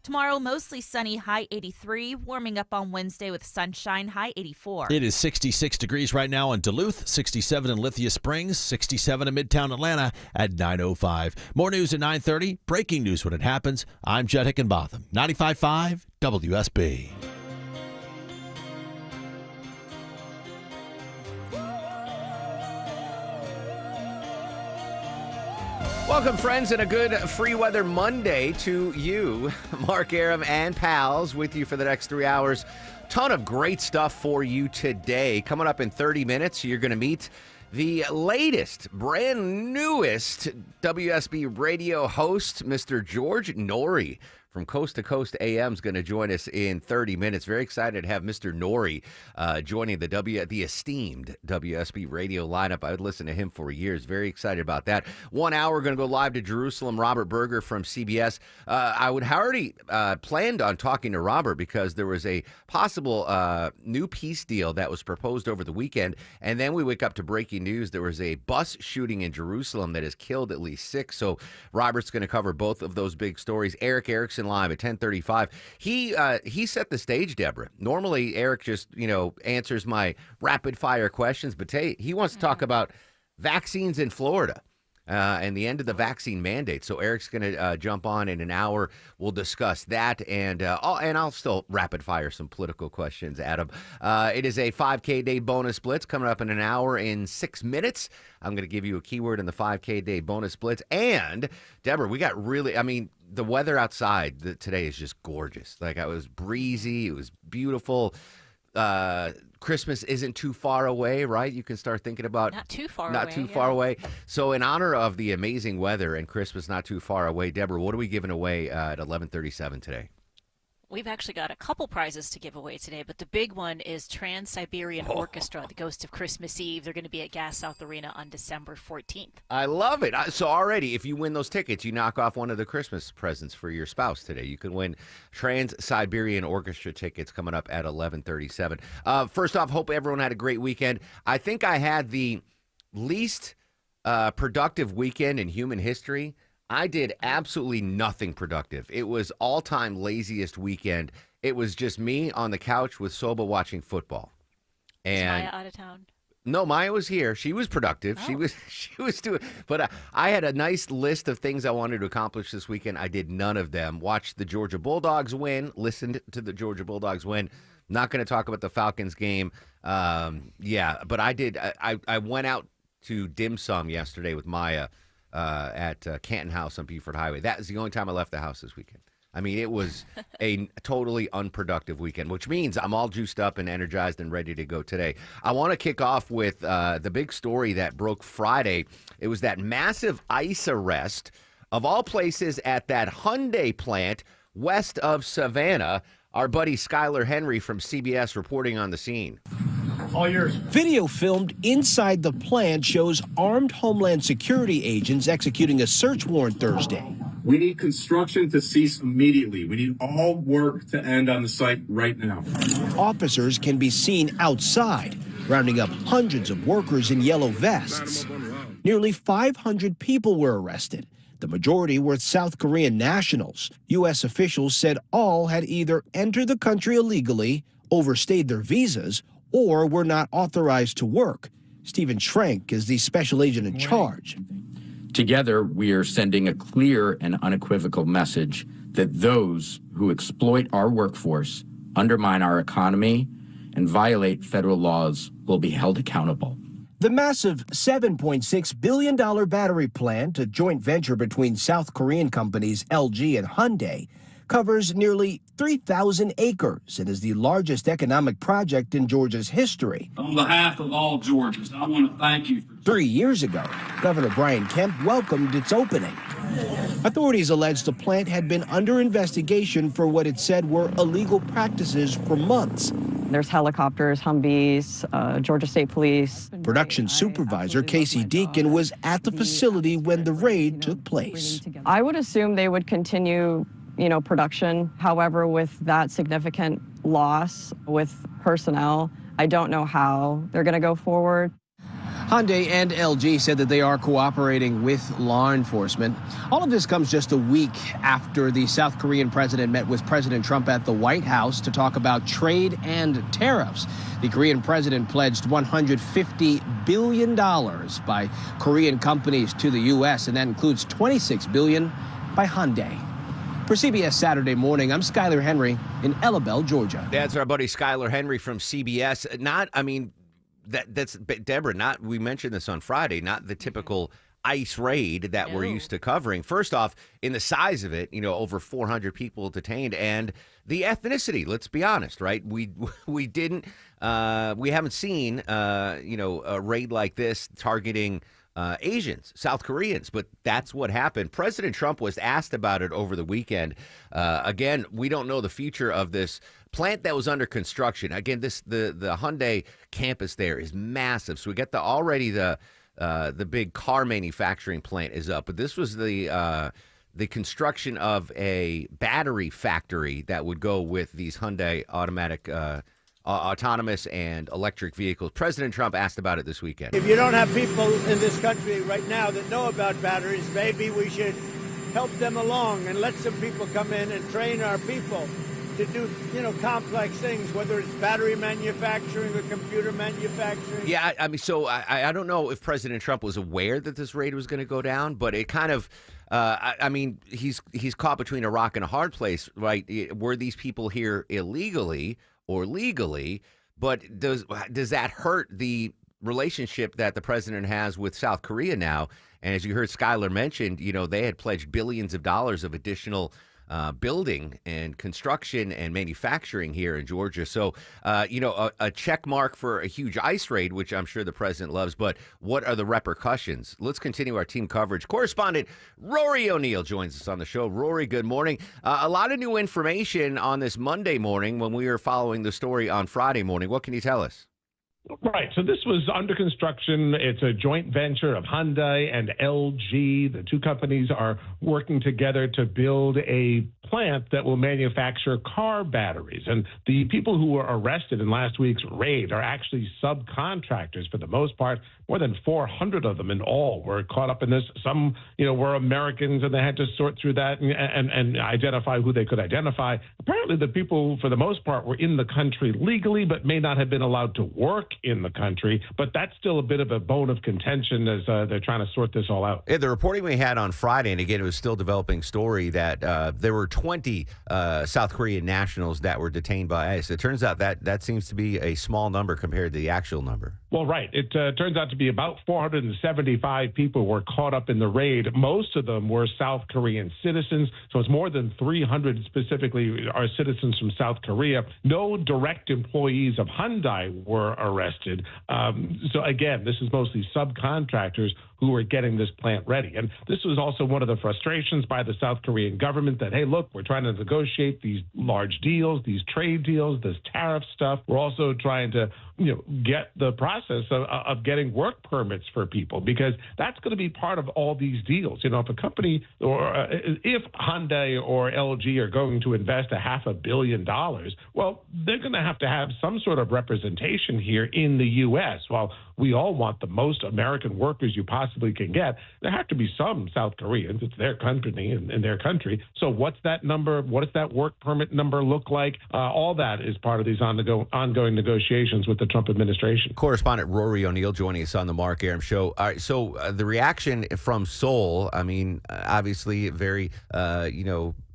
Tomorrow, mostly sunny, high 83. Warming up on Wednesday with sunshine, high 84. It is 66 degrees right now in Duluth, 67 in Lithia Springs, 67 in Midtown Atlanta at 9:05. More news at 9:30. Breaking news when it happens. I'm Jed Hickenbotham, 95.5 WSB. Welcome, friends, and a good free weather Monday to you. Mark Aram and pals with you for the next 3 hours. Ton of great stuff for you today. Coming up in 30 minutes, you're going to meet the latest, brand newest WSB radio host, Mr. George Noory from Coast to Coast AM is going to join us in 30 minutes. Very excited to have Mr. Noory joining the esteemed WSB radio lineup. I would listen to him for years. Very excited about that. 1 hour, we're going to go live to Jerusalem. Robert Berger from CBS. I would already planned on talking to Robert because there was a possible new peace deal that was proposed over the weekend. And then we wake up to breaking news. There was a bus shooting in Jerusalem that has killed at least 6. So Robert's going to cover both of those big stories. Eric Erickson live at 10:35. He set the stage, Deborah. Normally, Eric just, answers my rapid fire questions, but he wants to talk about vaccines in Florida and the end of the vaccine mandate. So Eric's going to jump on in an hour. We'll discuss that, and I'll still rapid fire some political questions at him. It is a 5K day bonus blitz coming up in an hour in 6 minutes. I'm going to give you a keyword in the 5K day bonus blitz. And Deborah, we got the weather outside today is just gorgeous. Like, it was breezy. It was beautiful. Christmas isn't too far away, right? You can start thinking about not too far away. So in honor of the amazing weather and Christmas not too far away, Deborah, what are we giving away at 11:37 today? We've actually got a couple prizes to give away today, but the big one is Trans-Siberian Orchestra, the Ghost of Christmas Eve. They're going to be at Gas South Arena on December 14th. I love it. So already, if you win those tickets, you knock off one of the Christmas presents for your spouse today. You can win Trans-Siberian Orchestra tickets coming up at 11:37. First off, hope everyone had a great weekend. I think I had the least productive weekend in human history. I did absolutely nothing productive. It was all-time laziest weekend. It was just me on the couch with Soba watching football. And Is Maya out of town? No, Maya was here. She was productive. Oh. She was doing. But I had a nice list of things I wanted to accomplish this weekend. I did none of them. Watched the Georgia Bulldogs win. Listened to the Georgia Bulldogs win. Not going to talk about the Falcons game. But I did. I went out to dim sum yesterday with Maya. At Canton House on Beaufort Highway. That is the only time I left the house this weekend. I mean, it was a totally unproductive weekend, which means I'm all juiced up and energized and ready to go today. I want to kick off with the big story that broke Friday. It was that massive ICE arrest, of all places, at that Hyundai plant west of Savannah. Our buddy Skylar Henry from CBS reporting on the scene. All yours. Video filmed inside the plant shows armed Homeland Security agents executing a search warrant Thursday. We need construction to cease immediately. We need all work to end on the site right now. Officers can be seen outside, rounding up hundreds of workers in yellow vests. Nearly 500 people were arrested. The majority were South Korean nationals. U.S. officials said all had either entered the country illegally, overstayed their visas, or were not authorized to work. Stephen Schrank is the special agent in charge. Together, we are sending a clear and unequivocal message that those who exploit our workforce, undermine our economy, and violate federal laws will be held accountable. The massive $7.6 billion battery plant, a joint venture between South Korean companies LG and Hyundai, covers nearly 3,000 acres and is the largest economic project in Georgia's history. On behalf of all Georgians, I want to thank you. 3 years ago, Governor Brian Kemp welcomed its opening. Authorities alleged the plant had been under investigation for what it said were illegal practices for months. There's helicopters, Humvees, Georgia State Police. Production supervisor Casey Deacon was at the facility when the raid took place. I would assume they would continue production. However, with that significant loss with personnel, I don't know how they're going to go forward. Hyundai and LG said that they are cooperating with law enforcement. All of this comes just a week after the South Korean president met with President Trump at the White House to talk about trade and tariffs. The Korean president pledged $150 billion by Korean companies to the U.S., and that includes $26 billion by Hyundai. For CBS Saturday Morning, I'm Skyler Henry in Ellabelle, Georgia. That's our buddy Skyler Henry from CBS. That's Deborah. We mentioned this on Friday. Not the typical ICE raid that we're used to covering. First off, in the size of it, over 400 people detained, and the ethnicity. Let's be honest, right? We haven't seen a raid like this targeting Asians, South Koreans, but that's what happened. President Trump was asked about it over the weekend. Again, we don't know the future of this plant that was under construction. Again, the Hyundai campus there is massive. So we got the big car manufacturing plant is up, but this was the construction of a battery factory that would go with these Hyundai autonomous and electric vehicles. President Trump asked about it this weekend. If you don't have people in this country right now that know about batteries, maybe we should help them along and let some people come in and train our people to do, complex things, whether it's battery manufacturing or computer manufacturing. Yeah, I don't know if President Trump was aware that this raid was going to go down, but it kind of, he's caught between a rock and a hard place, right? Were these people here illegally or legally? But does that hurt the relationship that the president has with South Korea now? And as you heard Skyler mention, they had pledged billions of dollars of additional building and construction and manufacturing here in Georgia. So, a check mark for a huge ICE raid, which I'm sure the president loves. But what are the repercussions? Let's continue our team coverage. Correspondent Rory O'Neill joins us on the show. Rory, good morning. A lot of new information on this Monday morning when we were following the story on Friday morning. What can you tell us? Right. So this was under construction. It's a joint venture of Hyundai and LG. The two companies are working together to build a plant that will manufacture car batteries. And the people who were arrested in last week's raid are actually subcontractors for the most part. More than 400 of them in all were caught up in this. Some, were Americans, and they had to sort through that and identify who they could identify. Apparently, the people, for the most part, were in the country legally, but may not have been allowed to work in the country. But that's still a bit of a bone of contention as they're trying to sort this all out. Yeah, the reporting we had on Friday, and again, it was still developing story, that there were 20 South Korean nationals that were detained by ICE. It turns out that seems to be a small number compared to the actual number. Well, right. It turns out to be about 475 people were caught up in the raid. Most of them were South Korean citizens. So it's more than 300 specifically are citizens from South Korea. No direct employees of Hyundai were arrested. So again, this is mostly subcontractors who are getting this plant ready. And this was also one of the frustrations by the South Korean government that, hey, look, we're trying to negotiate these large deals, these trade deals, this tariff stuff. We're also trying to, get the process of getting work permits for people, because that's going to be part of all these deals. If a company or if Hyundai or LG are going to invest $500 million, well, they're going to have some sort of representation here in the U.S. While we all want the most American workers you possibly can get, there have to be some South Koreans. It's their company and their country. So what's that number? What does that work permit number look like? All that is part of these ongoing negotiations with the Trump administration. Correspondent Rory O'Neill joining us on the Mark Arum Show. All right, so the reaction from Seoul, obviously very,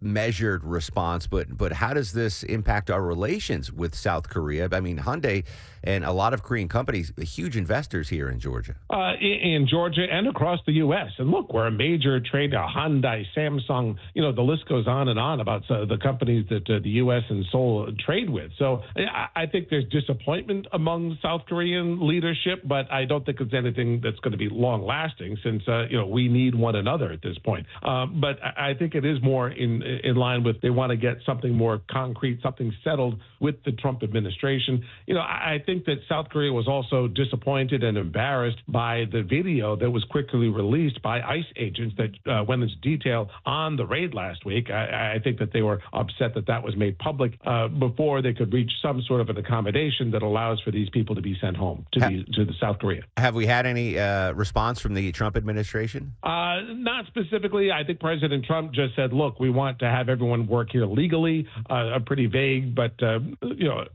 measured response, but how does this impact our relations with South Korea? Hyundai and a lot of Korean companies, huge investors here in Georgia. In Georgia and across the U.S. And look, we're a major trade, Hyundai, Samsung, the list goes on and on about the companies that the U.S. and Seoul trade with. So I think there's disappointment among South Korean leadership, but I don't think it's anything that's going to be long lasting since, we need one another at this point. But I think it is more in in line with they want to get something more concrete, something settled with the Trump administration. I think that South Korea was also disappointed and embarrassed by the video that was quickly released by ICE agents that went into detail on the raid last week. I think that they were upset that that was made public before they could reach some sort of an accommodation that allows for these people to be sent home to the South Korea. Have we had any response from the Trump administration? Not specifically. I think President Trump just said, look, we want to have everyone work here legally. A pretty vague but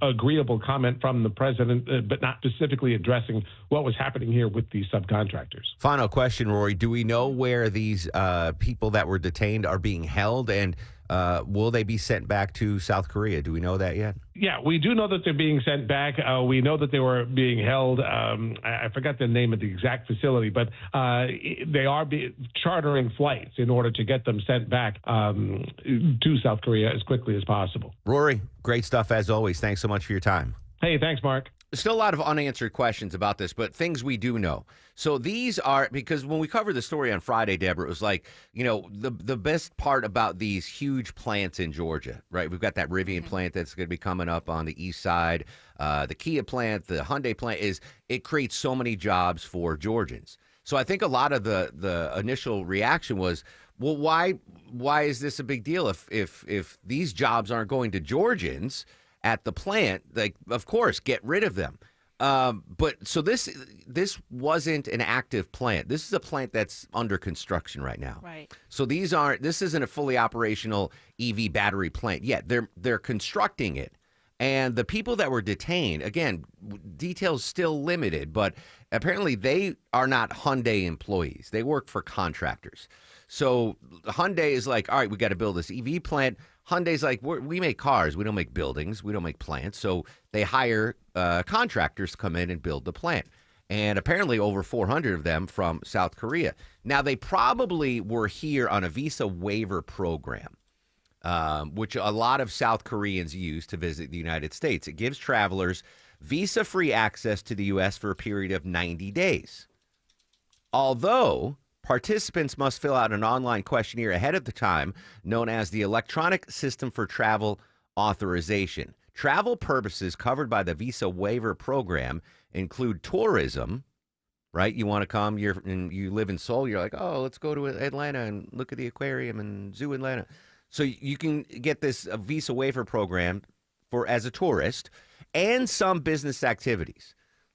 agreeable comment from the president, but not specifically addressing what was happening here with these subcontractors. Final question, Rory. Do we know where these people that were detained are being held, and will they be sent back to South Korea? Do we know that yet? Yeah, we do know that they're being sent back. We know that they were being held. I forgot the name of the exact facility, but they are chartering flights in order to get them sent back to South Korea as quickly as possible. Rory, great stuff as always. Thanks so much for your time. Hey, thanks, Mark. There's still a lot of unanswered questions about this, but things we do know. So these are, because when we covered the story on Friday, Deborah, it was like, the best part about these huge plants in Georgia, right? We've got that Rivian plant that's going to be coming up on the east side. The Kia plant, the Hyundai plant, it creates so many jobs for Georgians. So I think a lot of the initial reaction was, well, why is this a big deal if these jobs aren't going to Georgians at the plant? Like, of course, get rid of them. But so this wasn't an active plant. This is a plant that's under construction right now. Right. So this isn't a fully operational EV battery plant yet. They're constructing it. And the people that were detained, again, details still limited, but apparently they are not Hyundai employees. They work for contractors. So Hyundai is like, all right, we got to build this EV plant. Hyundai's like, we make cars. We don't make buildings. We don't make plants. So they hire contractors to come in and build the plant. And apparently over 400 of them from South Korea. Now, they probably were here on a visa waiver program, which a lot of South Koreans use to visit the United States. It gives travelers visa-free access to the U.S. for a period of 90 days. Although participants must fill out an online questionnaire ahead of the time, known as the Electronic System for Travel Authorization. Travel purposes covered by the Visa Waiver Program include tourism, right? You want to come, you live in Seoul, you're like, oh, let's go to Atlanta and look at the aquarium and Zoo Atlanta. So you can get this Visa Waiver Program as a tourist, and some business activities.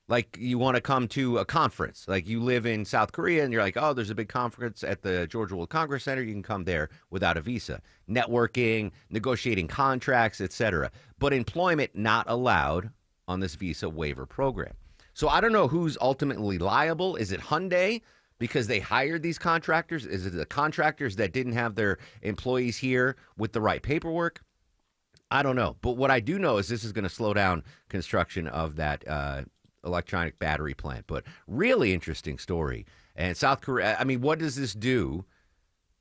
Like you want to come to a conference, like you live in South Korea and you're like, oh, there's a big conference at the Georgia World Congress Center. You can come there without a visa. Networking, negotiating contracts, etc. But employment not allowed on this visa waiver program. So I don't know who's ultimately liable. Is it Hyundai because they hired these contractors? Is it the contractors that didn't have their employees here with the right paperwork? I don't know. But what I do know is this is going to slow down construction of that electronic battery plant. But really interesting story. And South Korea, I mean, what does this do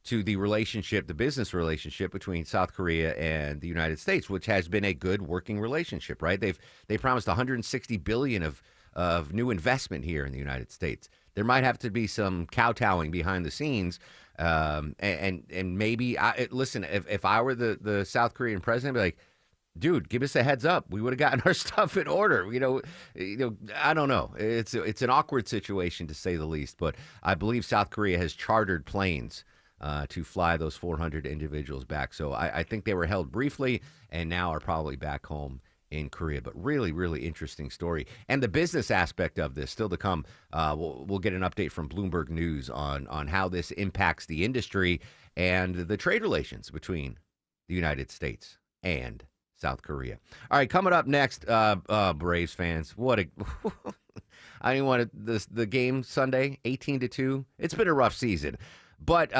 to the relationship, the business relationship between South Korea and the United States, which has been a good working relationship, right? They promised $160 billion of new investment here in the United States. There might have to be some kowtowing behind the scenes. And maybe, listen, if I were the South Korean president, I'd be like, dude, give us a heads up. We would have gotten our stuff in order. You know, I don't know. It's an awkward situation to say the least. But I believe South Korea has chartered planes to fly those 400 individuals back. So I think they were held briefly and now are probably back home in Korea. But really, really interesting story. And the business aspect of this still to come. We'll get an update from Bloomberg News on how this impacts the industry and the trade relations between the United States and South Korea. All right, coming up next, Braves fans. I didn't want the game Sunday, 18-2. It's been a rough season. But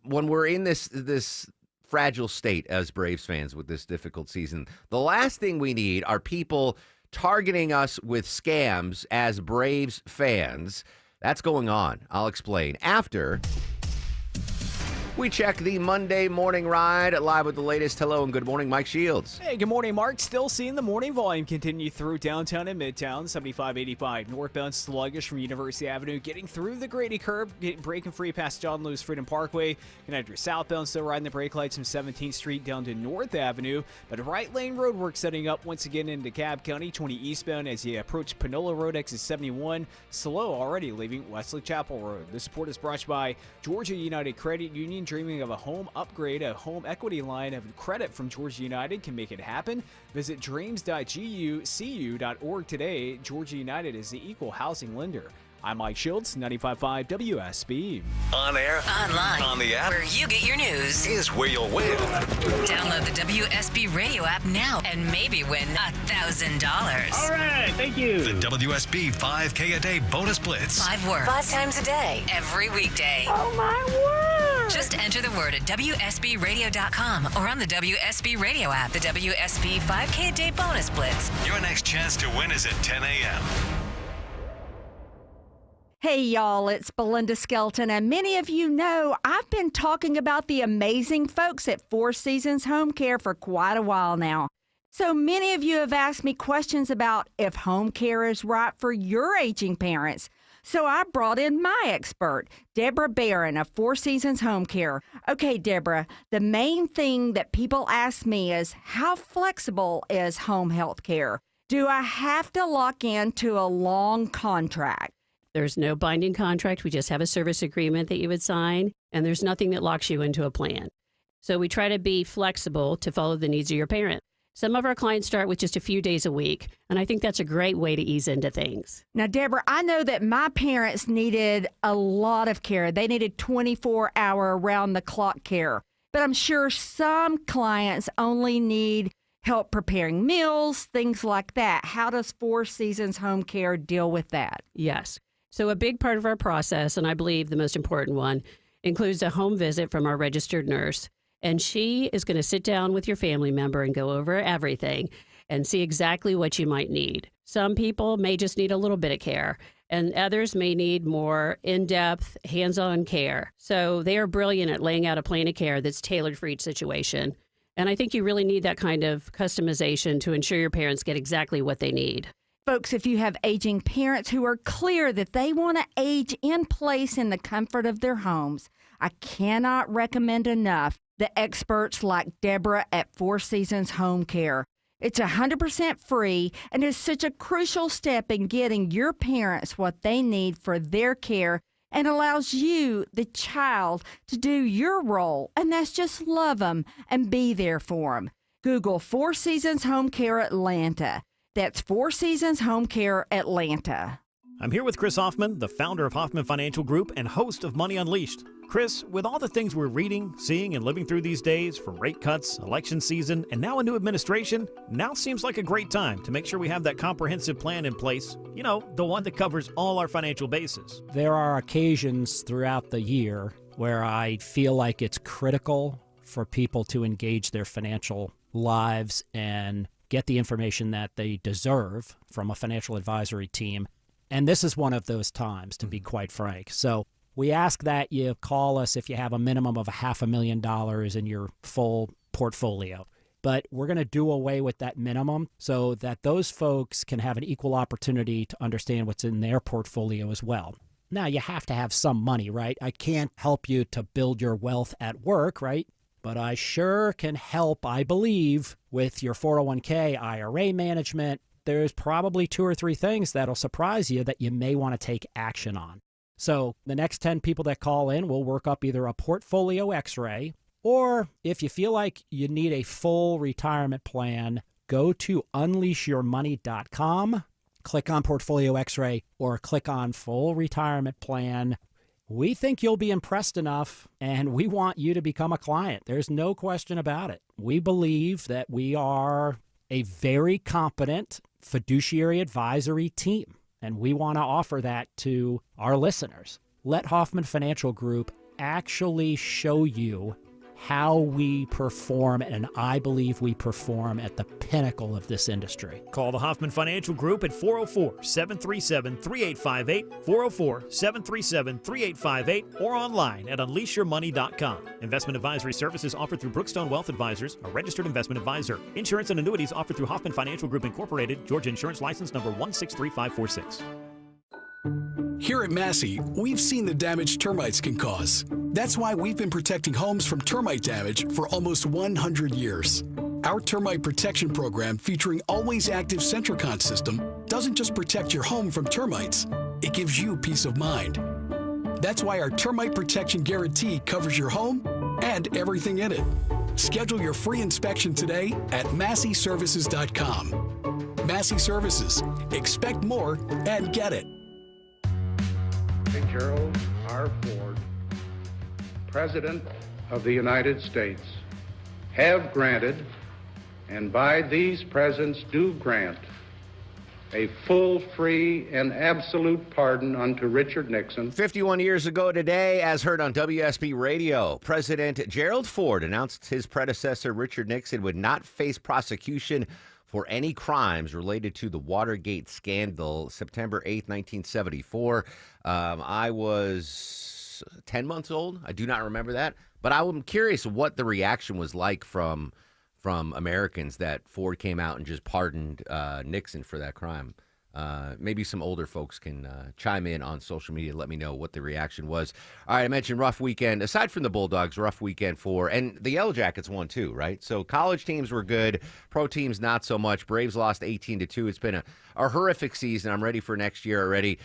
when we're in this fragile state as Braves fans with this difficult season, the last thing we need are people targeting us with scams as Braves fans. That's going on. I'll explain after We check the Monday morning ride live with the latest. Hello and good morning, Mike Shields. Hey, good morning, Mark. Still seeing the morning volume continue through downtown and midtown. 7585 northbound sluggish from University Avenue, getting through the Grady curb, breaking free past John Lewis Freedom Parkway. Connector southbound, still riding the brake lights from 17th Street down to North Avenue. But right lane road work setting up once again into DeKalb County, 20 eastbound as you approach Panola Road, exit 71. Slow already leaving Wesley Chapel Road. This support is brought to you by Georgia United Credit Union. Dreaming of a home upgrade, a home equity line of credit from Georgia United can make it happen. Visit dreams.gucu.org today. Georgia United is the equal housing lender. I'm Mike Shields, 95.5 WSB. On air, online, on the app, where you get your news, is where you'll win. Download the WSB radio app now and maybe win $1,000. All right, thank you. The WSB 5K a day bonus blitz. 5 words, 5 times a day, every weekday. Oh my word! Just enter the word at WSBradio.com or on the WSB radio app. The WSB 5K a day bonus blitz. Your next chance to win is at 10 a.m. Hey, y'all, it's Belinda Skelton, and many of you know I've been talking about the amazing folks at Four Seasons Home Care for quite a while now. So many of you have asked me questions about if home care is right for your aging parents. So I brought in my expert, Deborah Barron of Four Seasons Home Care. Okay, Deborah, the main thing that people ask me is how flexible is home health care? Do I have to lock into a long contract? There's no binding contract. We just have a service agreement that you would sign, and there's nothing that locks you into a plan. So we try to be flexible to follow the needs of your parent. Some of our clients start with just a few days a week, and I think that's a great way to ease into things. Now, Deborah, I know that my parents needed a lot of care. They needed 24-hour around-the-clock care. But I'm sure some clients only need help preparing meals, things like that. How does Four Seasons Home Care deal with that? Yes. So a big part of our process, and I believe the most important one, includes a home visit from our registered nurse. And she is going to sit down with your family member and go over everything and see exactly what you might need. Some people may just need a little bit of care, and others may need more in-depth, hands-on care. So they are brilliant at laying out a plan of care that's tailored for each situation. And I think you really need that kind of customization to ensure your parents get exactly what they need. Folks, if you have aging parents who are clear that they want to age in place in the comfort of their homes, I cannot recommend enough the experts like Deborah at Four Seasons Home Care. It's 100% free and is such a crucial step in getting your parents what they need for their care and allows you, the child, to do your role, and that's just love them and be there for them. Google Four Seasons Home Care Atlanta. That's Four Seasons Home Care Atlanta. I'm here with Chris Hoffman, the founder of Hoffman Financial Group and host of Money Unleashed. Chris, with all the things we're reading, seeing, and living through these days, from rate cuts, election season, and now a new administration, now seems like a great time to make sure we have that comprehensive plan in place. You know, the one that covers all our financial bases. There are occasions throughout the year where I feel like it's critical for people to engage their financial lives and get the information that they deserve from a financial advisory team. And this is one of those times, to be quite frank. So we ask that you call us if you have a minimum of $500,000 in your full portfolio. But we're going to do away with that minimum so that those folks can have an equal opportunity to understand what's in their portfolio as well. Now, you have to have some money, right? I can't help you to build your wealth at work, right? But I sure can help, I believe, with your 401k, IRA management. There's probably 2 or 3 things that'll surprise you that you may want to take action on. So the next 10 people that call in, we'll work up either a portfolio x-ray, or if you feel like you need a full retirement plan, go to unleashyourmoney.com, click on portfolio x-ray, or click on full retirement plan. We think you'll be impressed enough, and we want you to become a client. There's no question about it. We believe that we are a very competent fiduciary advisory team, and we want to offer that to our listeners. Let Hoffman Financial Group actually show you how we perform, and I believe we perform at the pinnacle of this industry. Call the Hoffman Financial Group at 404-737-3858, 404-737-3858, or online at unleashyourmoney.com. Investment advisory services offered through Brookstone Wealth Advisors, a registered investment advisor. Insurance and annuities offered through Hoffman Financial Group Incorporated, Georgia Insurance License number 163546. Here at Massey, we've seen the damage termites can cause. That's why we've been protecting homes from termite damage for almost 100 years. Our termite protection program, featuring Always Active Centricon system, doesn't just protect your home from termites, it gives you peace of mind. That's why our termite protection guarantee covers your home and everything in it. Schedule your free inspection today at MasseyServices.com. Massey Services. Expect more and get it. Gerald R. Ford, President of the United States, have granted, and by these presents do grant, a full, free, and absolute pardon unto Richard Nixon. 51 years ago today, as heard on WSB Radio, President Gerald Ford announced his predecessor, Richard Nixon, would not face prosecution for any crimes related to the Watergate scandal, September 8th, 1974. I was 10 months old. I do not remember that. But I'm curious what the reaction was like from Americans that Ford came out and just pardoned Nixon for that crime. Maybe some older folks can chime in on social media. Let me know what the reaction was. All right, I mentioned rough weekend. Aside from the Bulldogs, rough weekend and the Yellow Jackets won too, right? So college teams were good. Pro teams not so much. Braves lost 18-2. It's been a horrific season. I'm ready for next year already.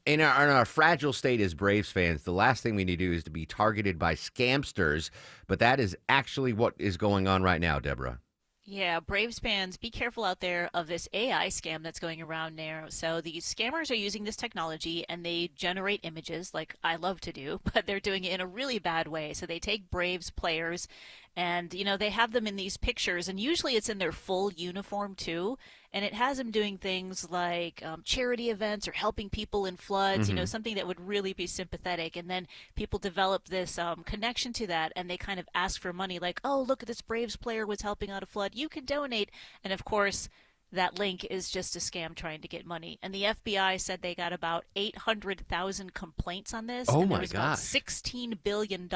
In our fragile state as Braves fans, the last thing we need to do is to be targeted by scamsters. But that is actually what is going on right now, Deborah. Yeah, Braves fans, be careful out there of this AI scam that's going around there. So these scammers are using this technology and they generate images like I love to do, but they're doing it in a really bad way. So they take Braves players and, they have them in these pictures, and usually it's in their full uniform too. And it has them doing things like charity events or helping people in floods, something that would really be sympathetic. And then people develop this connection to that, and they kind of ask for money like, oh, look at this Braves player was helping out a flood. You can donate. And of course, that link is just a scam trying to get money. And the FBI said they got about 800,000 complaints on this. Oh, and my there was God. about $16 billion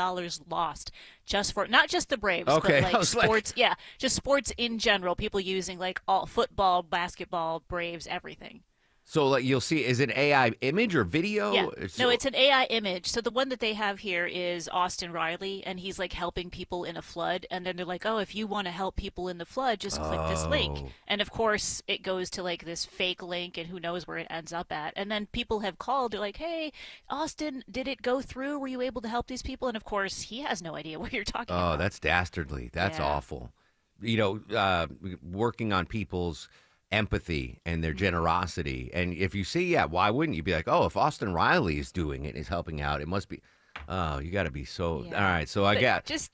lost just for, not just the Braves, Okay, but I like was like- sports. Yeah, just sports in general. People using like all football, basketball, Braves, everything. So like you'll see, is it AI image or video? Yeah. No, it's an AI image. So the one that they have here is Austin Riley, and he's like helping people in a flood. And then they're like, oh, if you want to help people in the flood, just click this link. Oh. And of course, it goes to like this fake link, and who knows where it ends up at. And then people have called. They're like, hey, Austin, did it go through? Were you able to help these people? And of course, he has no idea what you're talking about. Oh, that's dastardly. That's Yeah. awful. Working on people's empathy and their generosity. And if you see, why wouldn't you be like, oh, if Austin Riley is doing it, is helping out, it must be. Oh, you got to be so. Yeah. All right. So I But got. just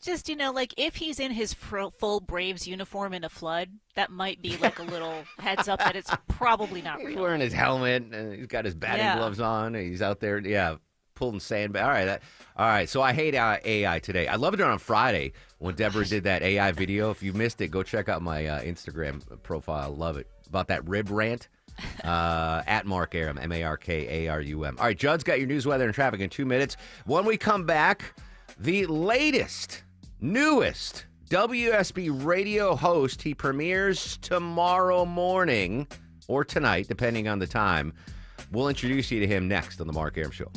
like if he's in his full Braves uniform in a flood, that might be like a little heads up that it's probably not He's real. wearing his helmet and he's got his batting Yeah. gloves on. And he's out there, pulling sand. All right. All right. So I hate AI today. I loved it on Friday when Deborah did that AI video. If you missed it, go check out my Instagram profile. Love it. About that rib rant. At Mark Arum, Markarum. All right, Judd's got your news, weather, and traffic in 2 minutes. When we come back, the latest, newest WSB radio host. He premieres tomorrow morning or tonight, depending on the time. We'll introduce you to him next on the Mark Arum Show.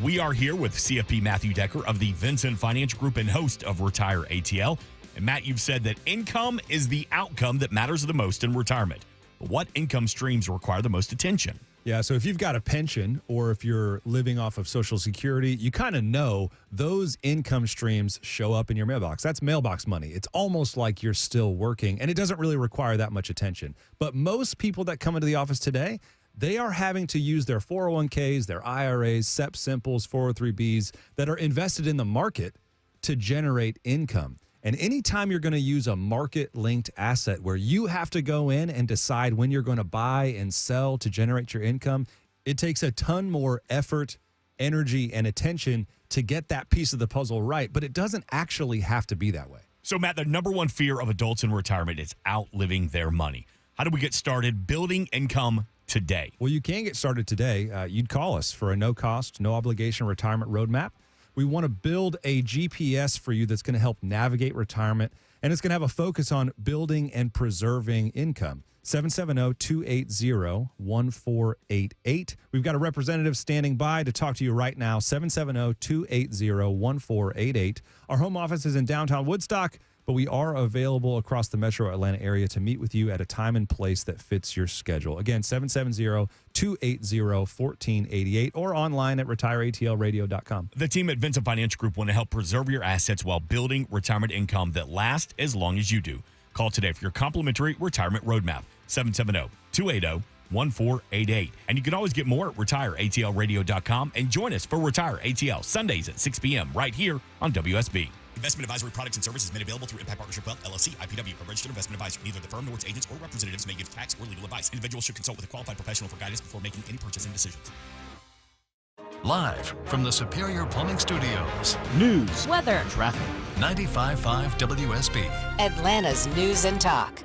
We are here with CFP Matthew Decker of the Vincent Financial Group and host of Retire ATL. And Matt, you've said that income is the outcome that matters the most in retirement. But what income streams require the most attention? Yeah, so if you've got a pension or if you're living off of Social Security, you kind of know those income streams show up in your mailbox. That's mailbox money. It's almost like you're still working, and it doesn't really require that much attention. But most people that come into the office today, they are having to use their 401ks, their IRAs, SEP Simples, 403bs that are invested in the market to generate income. And anytime you're going to use a market-linked asset where you have to go in and decide when you're going to buy and sell to generate your income, it takes a ton more effort energy and attention to get that piece of the puzzle right, but it doesn't actually have to be that way. So, Matt, the number one fear of adults in retirement is outliving their money. How do we get started building income today? Well, you can get started today. You'd call us for a no-cost, no-obligation retirement roadmap. We want to build a GPS for you that's going to help navigate retirement, and it's going to have a focus on building and preserving income. 770-280-1488. We've got a representative standing by to talk to you right now. 770-280-1488. Our home office is in downtown Woodstock, but we are available across the metro Atlanta area to meet with you at a time and place that fits your schedule. Again, 770-280-1488 or online at retireatlradio.com. The team at Vincent Financial Group want to help preserve your assets while building retirement income that lasts as long as you do. Call today for your complimentary retirement roadmap, 770-280-1488. And you can always get more at retireatlradio.com and join us for Retire ATL Sundays at 6 p.m. right here on WSB. Investment advisory products and services made available through Impact Partnership Wealth, LLC, IPW, a registered investment advisor. Neither the firm nor its agents or representatives may give tax or legal advice. Individuals should consult with a qualified professional for guidance before making any purchasing decisions. Live from the Superior Plumbing Studios. News, weather, traffic. 95.5 WSB. Atlanta's News and Talk.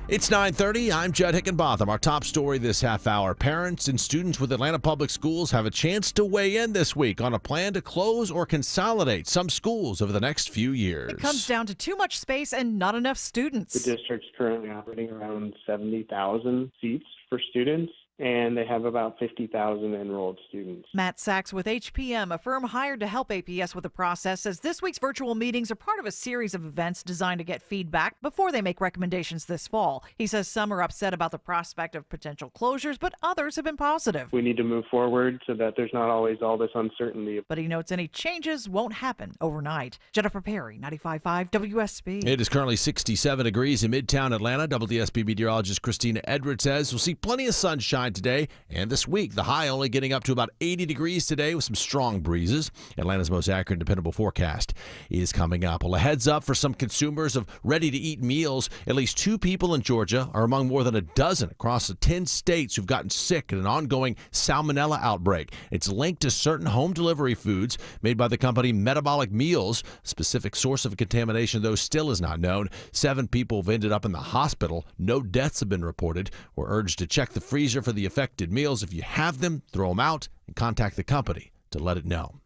It's 9:30. I'm Judd Hickenbotham. Our top story this half hour. Parents and students with Atlanta Public Schools have a chance to weigh in this week on a plan to close or consolidate some schools over the next few years. It comes down to too much space and not enough students. The district's currently operating around 70,000 seats for students, and they have about 50,000 enrolled students. Matt Sachs with HPM, a firm hired to help APS with the process, says this week's virtual meetings are part of a series of events designed to get feedback before they make recommendations this fall. He says some are upset about the prospect of potential closures, but others have been positive. We need to move forward so that there's not always all this uncertainty. But he notes any changes won't happen overnight. Jennifer Perry, 95.5 WSB. It is currently 67 degrees in Midtown Atlanta. WSB meteorologist Christina Edwards says we'll see plenty of sunshine today and this week. The high only getting up to about 80 degrees today with some strong breezes. Atlanta's most accurate and dependable forecast is coming up. Well, a heads up for some consumers of ready-to-eat meals. At least 2 people in Georgia are among more than a dozen across the 10 states who've gotten sick in an ongoing salmonella outbreak. It's linked to certain home delivery foods made by the company Metabolic Meals. Specific source of contamination, though, still is not known. 7 people have ended up in the hospital. No deaths have been reported. We're urged to check the freezer for the affected meals. If you have them, throw them out and contact the company to let it know.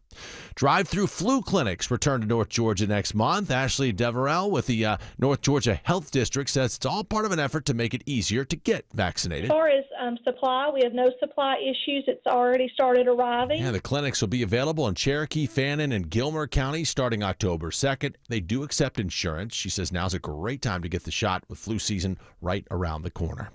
Drive-through flu clinics return to North Georgia next month. Ashley Deverell with the North Georgia Health District says it's all part of an effort to make it easier to get vaccinated. As far as supply, we have no supply issues. It's already started arriving. Yeah, the clinics will be available in Cherokee, Fannin, and Gilmer County starting October 2nd. They do accept insurance. She says now's a great time to get the shot with flu season right around the corner.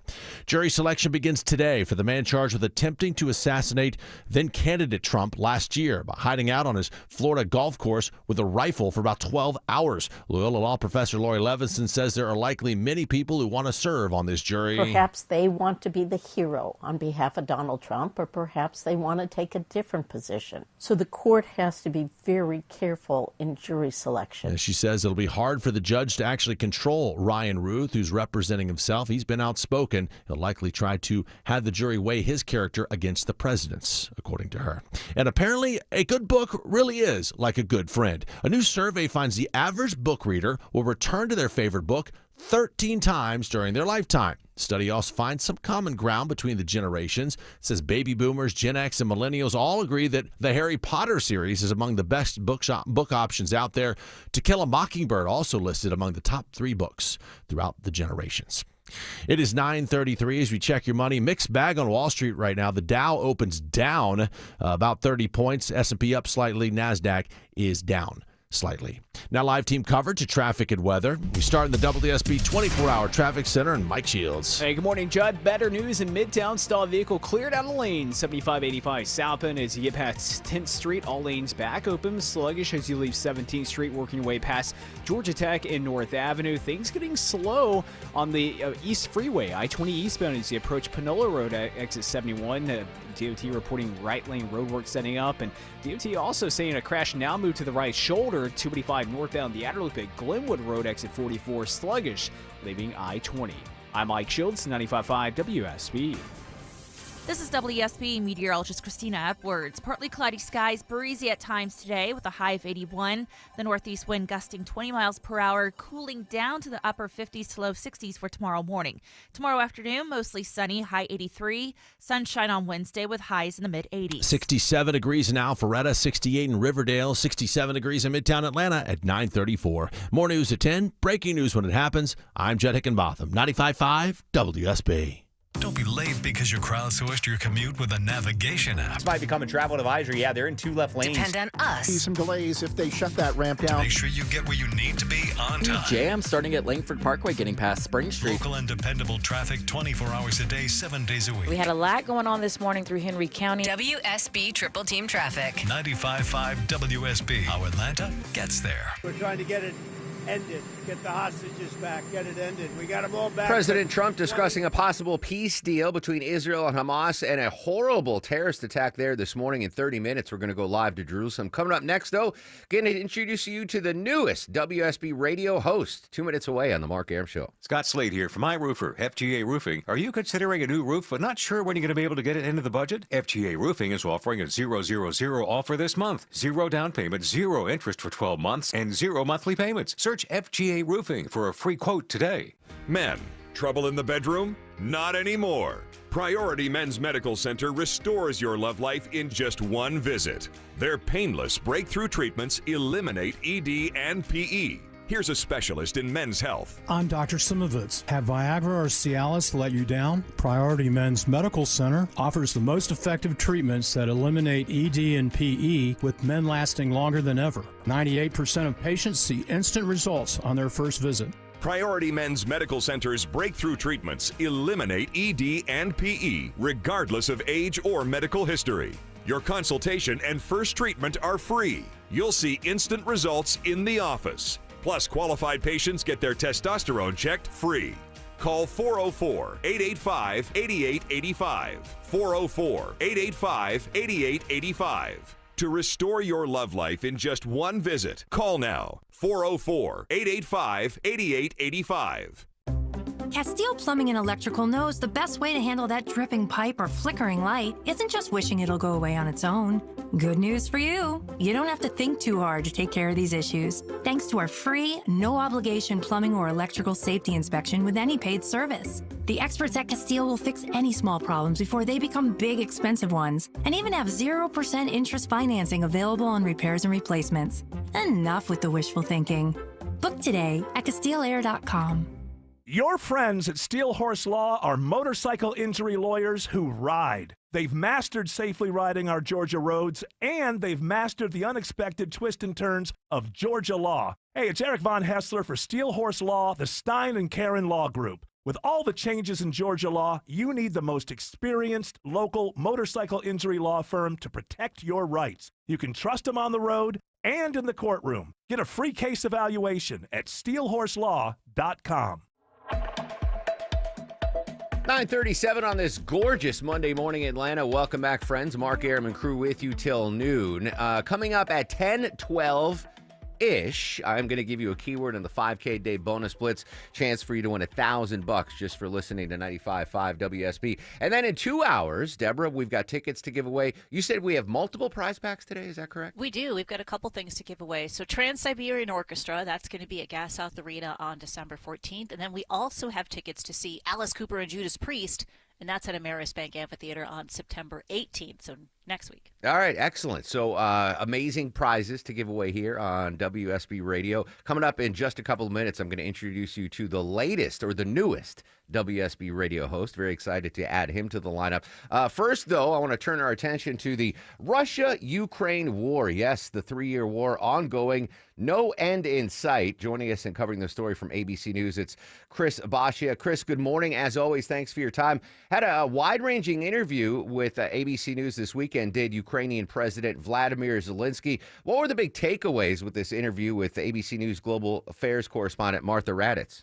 Jury selection begins today for the man charged with attempting to assassinate then-candidate Trump last year by hiding out on his Florida golf course with a rifle for about 12 hours. Loyola Law professor Lori Levinson says there are likely many people who want to serve on this jury. Perhaps they want to be the hero on behalf of Donald Trump, or perhaps they want to take a different position. So the court has to be very careful in jury selection. And she says it'll be hard for the judge to actually control Ryan Ruth, who's representing himself. He's been outspoken. He'll likely try to have the jury weigh his character against the president's, according to her. And apparently, a good book really is like a good friend. A new survey finds the average book reader will return to their favorite book 13 times during their lifetime. The study also finds some common ground between the generations. It says baby boomers, Gen X, and millennials all agree that the Harry Potter series is among the best book options out there. To Kill a Mockingbird also listed among the top 3 books throughout the generations. It is 9:33 as we check your money. Mixed bag on Wall Street right now. The Dow opens down about 30 points. S&P up slightly. NASDAQ is down slightly. Now live team coverage of traffic and weather. We start in the WSB 24-hour traffic center and Mike Shields. Hey, good morning, Judd. Better news in Midtown. Stalled vehicle cleared out of lane. 7585 southbound as you get past 10th Street. All lanes back open. Sluggish as you leave 17th Street, working your way past Georgia Tech and North Avenue. Things getting slow on the East Freeway. I-20 eastbound as you approach Panola Road at exit 71. DOT reporting right lane roadwork setting up, and DOT also saying a crash now moved to the right shoulder, 285 northbound the outer loop at Glenwood Road, exit 44, sluggish, leaving I-20. I'm Mike Shields, 95.5 WSB. This is WSB meteorologist Christina Edwards. Partly cloudy skies, breezy at times today with a high of 81. The northeast wind gusting 20 miles per hour, cooling down to the upper 50s to low 60s for tomorrow morning. Tomorrow afternoon, mostly sunny, high 83. Sunshine on Wednesday with highs in the mid 80s. 67 degrees in Alpharetta, 68 in Riverdale, 67 degrees in Midtown Atlanta at 9:34. More news at 10. Breaking news when it happens. I'm Jed Hickenbotham, 95.5 WSB. Don't be late because you crowdsourced your commute with a navigation app. This might become a travel advisory. Yeah, they're in 2 left lanes. Depend on us. See some delays if they shut that ramp down. Make sure you get where you need to be on time. Jam starting at Langford Parkway, getting past Spring Street. Local and dependable traffic 24 hours a day, 7 days a week. We had a lot going on this morning through Henry County. WSB Triple Team Traffic. 95.5 WSB. How Atlanta gets there. We're trying to get it ended, get the hostages back, get it ended. We got them all back. President Trump discussing a possible peace deal between Israel and Hamas, and a horrible terrorist attack there this morning. In 30 minutes, we're going to go live to Jerusalem. Coming up next, though, going to introduce you to the newest WSB radio host. 2 minutes away on the Mark Arum Show. Scott Slade here from iRoofer, FGA Roofing. Are you considering a new roof but not sure when you're going to be able to get it into the budget? FGA Roofing is offering a 000 offer this month. 0 down payment, 0 interest for 12 months, and 0 monthly payments. Search FGA Roofing for a free quote today. Men, trouble in the bedroom? Not anymore. Priority Men's Medical Center restores your love life in just one visit. Their painless breakthrough treatments eliminate ED and PE. Here's a specialist in men's health. I'm Dr. Simovitz. Have Viagra or Cialis let you down? Priority Men's Medical Center offers the most effective treatments that eliminate ED and PE, with men lasting longer than ever. 98% of patients see instant results on their first visit. Priority Men's Medical Center's breakthrough treatments eliminate ED and PE, regardless of age or medical history. Your consultation and first treatment are free. You'll see instant results in the office. Plus, qualified patients get their testosterone checked free. Call 404-885-8885. 404-885-8885. To restore your love life in just one visit, call now. 404-885-8885. Castile Plumbing and Electrical knows the best way to handle that dripping pipe or flickering light isn't just wishing it'll go away on its own. Good news for you. You don't have to think too hard to take care of these issues, thanks to our free, no-obligation plumbing or electrical safety inspection with any paid service. The experts at Castile will fix any small problems before they become big, expensive ones, and even have 0% interest financing available on repairs and replacements. Enough with the wishful thinking. Book today at CastileAir.com. Your friends at Steel Horse Law are motorcycle injury lawyers who ride. They've mastered safely riding our Georgia roads, and they've mastered the unexpected twists and turns of Georgia law. Hey, it's Eric Von Hessler for Steel Horse Law, the Stein and Karen Law Group. With all the changes in Georgia law, you need the most experienced local motorcycle injury law firm to protect your rights. You can trust them on the road and in the courtroom. Get a free case evaluation at steelhorselaw.com. 9:37 on this gorgeous Monday morning in Atlanta. Welcome back, friends. Mark Arum and crew with you till noon. Coming up at 10:12-ish, I'm going to give you a keyword in the 5K Day Bonus Blitz. Chance for you to win $1,000 just for listening to 95.5 WSB. And then in 2 hours, Deborah, we've got tickets to give away. You said we have multiple prize packs today. Is that correct? We do. We've got a couple things to give away. So Trans-Siberian Orchestra, that's going to be at Gas South Arena on December 14th. And then we also have tickets to see Alice Cooper and Judas Priest, and that's at Ameris Bank Amphitheater on September 18th, so next week. All right, excellent. So amazing prizes to give away here on WSB Radio. Coming up in just a couple of minutes, I'm going to introduce you to the latest or the newest WSB Radio host. Very excited to add him to the lineup. First, though, I want to turn our attention to the Russia-Ukraine war. Yes, the 3-year war ongoing. No end in sight. Joining us and covering the story from ABC News, it's Chris Bashia. Chris, good morning. As always, thanks for your time. Had a wide-ranging interview with ABC News this weekend, did Ukrainian President Vladimir Zelensky. What were the big takeaways with this interview with ABC News Global Affairs correspondent Martha Raddatz?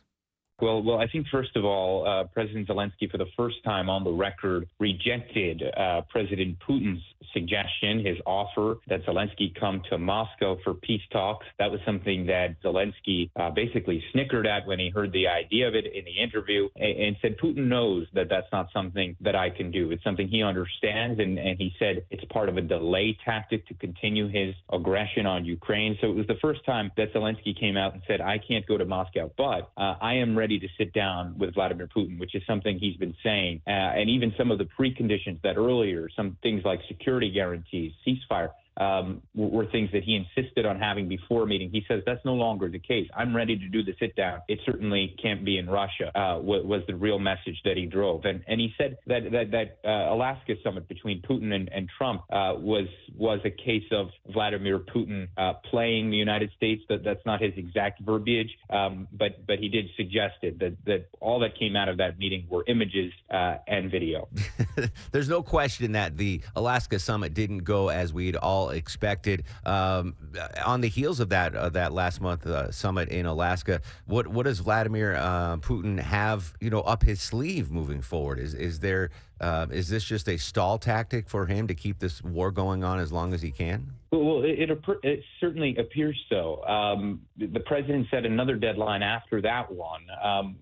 Well, I think, first of all, President Zelensky, for the first time on the record, rejected President Putin's suggestion, his offer that Zelensky come to Moscow for peace talks. That was something that Zelensky basically snickered at when he heard the idea of it in the interview, and said, Putin knows that that's not something that I can do. It's something he understands, and he said it's part of a delay tactic to continue his aggression on Ukraine. So it was the first time that Zelensky came out and said, I can't go to Moscow, but I am ready to sit down with Vladimir Putin, which is something he's been saying. And even some of the preconditions that earlier, some things like security guarantees, ceasefire, were things that he insisted on having before a meeting. He says that's no longer the case. I'm ready to do the sit down. It certainly can't be in Russia, was the real message that he drove. And he said that Alaska summit between Putin and Trump was a case of Vladimir Putin playing the United States. That's not his exact verbiage, but he did suggest it, that all that came out of that meeting were images and video. There's no question that the Alaska summit didn't go as we'd all expected. On the heels of that last month summit in Alaska, what does Vladimir Putin have up his sleeve moving forward? Is this just a stall tactic for him to keep this war going on as long as he can? Well, it certainly appears so. The president set another deadline after that one.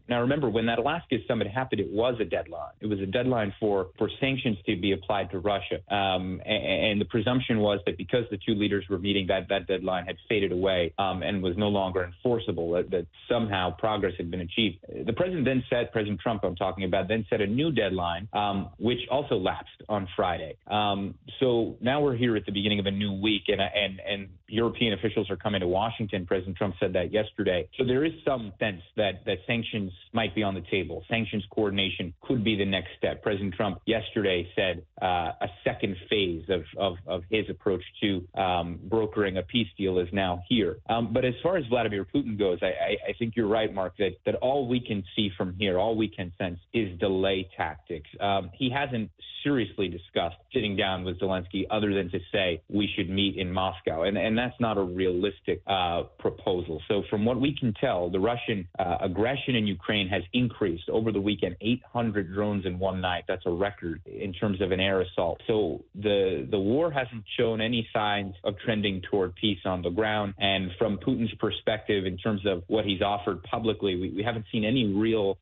Now, remember, when that Alaska summit happened, it was a deadline. It was a deadline for sanctions to be applied to Russia. And the presumption was that because the two leaders were meeting, that deadline had faded away and was no longer enforceable, that somehow progress had been achieved. The president then set, President Trump I'm talking about, then set a new deadline, which also lapsed on Friday. So now we're here at the beginning of a new week. And European officials are coming to Washington. President Trump said that yesterday. So there is some sense that sanctions might be on the table. Sanctions coordination could be the next step. President Trump yesterday said a second phase of his approach to brokering a peace deal is now here. But as far as Vladimir Putin goes, I think you're right, Mark, that all we can see from here, all we can sense is delay tactics. He hasn't seriously discussed sitting down with Zelensky other than to say we should meet in Moscow. And that's not a realistic proposal. So from what we can tell, the Russian aggression in Ukraine has increased over the weekend, 800 drones in one night. That's a record in terms of an air assault. So the war hasn't shown any signs of trending toward peace on the ground. And from Putin's perspective, in terms of what he's offered publicly, we haven't seen any real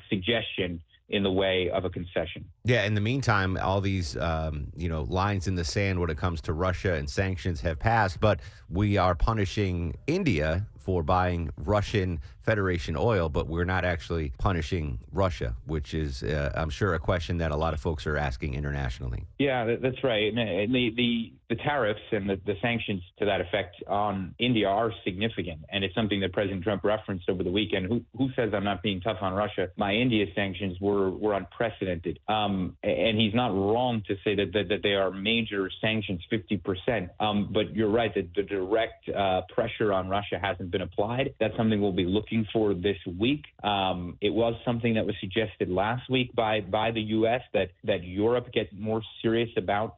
suggestion in the way of a concession. Yeah, in the meantime, all these, lines in the sand when it comes to Russia and sanctions have passed, but we are punishing India for buying Russian Federation oil, but we're not actually punishing Russia, which is, I'm sure, a question that a lot of folks are asking internationally. Yeah, that's right. And the tariffs and the sanctions to that effect on India are significant, and it's something that President Trump referenced over the weekend. Who says I'm not being tough on Russia? My India sanctions were unprecedented, and he's not wrong to say that they are major sanctions, 50%. But you're right that the direct pressure on Russia hasn't been applied. That's something we'll be looking for this week. It was something that was suggested last week by the U.S. that Europe get more serious about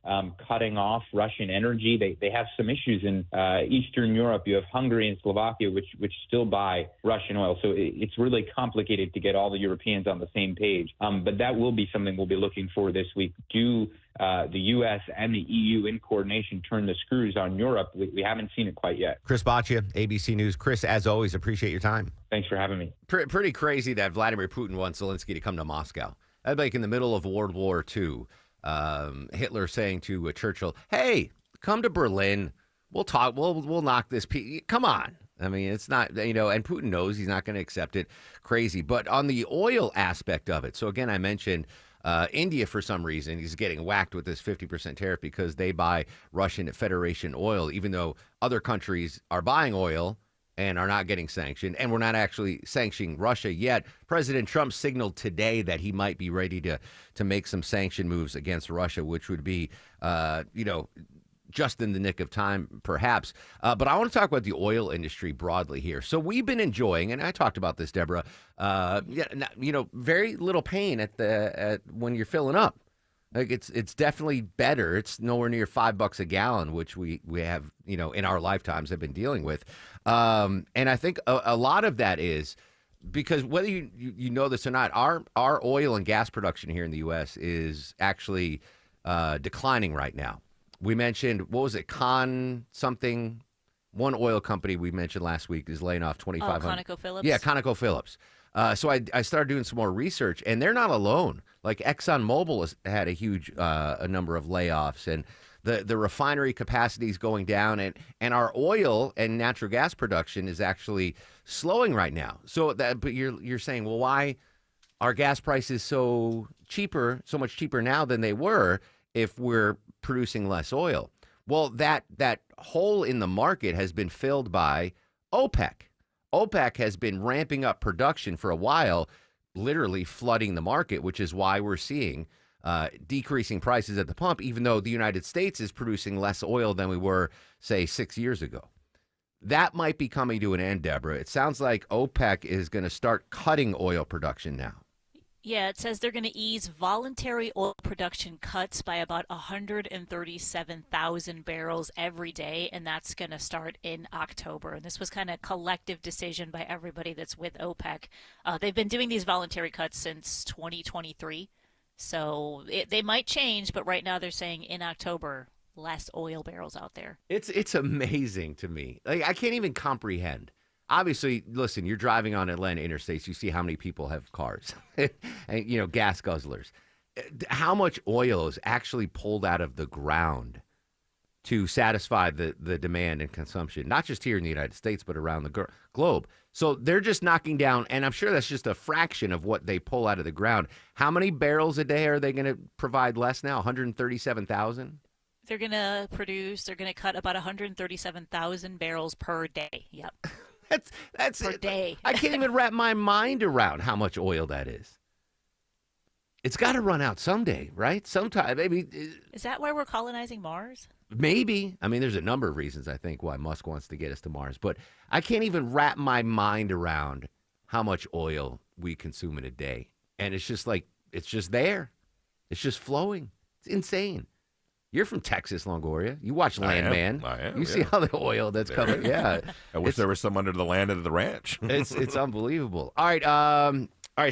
cutting off Russian energy. They have some issues in Eastern Europe. You have Hungary and Slovakia, which still buy Russian oil. So it's really complicated to get all the Europeans on the same page. But that will be something we'll be looking for this week. Do the U.S. and the EU in coordination turn the screws on Europe? We haven't seen it quite yet. Chris Baccia, ABC News. Chris, as always, appreciate your time. Thanks for having me. Pretty crazy that Vladimir Putin wants Zelensky to come to Moscow. That'd be like in the middle of World War II. Hitler saying to Churchill, hey, come to Berlin. We'll talk. We'll knock this. Come on. I mean, it's not, and Putin knows he's not going to accept it. Crazy. But on the oil aspect of it, so again, I mentioned India, for some reason, is getting whacked with this 50% tariff because they buy Russian Federation oil, even though other countries are buying oil and are not getting sanctioned. And we're not actually sanctioning Russia yet. President Trump signaled today that he might be ready to make some sanction moves against Russia, which would be, just in the nick of time, perhaps. But I want to talk about the oil industry broadly here. So we've been enjoying, and I talked about this, Deborah, very little pain at when you're filling up. Like it's definitely better. It's nowhere near $5 a gallon, which we have, in our lifetimes have been dealing with. And I think a lot of that is because whether you know this or not, our oil and gas production here in the U.S. is actually declining right now. We mentioned, what was it, something? One oil company we mentioned last week is laying off 2,500. ConocoPhillips? Yeah, ConocoPhillips. So I started doing some more research, and they're not alone. Like ExxonMobil has had a huge a number of layoffs, and the refinery capacity is going down, and our oil and natural gas production is actually slowing right now. So but you're saying, well, why are gas prices so much cheaper now than they were if we're producing less oil? Well, that hole in the market has been filled by OPEC. OPEC has been ramping up production for a while, literally flooding the market, which is why we're seeing decreasing prices at the pump, even though the United States is producing less oil than we were, say, 6 years ago. That might be coming to an end, Deborah. It sounds like OPEC is going to start cutting oil production now. Yeah, it says they're going to ease voluntary oil production cuts by about 137,000 barrels every day, and that's going to start in October. And this was kind of a collective decision by everybody that's with OPEC. They've been doing these voluntary cuts since 2023, so they might change, but right now they're saying in October, less oil barrels out there. It's amazing to me. Like, I can't even comprehend. Obviously, listen, you're driving on Atlanta interstates, you see how many people have cars and, gas guzzlers. How much oil is actually pulled out of the ground to satisfy the demand and consumption, not just here in the United States, but around the globe. So they're just knocking down, and I'm sure that's just a fraction of what they pull out of the ground. How many barrels a day are they going to provide less now? 137,000? They're going to cut about 137,000 barrels per day. Yep. That's per it. day. I can't even wrap my mind around how much oil that is. It's got to run out someday, right? Sometime, maybe. Is that why we're colonizing Mars? Maybe. I mean, there's a number of reasons, I think, why Musk wants to get us to Mars. But I can't even wrap my mind around how much oil we consume in a day. And it's just like, it's just there. It's just flowing. It's insane. You're from Texas, Longoria. You watch Landman. I am. You see all the oil that's coming. Yeah. I wish there was some under the land of the ranch. It's unbelievable. All right.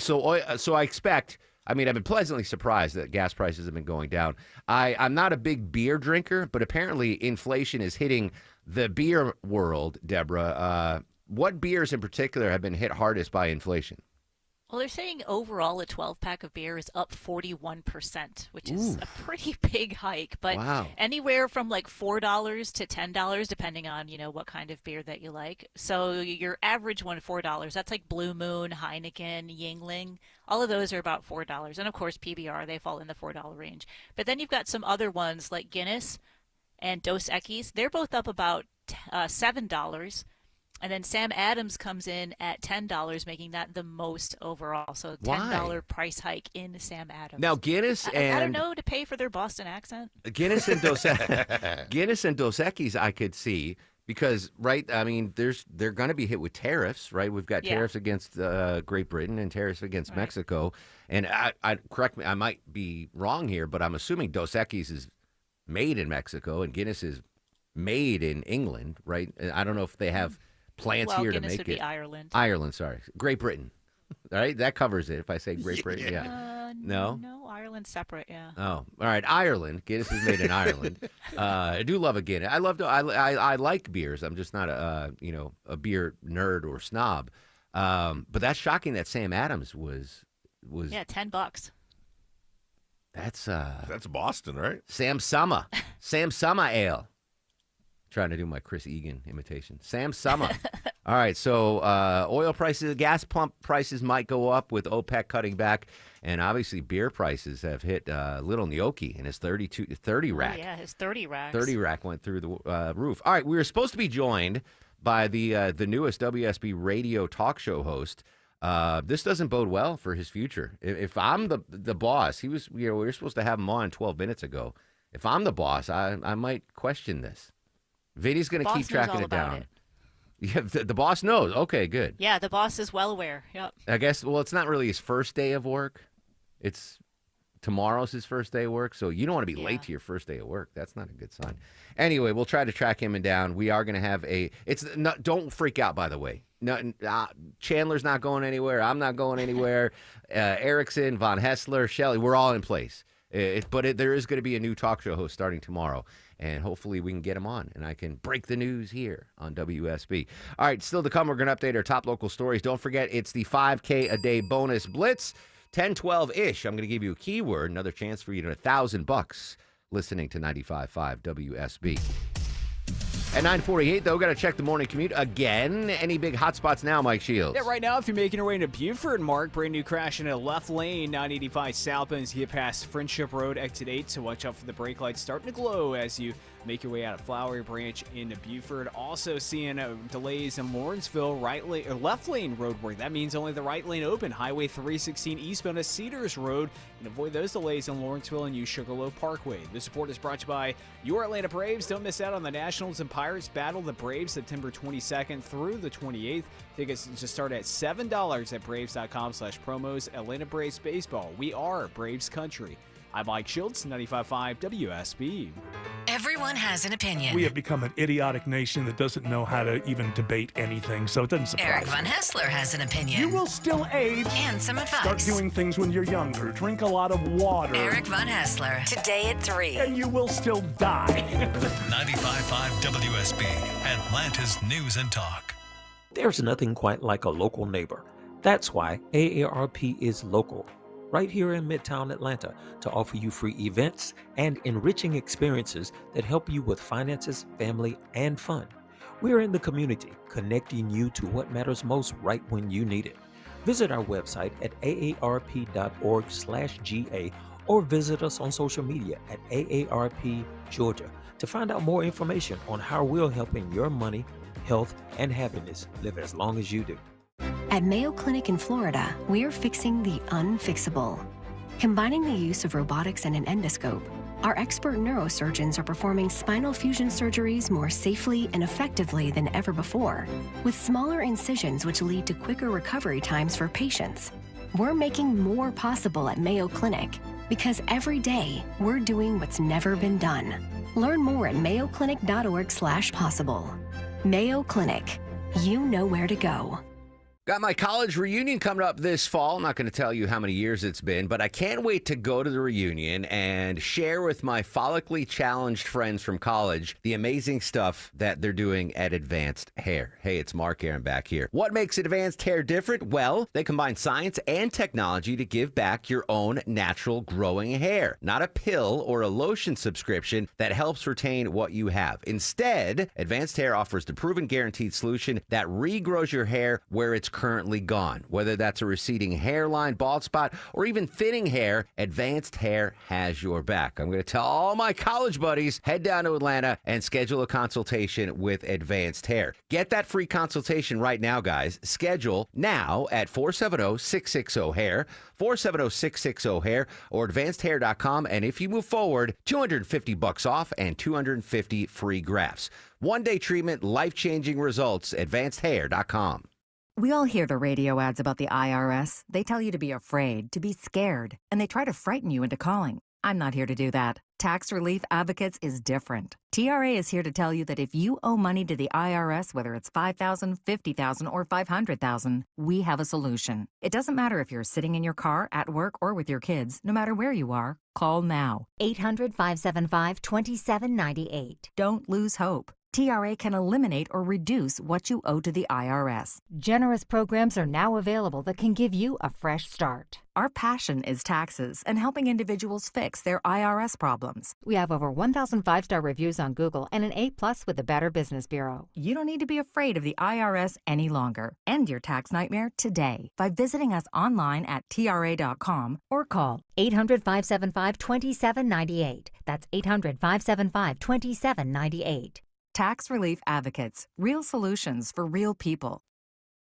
So I expect. I mean, I've been pleasantly surprised that gas prices have been going down. I'm not a big beer drinker, but apparently inflation is hitting the beer world. Deborah, what beers in particular have been hit hardest by inflation? Well, they're saying overall a 12-pack of beer is up 41%, which is a pretty big hike. But anywhere from like $4 to $10, depending on, what kind of beer that you like. So your average one, $4. That's like Blue Moon, Heineken, Yuengling. All of those are about $4. And, of course, PBR, they fall in the $4 range. But then you've got some other ones like Guinness and Dos Equis. They're both up about $7. And then Sam Adams comes in at $10, making that the most overall. So $10 price hike in Sam Adams. Now Guinness and I don't know, to pay for their Boston accent. Guinness and Dos Equis I could see because I mean they're going to be hit with tariffs, right? We've got tariffs against Great Britain and tariffs against Mexico. And I correct me, I might be wrong here, but I'm assuming Dos Equis is made in Mexico and Guinness is made in England, right? I don't know if they have plants here Guinness to make would it. Be Ireland. Ireland, sorry. Great Britain. All right, that covers it if I say Great Britain. Yeah. No? No, Ireland's separate, yeah. Oh, all right. Ireland. Guinness is made in Ireland. I do love a Guinness. I like beers. I'm just not a beer nerd or snob. But that's shocking that Sam Adams was Yeah, $10. That's Boston, right? Sam Summer Ale. Trying to do my Chris Egan imitation. Sam Summer. All right, so oil prices, gas pump prices might go up with OPEC cutting back, and obviously beer prices have hit Little Gnocchi and his 30 rack. Oh, yeah, his 30 racks. 30 rack went through the roof. All right, we were supposed to be joined by the newest WSB radio talk show host. This doesn't bode well for his future. If I'm the boss, we were supposed to have him on 12 minutes ago. If I'm the boss, I might question this. Vinny's going to keep tracking it down. Yeah, the boss knows. Okay, good. Yeah, the boss is well aware. Yep. I guess, it's not really his first day of work. Tomorrow's his first day of work, so you don't want to be late to your first day of work. That's not a good sign. Anyway, we'll try to track him down. We are going to have don't freak out, by the way. No, Chandler's not going anywhere. I'm not going anywhere. Erickson, Von Hessler, Shelley, we're all in place. But there is going to be a new talk show host starting tomorrow, and hopefully we can get him on, and I can break the news here on WSB. All right, still to come, we're going to update our top local stories. Don't forget, it's the 5K a day bonus blitz. 10-12-ish, I'm going to give you a keyword, another chance for you to $1,000 listening to 95.5 WSB. At 9:48, though, got to check the morning commute again. Any big hot spots now, Mike Shields? Yeah, right now, if you're making your way into Buford, Mark, brand new crash in a left lane, 985 southbound as you get past Friendship Road, exit 8, so watch out for the brake lights starting to glow as you make your way out of Flowery Branch into Buford. Also seeing delays in Lawrenceville, left lane road work. That means only the right lane open. Highway 316 eastbound to Cedars Road. And avoid those delays in Lawrenceville and use Sugarloaf Parkway. This report is brought to you by your Atlanta Braves. Don't miss out on the Nationals and Pirates battle. The Braves September 22nd through the 28th. Tickets just start at $7 at Braves.com/promos. Atlanta Braves Baseball. We are Braves Country. I'm Mike Shields, 95.5 WSB. Everyone has an opinion. We have become an idiotic nation that doesn't know how to even debate anything, so it doesn't surprise Eric me. Von Hessler has an opinion. You will still age. And some advice. Start doing things when you're younger. Drink a lot of water. Eric Von Hessler. Today at 3. And you will still die. 95.5 WSB, Atlanta's News and Talk. There's nothing quite like a local neighbor. That's why AARP is local, right here in Midtown Atlanta, to offer you free events and enriching experiences that help you with finances, family, and fun. We're in the community, connecting you to what matters most right when you need it. Visit our website at aarp.org/GA or visit us on social media at AARP Georgia to find out more information on how we're helping your money, health, and happiness live as long as you do. At Mayo Clinic in Florida, we're fixing the unfixable. Combining the use of robotics and an endoscope, our expert neurosurgeons are performing spinal fusion surgeries more safely and effectively than ever before, with smaller incisions which lead to quicker recovery times for patients. We're making more possible at Mayo Clinic because every day we're doing what's never been done. Learn more at mayoclinic.org/possible. Mayo Clinic. You know where to go. Got my college reunion coming up this fall. I'm not going to tell you how many years it's been, but I can't wait to go to the reunion and share with my follically challenged friends from college the amazing stuff that they're doing at Advanced Hair. Hey, it's Mark Arum back here. What makes Advanced Hair different? Well, they combine science and technology to give back your own natural growing hair. Not a pill or a lotion subscription that helps retain what you have. Instead, Advanced Hair offers the proven guaranteed solution that regrows your hair where it's currently gone. Whether that's a receding hairline, bald spot, or even thinning hair, Advanced Hair has your back. I'm going to tell all my college buddies, head down to Atlanta and schedule a consultation with Advanced Hair. Get that free consultation right now, guys. Schedule now at 470-660-HAIR, 470-660-HAIR, or advancedhair.com. And if you move forward, $250 off and 250 free grafts. One-day treatment, life-changing results, advancedhair.com. We all hear the radio ads about the IRS. They tell you to be afraid, to be scared, and they try to frighten you into calling. I'm not here to do that. Tax Relief Advocates is different. TRA is here to tell you that if you owe money to the IRS, whether it's $5,000, $50,000, or $500,000, we have a solution. It doesn't matter if you're sitting in your car, at work, or with your kids. No matter where you are, call now. 800-575-2798. Don't lose hope. TRA can eliminate or reduce what you owe to the IRS. Generous programs are now available that can give you a fresh start. Our passion is taxes and helping individuals fix their IRS problems. We have over 1,000 5-star reviews on Google and an A+ with the Better Business Bureau. You don't need to be afraid of the IRS any longer. End your tax nightmare today by visiting us online at TRA.com or call 800-575-2798. That's 800-575-2798. Tax Relief Advocates. Real solutions for real people.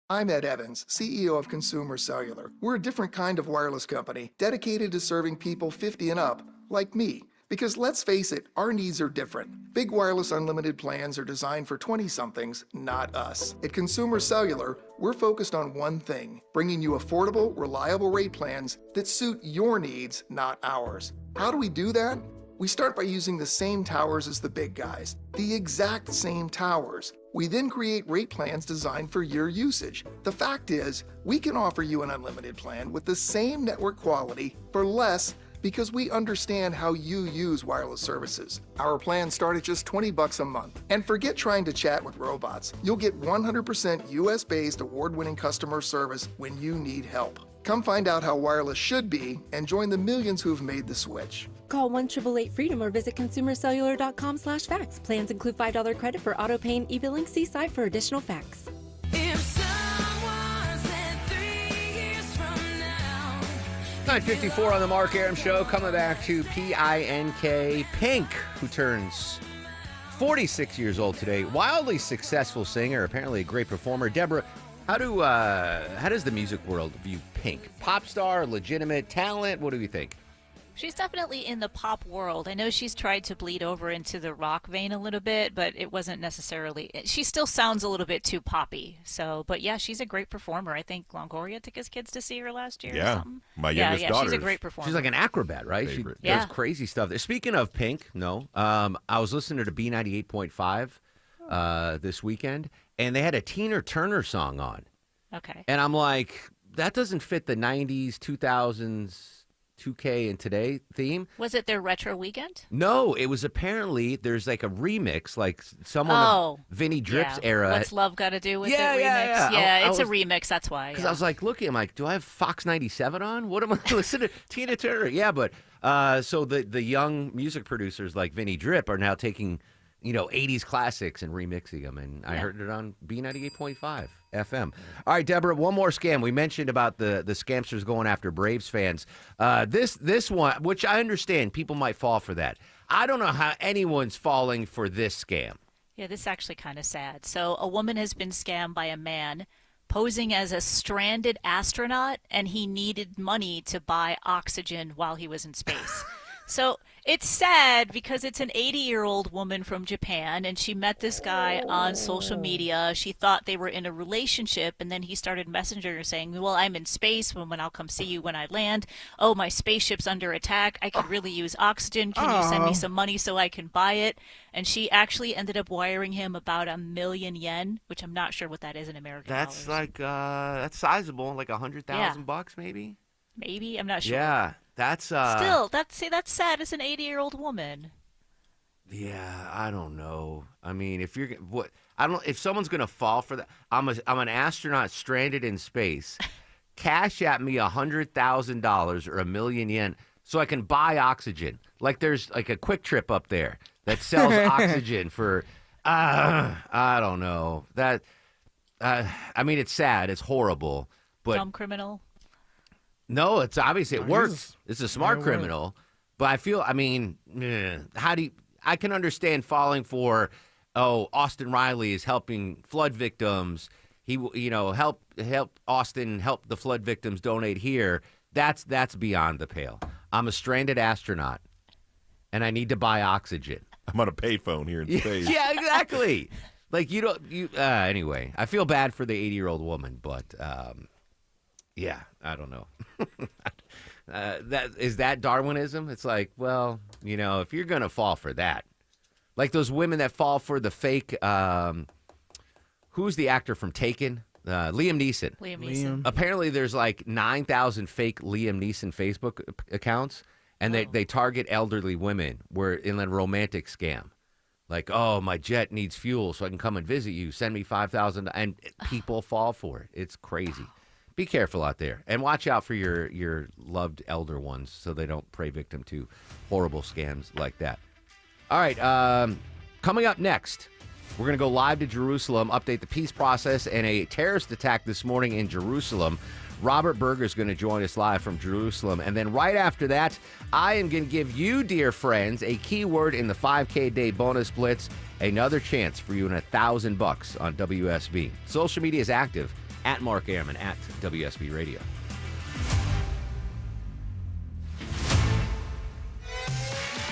I'm Ed Evans, CEO of Consumer Cellular. We're a different kind of wireless company dedicated to serving people 50 and up, like me. Because let's face it, our needs are different. Big wireless unlimited plans are designed for 20-somethings, not us. At Consumer Cellular, we're focused on one thing, bringing you affordable, reliable rate plans that suit your needs, not ours. How do we do that? We start by using the same towers as the big guys, the exact same towers. We then create rate plans designed for your usage. The fact is, we can offer you an unlimited plan with the same network quality for less because we understand how you use wireless services. Our plans start at just $20 a month. And forget trying to chat with robots. You'll get 100% US-based award-winning customer service when you need help. Come find out how wireless should be and join the millions who've made the switch. Call 1-888-FREEDOM or visit consumercellular.com/facts. Plans include $5 credit for auto pay and e-billing. See site for additional facts. 9:54 on the Mark Arum Show. Coming back to P-I-N-K, Pink, who turns 46 years old today. Wildly successful singer, apparently a great performer. Deborah, how does the music world view Pink? Pop star, legitimate talent? What do you think? She's definitely in the pop world. I know she's tried to bleed over into the rock vein a little bit, but it wasn't necessarily. She still sounds a little bit too poppy. So, but yeah, she's a great performer. I think Longoria took his kids to see her last year. Yeah, or something. my youngest daughter. She's a great performer. She's like an acrobat, right? Favorite. She does crazy stuff. Speaking of Pink, I was listening to B98.5 this weekend, and they had a Tina Turner song on. Okay. And I'm like, that doesn't fit the 90s, 2000s, 2K and today theme. Was it their retro weekend? No, it was apparently there's like a remix, like someone of Vinny Drip's era. What's Love got to do with Yeah, it? yeah, Remix? yeah. It's a remix. That's why. Because I was like looking, I'm like, do I have Fox 97 on? What am I listening to? Tina Turner. Yeah, but so the young music producers like Vinny Drip are now taking 80s classics and remixing them, and I heard it on B98.5 FM. All right, Deborah, one more scam. We mentioned about the scamsters going after Braves fans. This one, which I understand, people might fall for that. I don't know how anyone's falling for this scam. Yeah, this is actually kind of sad. So a woman has been scammed by a man posing as a stranded astronaut, and he needed money to buy oxygen while he was in space. So it's sad because it's an 80-year-old woman from Japan, and she met this guy on social media. She thought they were in a relationship, and then he started messaging her saying, well, I'm in space. When I'll come see you when I land. Oh, my spaceship's under attack. I could really use oxygen. Can you send me some money so I can buy it? And she actually ended up wiring him about $1 million yen, which I'm not sure what that is in American dollars. That's like, that's sizable, like $100,000 maybe? Maybe, I'm not sure. Yeah. That's still that's sad. It's an 80-year-old woman. Yeah, I don't know. I mean, if someone's gonna fall for that, I'm an astronaut stranded in space. Cash at me $100,000 or $1 million yen so I can buy oxygen. Like there's like a Quick Trip up there that sells oxygen for. I don't know that. I mean, it's sad. It's horrible. But dumb criminal. No, it's obviously it works. It's a smart criminal, but I can understand falling for, Austin Riley is helping flood victims. He, help Austin help the flood victims donate here. That's beyond the pale. I'm a stranded astronaut, and I need to buy oxygen. I'm on a payphone here in space. Yeah, exactly. Like anyway, I feel bad for the 80-year-old woman, but. Yeah, I don't know. That Darwinism? It's like, well, if you're going to fall for that, like those women that fall for the fake, who's the actor from Taken? Liam Neeson. Liam Neeson. Apparently there's like 9,000 fake Liam Neeson Facebook accounts, and they target elderly women. We're in a romantic scam. Like, oh, my jet needs fuel so I can come and visit you. Send me $5,000. And people fall for it. It's crazy. Be careful out there, and watch out for your loved elder ones so they don't prey victim to horrible scams like that. All right, coming up next, we're going to go live to Jerusalem, update the peace process, and a terrorist attack this morning in Jerusalem. Robert Berger is going to join us live from Jerusalem. And then right after that, I am going to give you, dear friends, a keyword in the 5K Day Bonus Blitz, another chance for you and $1,000 on WSB. Social media is active. At Mark Arum, at WSB Radio.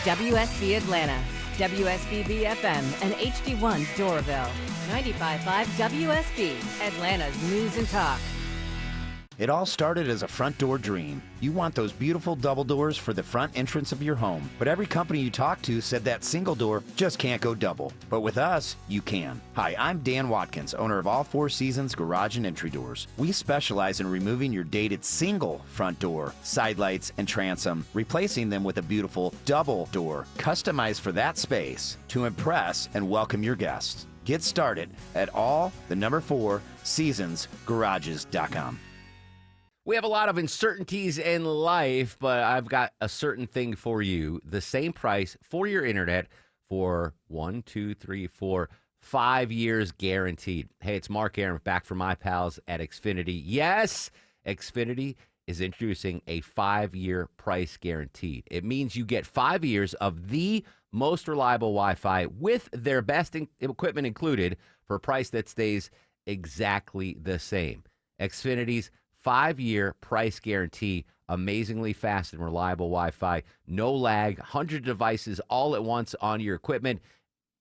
WSB Atlanta, WSB BFM, and HD1 Doraville. 95.5 WSB, Atlanta's News and Talk. It all started as a front door dream. You want those beautiful double doors for the front entrance of your home. But every company you talk to said that single door just can't go double. But with us, you can. Hi, I'm Dan Watkins, owner of All Four Seasons Garage and Entry Doors. We specialize in removing your dated single front door, side lights, and transom, replacing them with a beautiful double door, customized for that space to impress and welcome your guests. Get started at all4seasonsgarages.com. We have a lot of uncertainties in life, but I've got a certain thing for you. The same price for your internet for 5 years guaranteed. Hey, it's Mark Arum back from my pals at Xfinity. Yes, Xfinity is introducing a 5-year price guaranteed. It means you get 5 years of the most reliable Wi-Fi with their best equipment included for a price that stays exactly the same. Xfinity's 5-year price guarantee, amazingly fast and reliable Wi-Fi, no lag, 100 devices all at once on your equipment,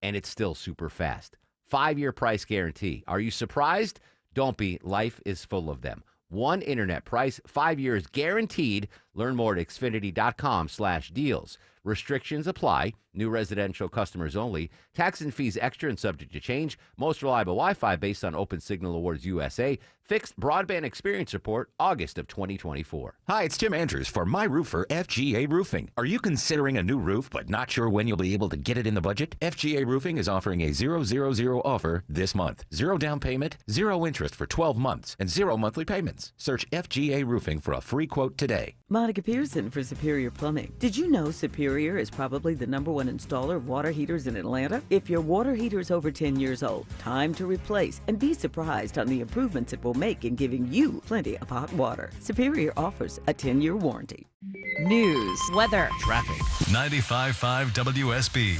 and it's still super fast. 5-year price guarantee. Are you surprised? Don't be. Life is full of them. One internet price, 5 years guaranteed. Learn more at xfinity.com/deals. Restrictions apply. New residential customers only. Tax and fees extra and subject to change. Most reliable Wi-Fi based on Open Signal Awards USA. Fixed broadband experience report, August of 2024. Hi, it's Tim Andrews for My Roofer FGA Roofing. Are you considering a new roof but not sure when you'll be able to get it in the budget? FGA Roofing is offering a 000 offer this month. 0 down payment, 0 interest for 12 months, and 0 monthly payments. Search FGA Roofing for a free quote today. Monica Pearson for Superior Plumbing. Did you know Superior is probably the #1 installer of water heaters in Atlanta? If your water heater is over 10 years old, time to replace and be surprised on the improvements it will make in giving you plenty of hot water. Superior offers a 10-year warranty. News, weather, traffic. 95.5 WSB,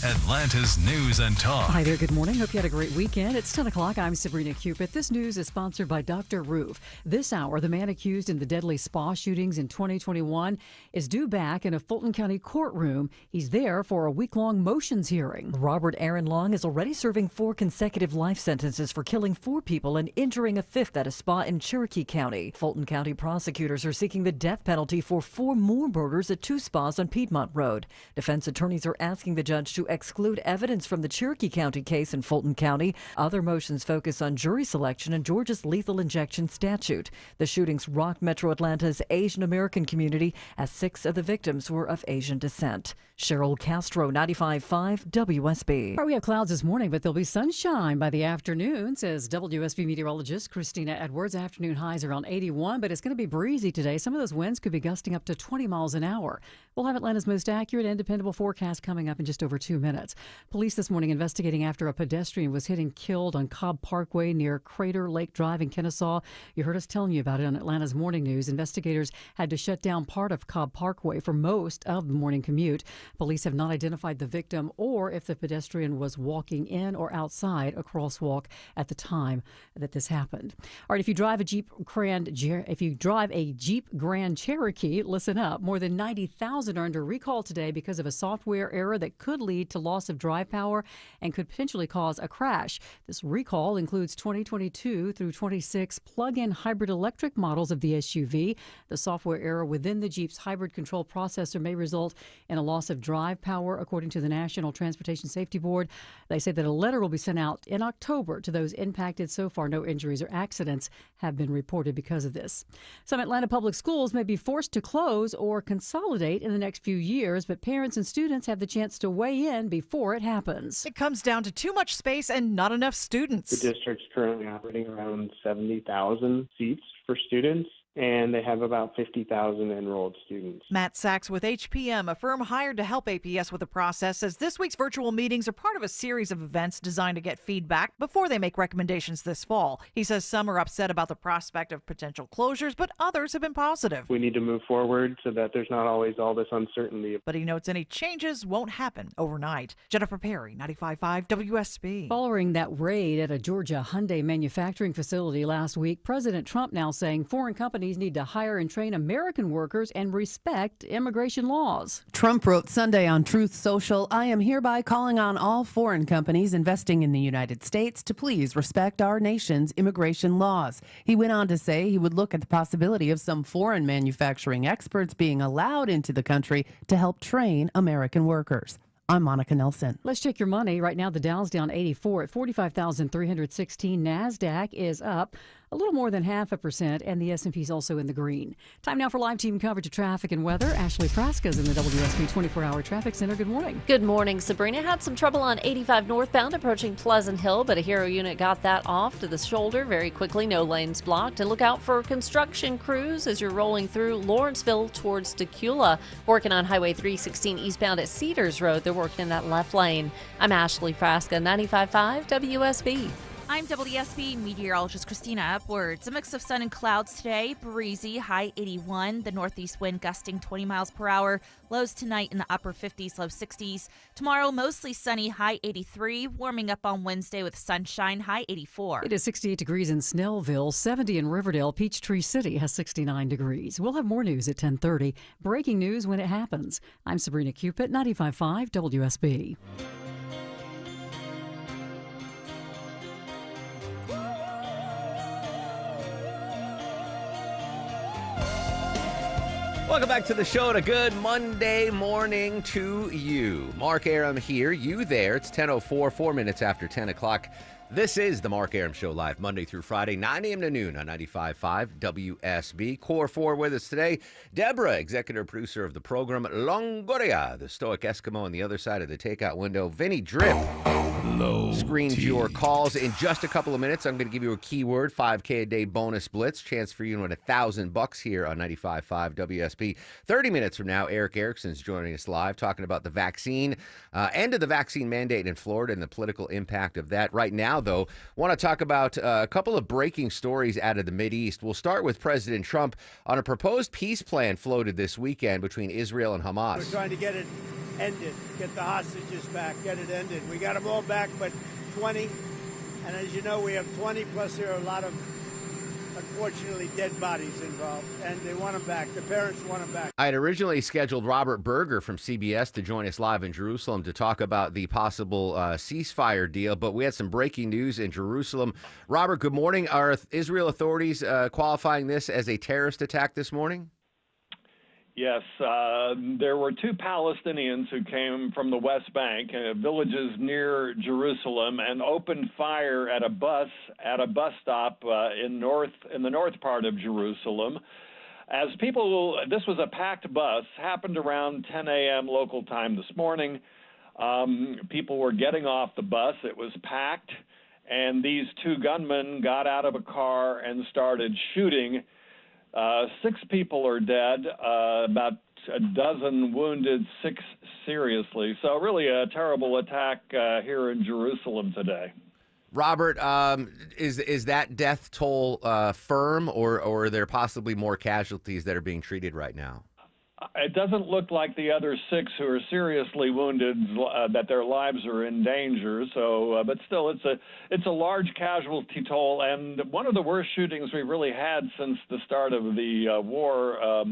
Atlanta's News and Talk. Hi there, good morning. Hope you had a great weekend. It's 10 o'clock. I'm Sabrina Cupid. This news is sponsored by Dr. Roof. This hour, the man accused in the deadly spa shootings in 2021 is due back in a Fulton County courtroom. He's there for a week-long motions hearing. Robert Aaron Long is already serving 4 consecutive life sentences for killing 4 people and injuring a 5th at a spa in Cherokee County. Fulton County prosecutors are seeking the death penalty for 4 more murders at 2 spas on Piedmont Road. Defense attorneys are asking the judge to exclude evidence from the Cherokee County case in Fulton County. Other motions focus on jury selection and Georgia's lethal injection statute. The shootings rocked Metro Atlanta's Asian American community as 6 of the victims were of Asian descent. Cheryl Castro, 95.5 WSB. We have clouds this morning, but there'll be sunshine by the afternoon, says WSB meteorologist Christina Edwards. Afternoon highs around 81, but it's going to be breezy today. Some of those winds could be gusting up to 20 miles an hour. We'll have Atlanta's most accurate and dependable forecast coming up in just over 2 minutes. Police this morning investigating after a pedestrian was hit and killed on Cobb Parkway near Crater Lake Drive in Kennesaw. You heard us telling you about it on Atlanta's Morning News. Investigators had to shut down part of Cobb Parkway for most of the morning commute. Police have not identified the victim or if the pedestrian was walking in or outside a crosswalk at the time that this happened. All right, if you drive a Jeep Grand Cherokee, listen up. More than 90,000 are under recall today because of a software error that could lead to loss of drive power and could potentially cause a crash. This recall includes 2022 through 26 plug-in hybrid electric models of the SUV. The software error within the Jeep's hybrid control processor may result in a loss of drive power, according to the National Transportation Safety Board. They say that a letter will be sent out in October to those impacted. So far, no injuries or accidents have been reported because of this. Some Atlanta public schools may be forced to close or consolidate in the next few years, but parents and students have the chance to weigh in before it happens. It comes down to too much space and not enough students. The district's currently operating around 70,000 seats for students, and they have about 50,000 enrolled students. Matt Sachs with HPM, a firm hired to help APS with the process, says this week's virtual meetings are part of a series of events designed to get feedback before they make recommendations this fall. He says some are upset about the prospect of potential closures, but others have been positive. We need to move forward so that there's not always all this uncertainty. But he notes any changes won't happen overnight. Jennifer Perry, 95.5 WSB. Following that raid at a Georgia Hyundai manufacturing facility last week, President Trump now saying foreign companies companies need to hire and train American workers and respect immigration laws. Trump wrote Sunday on Truth Social, "I am hereby calling on all foreign companies investing in the United States to please respect our nation's immigration laws." He went on to say he would look at the possibility of some foreign manufacturing experts being allowed into the country to help train American workers. I'm Monica Nelson. Let's check your money. Right now, the Dow's down 84 at 45,316. NASDAQ is up a little more than 0.5%, and the S&P is also in the green. Time now for live team coverage of traffic and weather. Ashley Praska is in the WSB 24-hour traffic center. Good morning. Good morning, Sabrina. Had some trouble on 85 northbound approaching Pleasant Hill, but a Hero unit got that off to the shoulder very quickly. No lanes blocked. And look out for construction crews as you're rolling through Lawrenceville towards Decula. Working on Highway 316 eastbound at Cedars Road. They're working in that left lane. I'm Ashley Praska, 95.5 WSB. I'm WSB meteorologist Christina Upwards. A mix of sun and clouds today. Breezy, high 81. The northeast wind gusting 20 miles per hour. Lows tonight in the upper 50s, low 60s. Tomorrow, mostly sunny, high 83. Warming up on Wednesday with sunshine, high 84. It is 68 degrees in Snellville, 70 in Riverdale. Peachtree City has 69 degrees. We'll have more news at 10:30. Breaking news when it happens. I'm Sabrina Cupid, 95.5 WSB. Welcome back to the show and a good Monday morning to you. Mark Arum here, you there. It's 10:04, 4 minutes after 10 o'clock. This is the Mark Arum Show live Monday through Friday, 9 a.m. to noon on 95.5 WSB. Core 4 with us today. Deborah, executive producer of the program. Longoria, the stoic Eskimo on the other side of the takeout window. Vinny Drip screens your calls. In just a couple of minutes, I'm going to give you a keyword, 5K a day bonus blitz. Chance for you to win $1,000 here on 95.5 WSB. 30 minutes from now, Eric Erickson's joining us live talking about the vaccine, end of the vaccine mandate in Florida and the political impact of that. Right now, though, want to talk about a couple of breaking stories out of the Mideast. We'll start with President Trump on a proposed peace plan floated this weekend between Israel and Hamas. We're trying to get it ended, get the hostages back, get it ended. We got them all back, but 20. And as you know, we have 20, plus there are a lot of, unfortunately, dead bodies involved. And they want them back. The parents want them back. I had originally scheduled Robert Berger from CBS to join us live in Jerusalem to talk about the possible ceasefire deal, but we had some breaking news in Jerusalem. Robert, good morning. Are Israel authorities qualifying this as a terrorist attack this morning? Yes, there were two Palestinians who came from the West Bank, villages near Jerusalem, and opened fire at a bus stop in the north part of Jerusalem. As this was a packed bus, happened around 10 a.m. local time this morning. People were getting off the bus. It was packed, and these two gunmen got out of a car and started shooting. 6 people are dead, about a dozen wounded, 6 seriously. So really a terrible attack here in Jerusalem today. Robert, is that death toll firm, or are there possibly more casualties that are being treated right now? It doesn't look like the other 6 who are seriously wounded, that their lives are in danger. So, but still, it's a large casualty toll, and one of the worst shootings we've really had since the start of the war,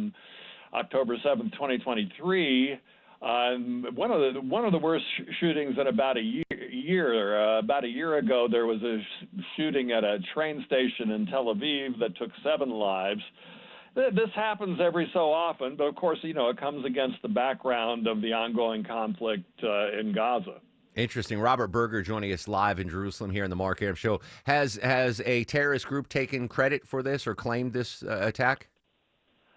October 7th, 2023. One of the worst shootings in about a year. About a year ago, there was a shooting at a train station in Tel Aviv that took 7 lives. This happens every so often, but of course, it comes against the background of the ongoing conflict in Gaza. Interesting. Robert Berger joining us live in Jerusalem here in the Mark Arum Show. Has a terrorist group taken credit for this or claimed this attack?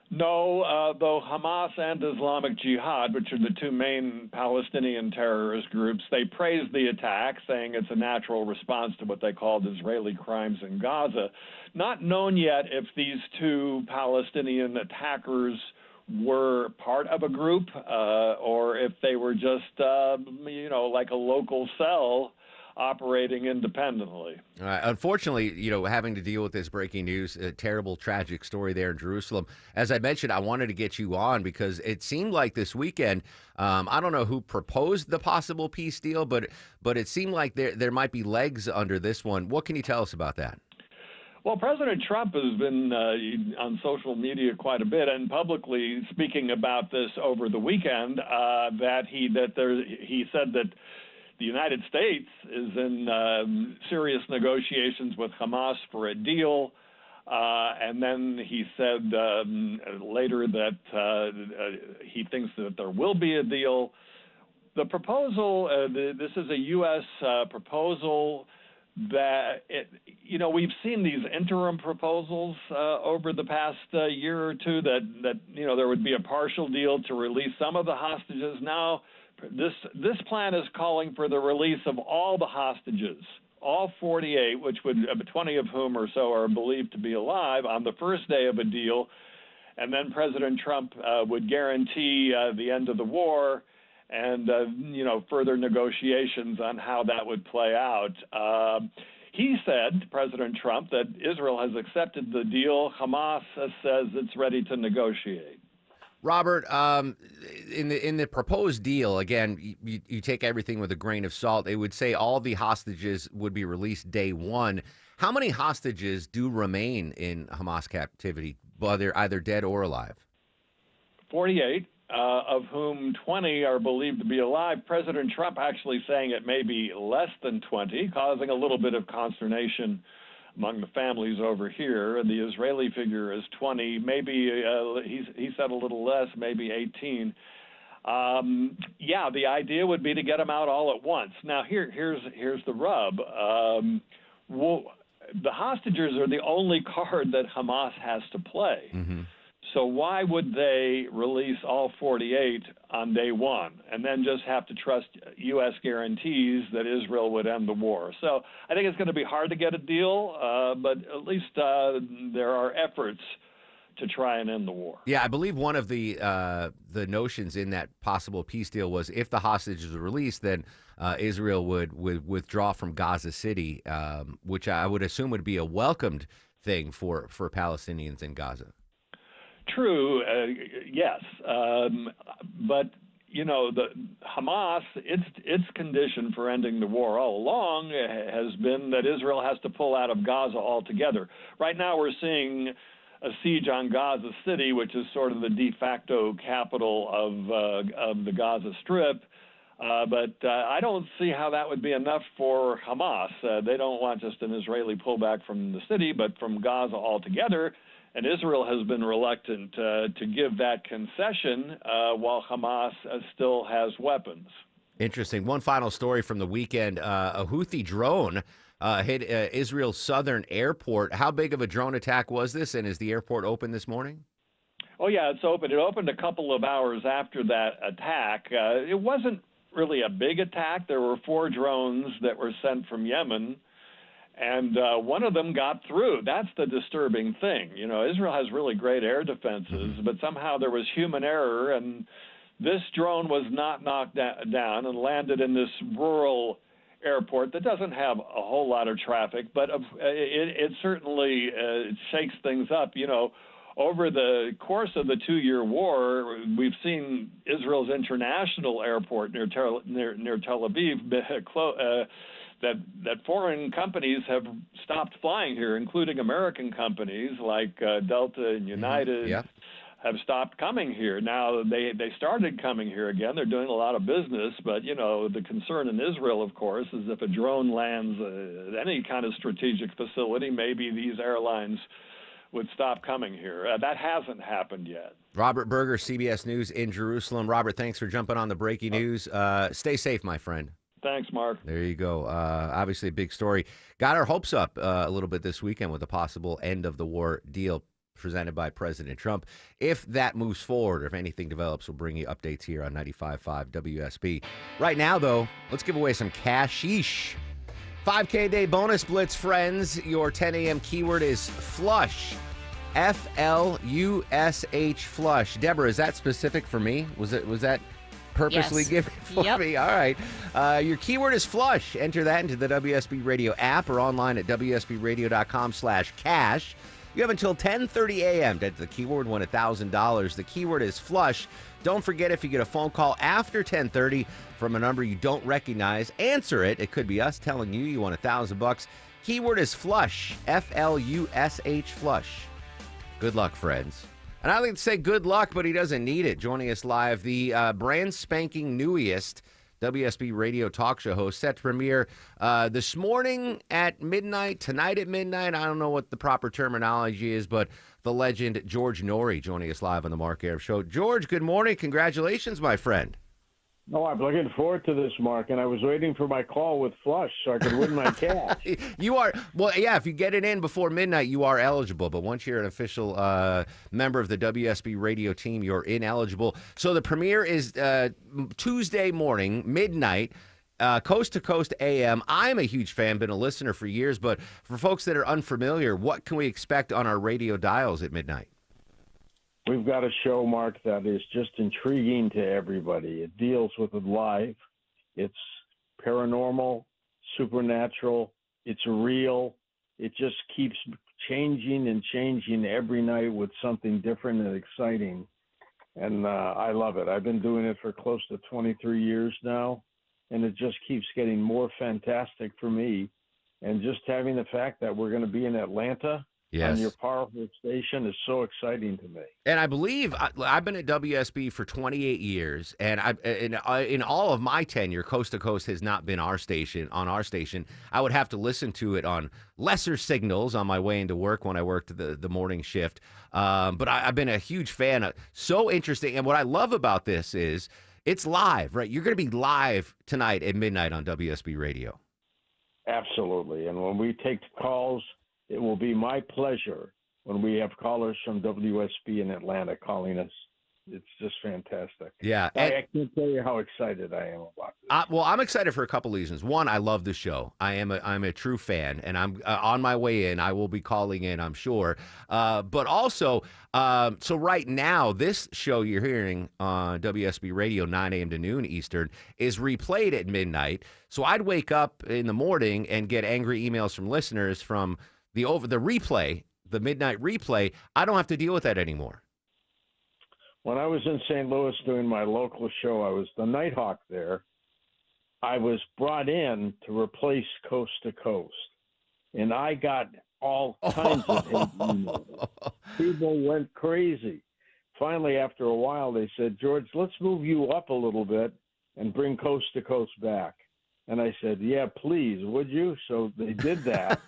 No, though Hamas and Islamic Jihad, which are the two main Palestinian terrorist groups, they praised the attack, saying it's a natural response to what they called Israeli crimes in Gaza. Not known yet if these two Palestinian attackers were part of a group or if they were just, like a local cell operating independently. Unfortunately, having to deal with this breaking news, a terrible, tragic story there in Jerusalem. As I mentioned, I wanted to get you on because it seemed like this weekend, I don't know who proposed the possible peace deal, but it seemed like there might be legs under this one. What can you tell us about that? Well, President Trump has been on social media quite a bit and publicly speaking about this over the weekend. He said that the United States is in serious negotiations with Hamas for a deal. And then he said later that he thinks that there will be a deal. The proposal, this is a U.S. Proposal that, we've seen these interim proposals over the past year or two that there would be a partial deal to release some of the hostages. Now, this plan is calling for the release of all the hostages, all 48, which would 20 of whom or so are believed to be alive on the first day of a deal, and then President Trump would guarantee the end of the war and further negotiations on how that would play out. He said, President Trump, that Israel has accepted the deal. Hamas says it's ready to negotiate. Robert, in the proposed deal, again, you take everything with a grain of salt. It would say all the hostages would be released day one. How many hostages do remain in Hamas captivity, whether either dead or alive? 48, of whom 20 are believed to be alive. President Trump actually saying it may be less than 20, causing a little bit of consternation among the families over here. The Israeli figure is 20, maybe he said a little less, maybe 18. The idea would be to get them out all at once. Now, here's the rub. The hostages are the only card that Hamas has to play. Mm-hmm. So why would they release all 48 on day one and then just have to trust U.S. guarantees that Israel would end the war? So I think it's going to be hard to get a deal, but at least there are efforts to try and end the war. Yeah, I believe one of the notions in that possible peace deal was if the hostages were released, then Israel would withdraw from Gaza City, which I would assume would be a welcomed thing for Palestinians in Gaza. True, yes, but the Hamas, its condition for ending the war all along has been that Israel has to pull out of Gaza altogether. Right now, we're seeing a siege on Gaza City, which is sort of the de facto capital of the Gaza Strip. But I don't see how that would be enough for Hamas. They don't want just an Israeli pullback from the city, but from Gaza altogether. And Israel has been reluctant to give that concession while Hamas still has weapons. Interesting. One final story from the weekend. A Houthi drone hit Israel's southern airport. How big of a drone attack was this, and is the airport open this morning? Oh, yeah, it's open. It opened a couple of hours after that attack. It wasn't really a big attack. There were 4 drones that were sent from Yemen. And one of them got through. That's the disturbing thing. Israel has really great air defenses, but somehow there was human error, and this drone was not knocked down and landed in this rural airport that doesn't have a whole lot of traffic, but it certainly shakes things up. Over the course of the 2-year war, we've seen Israel's international airport near Tel Aviv that foreign companies have stopped flying here, including American companies like Delta and United have stopped coming here. Now, they started coming here again. They're doing a lot of business, but, the concern in Israel, of course, is if a drone lands at any kind of strategic facility, maybe these airlines would stop coming here. That hasn't happened yet. Robert Berger, CBS News in Jerusalem. Robert, thanks for jumping on the breaking news. Stay safe, my friend. Thanks, Mark. There you go. Obviously a big story. Got our hopes up a little bit this weekend with a possible end of the war deal presented by President Trump. If that moves forward or if anything develops, we'll bring you updates here on 95.5 WSB. Right now, though, let's give away some cashish. 5K day bonus blitz, friends. Your 10 a.m. keyword is flush. F-L-U-S-H, flush. Deborah, is that specific for me? Was that purposely given for me? All right. Your keyword is flush. Enter that into the WSB Radio app or online at WSBradio.com/cash. You have until 10:30 a.m. to enter the keyword, win $1,000. The keyword is flush. Don't forget, if you get a phone call after 10:30 from a number you don't recognize, answer it. It could be us telling you want $1,000. Keyword is flush, F-L-U-S-H, flush. Good luck, friends. And I like to say good luck, but he doesn't need it. Joining us live, the brand spanking newest WSB radio talk show host, set to premiere this morning at midnight, tonight at midnight. I don't know what the proper terminology is, but the legend George Noory joining us live on the Mark Arum Show. George, good morning. Congratulations, my friend. Oh, I'm looking forward to this, Mark, and I was waiting for my call with Flush so I could win my cash. You are, well, yeah, if you get it in before midnight, you are eligible. But once you're an official member of the WSB radio team, you're ineligible. So the premiere is Tuesday morning, midnight, Coast to Coast AM. I'm a huge fan, been a listener for years. But for folks that are unfamiliar, what can we expect on our radio dials at midnight? We've got a show, Mark, that is just intriguing to everybody. It deals with it live. It's paranormal, supernatural. It's real. It just keeps changing and changing every night with something different and exciting. And I love it. I've been doing it for close to 23 years now, and it just keeps getting more fantastic for me. And just having the fact that we're going to be in Atlanta, yes, on your powerful station is so exciting to me. And I believe I've been at WSB for 28 years, and in all of my tenure, Coast to Coast has not been our station. I would have to listen to it on lesser signals on my way into work when I worked the morning shift. But I've been a huge fan. So interesting. And what I love about this is it's live, right? You're going to be live tonight at midnight on WSB Radio. Absolutely. And when we take calls, it will be my pleasure when we have callers from WSB in Atlanta calling us. It's just fantastic. Yeah. I can't tell you how excited I am about this. Well, I'm excited for a couple reasons. One, I love the show. I'm a true fan, and I'm on my way in. I will be calling in, I'm sure. But also, so right now, this show you're hearing on WSB Radio, 9 a.m. to noon Eastern, is replayed at midnight. So I'd wake up in the morning and get angry emails from listeners from the replay, the midnight replay. I don't have to deal with that anymore. When I was in St. Louis doing my local show, I was the Nighthawk there. I was brought in to replace Coast to Coast, and I got all kinds of hate emails. People went crazy. Finally, after a while, they said, George, let's move you up a little bit and bring Coast to Coast back. And I said, yeah, please, would you? So they did that.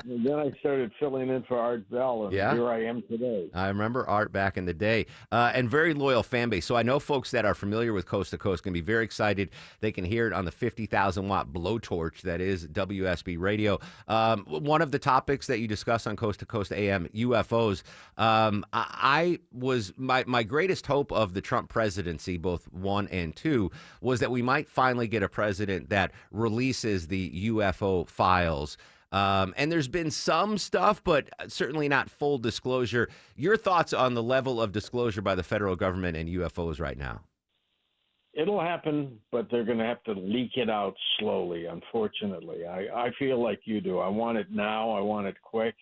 And then I started filling in for Art Bell, and here I am today. I remember Art back in the day, and very loyal fan base. So I know folks that are familiar with Coast to Coast can be very excited. They can hear it on the 50,000-watt blowtorch that is WSB Radio. One of the topics that you discuss on Coast to Coast AM, UFOs. My greatest hope of the Trump presidency, both 1 and 2, was that we might finally get a president that releases the UFO files. And there's been some stuff, but certainly not full disclosure. Your thoughts on the level of disclosure by the federal government and UFOs right now? It'll happen, but they're going to have to leak it out slowly, unfortunately. I feel like you do. I want it now. I want it quick.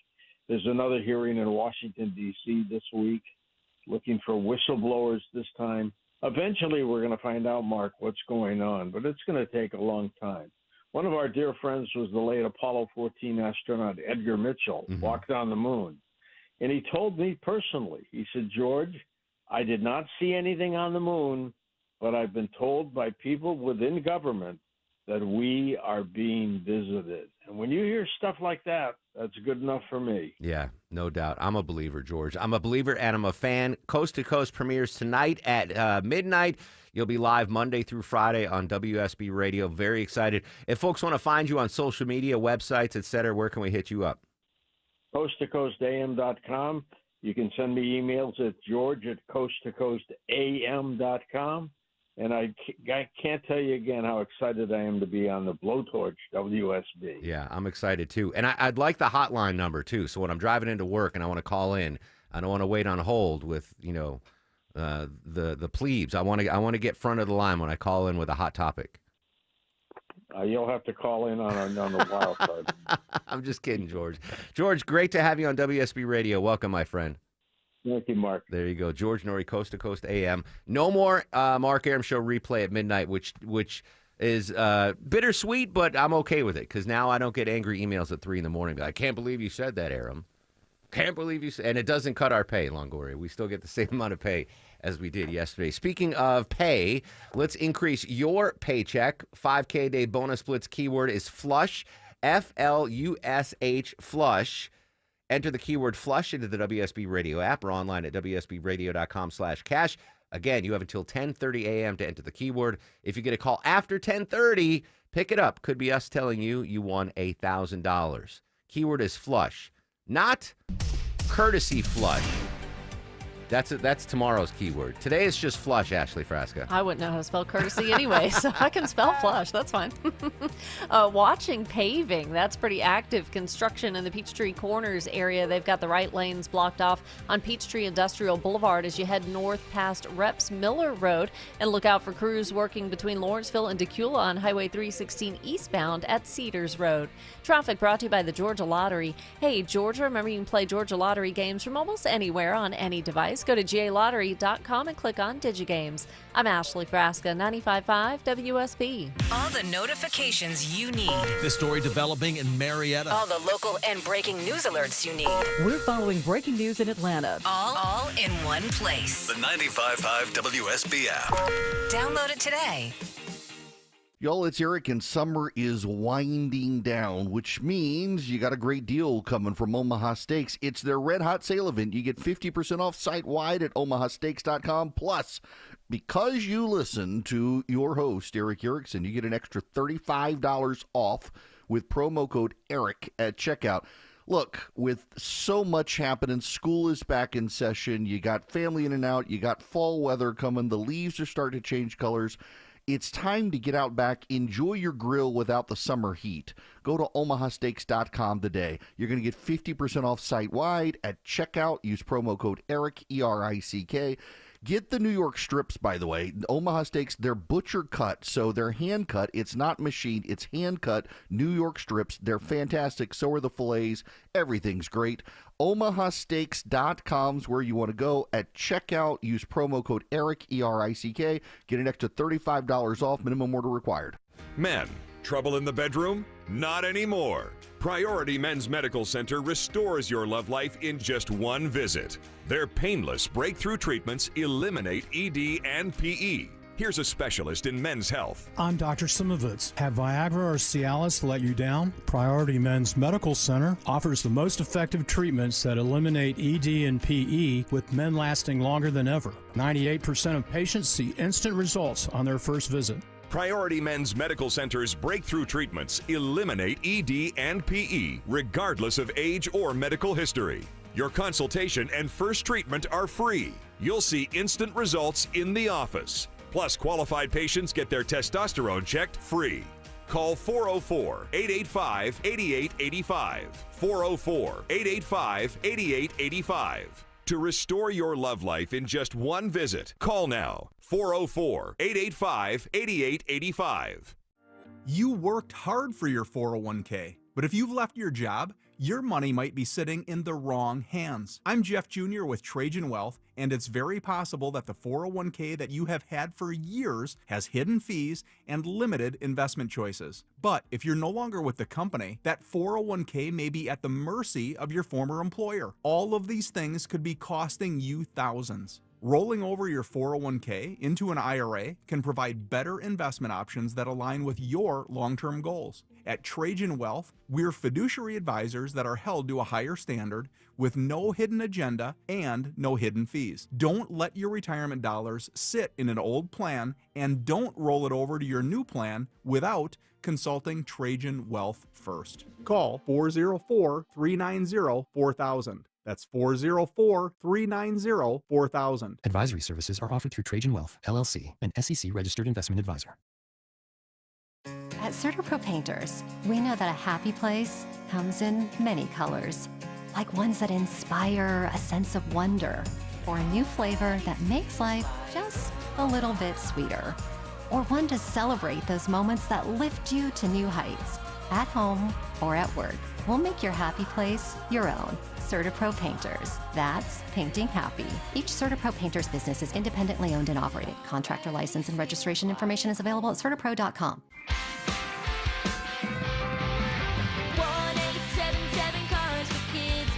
There's another hearing in Washington, D.C. this week, looking for whistleblowers this time. Eventually, we're going to find out, Mark, what's going on, but it's going to take a long time. One of our dear friends was the late Apollo 14 astronaut Edgar Mitchell, walked on the moon. And he told me personally, he said, George, I did not see anything on the moon, but I've been told by people within government that we are being visited. And when you hear stuff like that, that's good enough for me. Yeah, no doubt. I'm a believer, George. I'm a believer and I'm a fan. Coast to Coast premieres tonight at midnight. You'll be live Monday through Friday on WSB Radio. Very excited. If folks want to find you on social media, websites, etc., where can we hit you up? CoastToCoastAM.com. You can send me emails at george@coasttocoastam.com. And I can't tell you again how excited I am to be on the Blowtorch WSB. Yeah, I'm excited too. And I'd like the hotline number too. So when I'm driving into work and I want to call in, I don't want to wait on hold with, the plebes. I want to get front of the line when I call in with a hot topic. You'll have to call in on the wild card. I'm just kidding, George. George, great to have you on WSB Radio. Welcome, my friend. Thank you, Mark. There you go. George Noory, Coast to Coast AM. No more Mark Arum Show replay at midnight, which is bittersweet, but I'm okay with it because now I don't get angry emails at 3 in the morning. I can't believe you said that, Aram. Can't believe you said. And it doesn't cut our pay, Longoria. We still get the same amount of pay as we did yesterday. Speaking of pay, let's increase your paycheck. 5K day bonus splits keyword is flush, F-L-U-S-H, flush. Enter the keyword flush into the WSB Radio app or online at WSBradio.com/cash. Again, you have until 10:30 a.m. to enter the keyword. If you get a call after 10:30, pick it up. Could be us telling you you won $1,000. Keyword is flush, not courtesy flush. That's tomorrow's keyword. Today is just flush, Ashley Frasca. I wouldn't know how to spell courtesy anyway, so I can spell flush. That's fine. Watching paving. That's pretty active construction in the Peachtree Corners area. They've got the right lanes blocked off on Peachtree Industrial Boulevard as you head north past Reps Miller Road. And look out for crews working between Lawrenceville and Decula on Highway 316 eastbound at Cedars Road. Traffic brought to you by the Georgia Lottery. Hey, Georgia, remember you can play Georgia Lottery games from almost anywhere on any device. Go to GALottery.com and click on DigiGames. I'm Ashley Frasca, 95.5 WSB. All the notifications you need. The story developing in Marietta. All the local and breaking news alerts you need. We're following breaking news in Atlanta. All in one place. The 95.5 WSB app. Download it today. Y'all, it's Eric, and summer is winding down, which means you got a great deal coming from Omaha Steaks. It's their Red Hot Sale event. You get 50% off site-wide at omahasteaks.com. Plus, because you listen to your host, Eric Erickson, you get an extra $35 off with promo code ERIC at checkout. Look, with so much happening, school is back in session, you got family in and out, you got fall weather coming, the leaves are starting to change colors. It's time to get out back, enjoy your grill without the summer heat. Go to omahasteaks.com today. You're going to get 50% off site-wide at checkout. Use promo code ERIC, E-R-I-C-K. Get the New York strips, by the way. Omaha Steaks, they're butcher cut, so they're hand cut. It's not machined. It's hand cut New York strips. They're fantastic. So are the fillets. Everything's great. omahasteaks.com is where you want to go. At checkout, use promo code ERIC, E-R-I-C-K. Get an extra $35 off. Minimum order required. Men, trouble in the bedroom? Not anymore. Priority Men's Medical Center restores your love life in just one visit. Their painless breakthrough treatments eliminate ED and PE. Here's a specialist in men's health. I'm Dr. Simovitz. Have Viagra or Cialis let you down? Priority Men's Medical Center offers the most effective treatments that eliminate ED and PE, with men lasting longer than ever. 98% of patients see instant results on their first visit. Priority Men's Medical Center's breakthrough treatments eliminate ED and PE, regardless of age or medical history. Your consultation and first treatment are free. You'll see instant results in the office. Plus, qualified patients get their testosterone checked free. Call 404-885-8885. 404-885-8885. To restore your love life in just one visit, call now. 404-885-8885. You worked hard for your 401k, but if you've left your job, your money might be sitting in the wrong hands. I'm Jeff Jr. with Trajan Wealth, and it's very possible that the 401k that you have had for years has hidden fees and limited investment choices. But if you're no longer with the company, that 401k may be at the mercy of your former employer. All of these things could be costing you thousands. Rolling over your 401k into an IRA can provide better investment options that align with your long-term goals. At Trajan Wealth, we're fiduciary advisors that are held to a higher standard with no hidden agenda and no hidden fees. Don't let your retirement dollars sit in an old plan, and don't roll it over to your new plan without consulting Trajan Wealth first. Call 404-390-4000. That's 404-390-4000. Advisory services are offered through Trajan Wealth, LLC, an SEC-registered investment advisor. At CertaPro Painters, we know that a happy place comes in many colors, like ones that inspire a sense of wonder, or a new flavor that makes life just a little bit sweeter, or one to celebrate those moments that lift you to new heights. at home, or at work. We'll make your happy place your own. CertaPro Painters. That's painting happy. Each CertaPro Painters business is independently owned and operated. Contractor license and registration information is available at CertaPro.com. 1-877 Cars for Kids.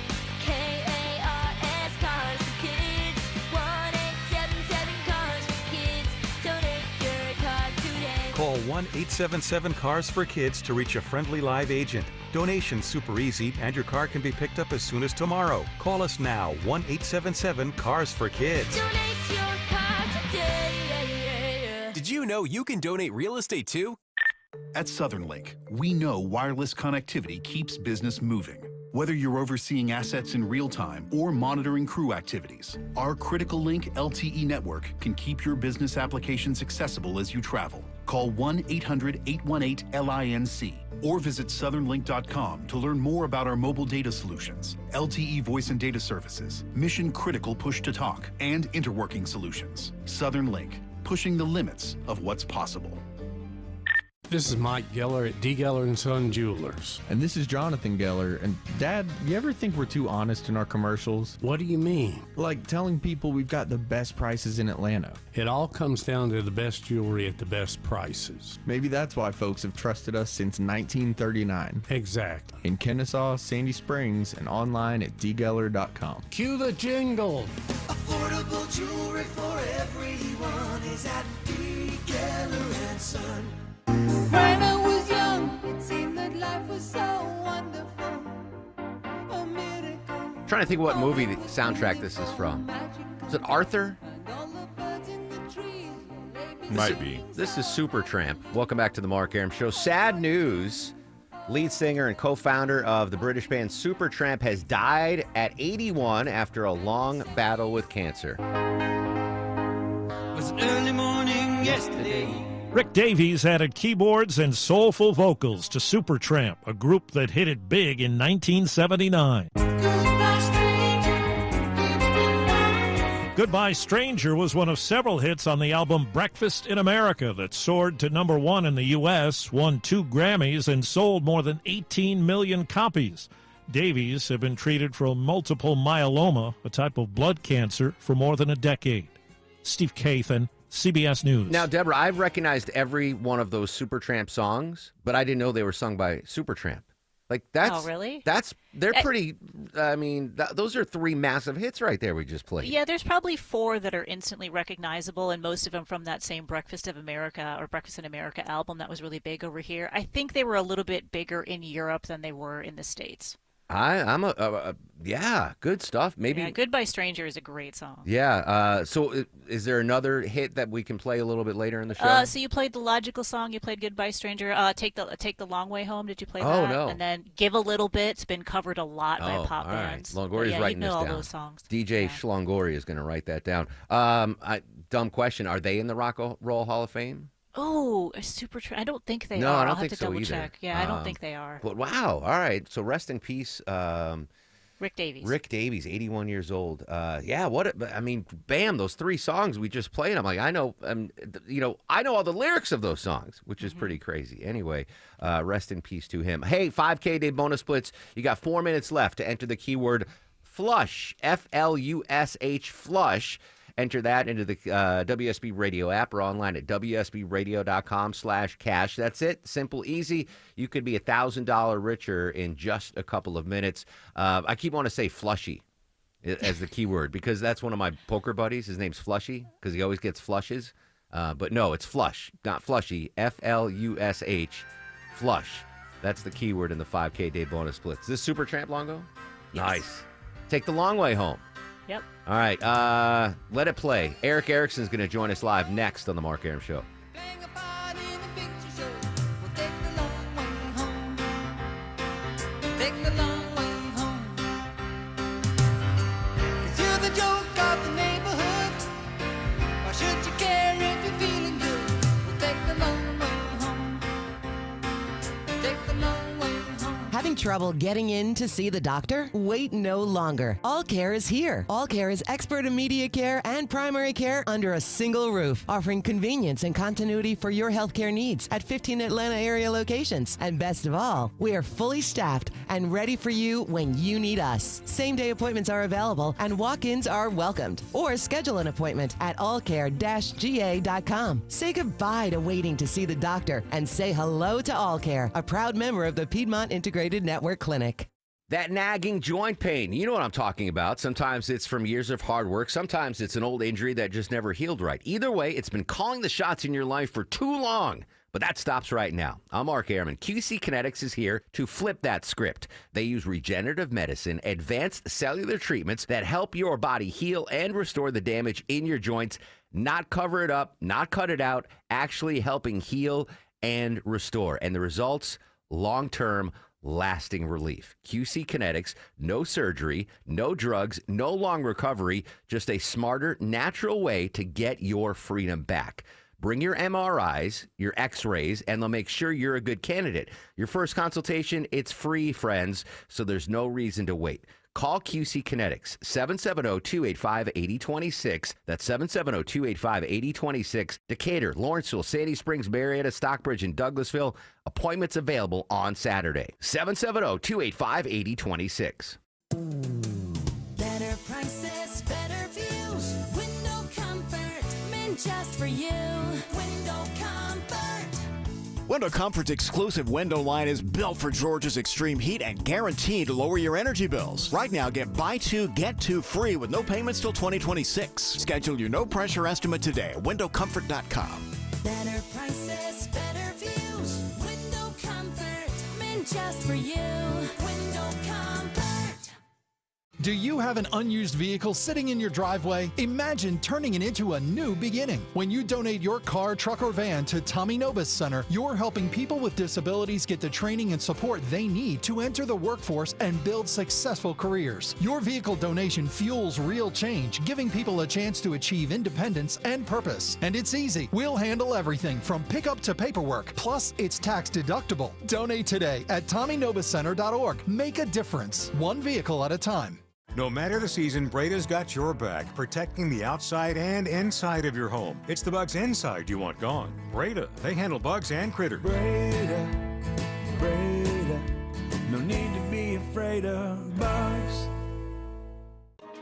KARS Cars for Kids. 1-877 Cars for Kids. Donate your car today. Call 1-877-CARS for Kids to reach a friendly live agent. Donation's super easy, and your car can be picked up as soon as tomorrow. Call us now, 1-877-CARS for Kids. Donate your car today. Did you know you can donate real estate too? At Southern Link, we know wireless connectivity keeps business moving. Whether you're overseeing assets in real time or monitoring crew activities, our Critical Link LTE network can keep your business applications accessible as you travel. Call 1-800-818-LINC or visit southernlink.com to learn more about our mobile data solutions, LTE voice and data services, mission critical push-to-talk, and interworking solutions. Southern Link, pushing the limits of what's possible. This is Mike Geller at D. Geller & Son Jewelers. And this is Jonathan Geller. And Dad, you ever think we're too honest in our commercials? What do you mean? Like telling people we've got the best prices in Atlanta. It all comes down to the best jewelry at the best prices. Maybe that's why folks have trusted us since 1939. Exactly. In Kennesaw, Sandy Springs, and online at dgeller.com. Cue the jingle. Affordable jewelry for everyone is at D. Geller & Son. When I was young, it seemed that life was so wonderful. A miracle. Trying to think what movie the soundtrack this is from. Is it Arthur? Might be. This is Supertramp. Welcome back to the Mark Arum Show. Sad news. Lead singer and co-founder of the British band Supertramp has died at 81 after a long battle with cancer. It was an early morning yesterday. Rick Davies added keyboards and soulful vocals to Supertramp, a group that hit it big in 1979. Goodbye Stranger was one of several hits on the album Breakfast in America that soared to #1 in the U.S., won 2 Grammys, and sold more than 18 million copies. Davies had been treated for multiple myeloma, a type of blood cancer, for more than a decade. Steve Kathan, CBS News. Now, Deborah, I've recognized every one of those Supertramp songs, but I didn't know they were sung by Supertramp. Like that's Oh, really? They're pretty. I mean, those are 3 massive hits right there we just played. Yeah, there's probably 4 that are instantly recognizable, and most of them from that same Breakfast in America album that was really big over here. I think they were a little bit bigger in Europe than they were in the States. I'm yeah, good stuff. Maybe Yeah, Goodbye Stranger is a great song. Yeah. So is there another hit that we can play a little bit later in the show? So you played the Logical song. You played Goodbye Stranger. Take the Long Way Home. Did you play that? Oh, no. And then Give a Little Bit. It's been covered a lot by pop all right. bands. Longoria's yeah, writing you know this all down. those songs. DJ Schlongoria is going to write that down. Dumb question: are they in the Rock and Roll Hall of Fame? Oh, Supertramp. I don't think they are. No, I don't I'll think have to so double either. check. Yeah, I don't think they are. But wow, all right. So rest in peace, Rick Davies. Rick Davies, 81 years old. Yeah, I mean, bam, those 3 songs we just played. I'm like, I know, I know all the lyrics of those songs, which is pretty crazy. Anyway, rest in peace to him. Hey, 5K Day bonus splits. You got 4 minutes left to enter the keyword FLUSH, FLUSH, FLUSH. Enter that into the WSB Radio app or online at WSBradio.com/cash. That's it. Simple, easy. You could be $1,000 richer in just a couple of minutes. I keep wanting to say flushy as the keyword because that's one of my poker buddies. His name's Flushy because he always gets flushes. But no, it's flush, not flushy. FLUSH, flush. That's the keyword in the 5K Day bonus splits. Is this Supertramp, Longo? Yes. Nice. Take the long way home. Yep. All right, let it play. Eric Erickson's going to join us live next on The Mark Arum Show. Take the long way home. 'Cause you're the joke of the neighborhood. Why should you care if you're feeling good? Well, take the long way home. Take the long way home. Having trouble getting in to see the doctor? Wait no longer. All Care is here. All Care is expert immediate care and primary care under a single roof, offering convenience and continuity for your healthcare needs at 15 Atlanta area locations. And best of all, we are fully staffed and ready for you when you need us. Same-day appointments are available and walk-ins are welcomed. Or schedule an appointment at allcare-ga.com. Say goodbye to waiting to see the doctor and say hello to All Care, a proud member of the Piedmont Integrated Network Clinic. That nagging joint pain, you know what I'm talking about. Sometimes it's from years of hard work. Sometimes it's an old injury that just never healed right. Either way, it's been calling the shots in your life for too long. But that stops right now. I'm Mark Airman. QC Kinetics is here to flip that script. They use regenerative medicine, advanced cellular treatments that help your body heal and restore the damage in your joints, not cover it up, not cut it out, actually helping heal and restore. And the results, long-term, lasting relief. QC Kinetics, no surgery, no drugs, no long recovery, just a smarter, natural way to get your freedom back. Bring your MRIs, your X-rays, and they'll make sure you're a good candidate. Your first consultation, it's free, friends, so there's no reason to wait. Call QC Kinetics, 770-285-8026. That's 770-285-8026. Decatur, Lawrenceville, Sandy Springs, Marietta, Stockbridge, and Douglasville. Appointments available on Saturday. 770-285-8026. Better prices, better views. Window comfort, meant just for you. Window comfort. Window Comfort's exclusive window line is built for Georgia's extreme heat and guaranteed to lower your energy bills. Right now, get buy two, get two free with no payments till 2026. Schedule your no-pressure estimate today at windowcomfort.com. Better prices, better views. Window comfort, meant just for you. Window comfort. Do you have an unused vehicle sitting in your driveway? Imagine turning it into a new beginning. When you donate your car, truck, or van to Tommy Nobis Center, you're helping people with disabilities get the training and support they need to enter the workforce and build successful careers. Your vehicle donation fuels real change, giving people a chance to achieve independence and purpose. And it's easy. We'll handle everything from pickup to paperwork. Plus, it's tax deductible. Donate today at TommyNobisCenter.org. Make a difference, one vehicle at a time. No matter the season, Breda's got your back, protecting the outside and inside of your home. It's the bugs inside you want gone. Breda, they handle bugs and critters. Breda, no need to be afraid of bugs.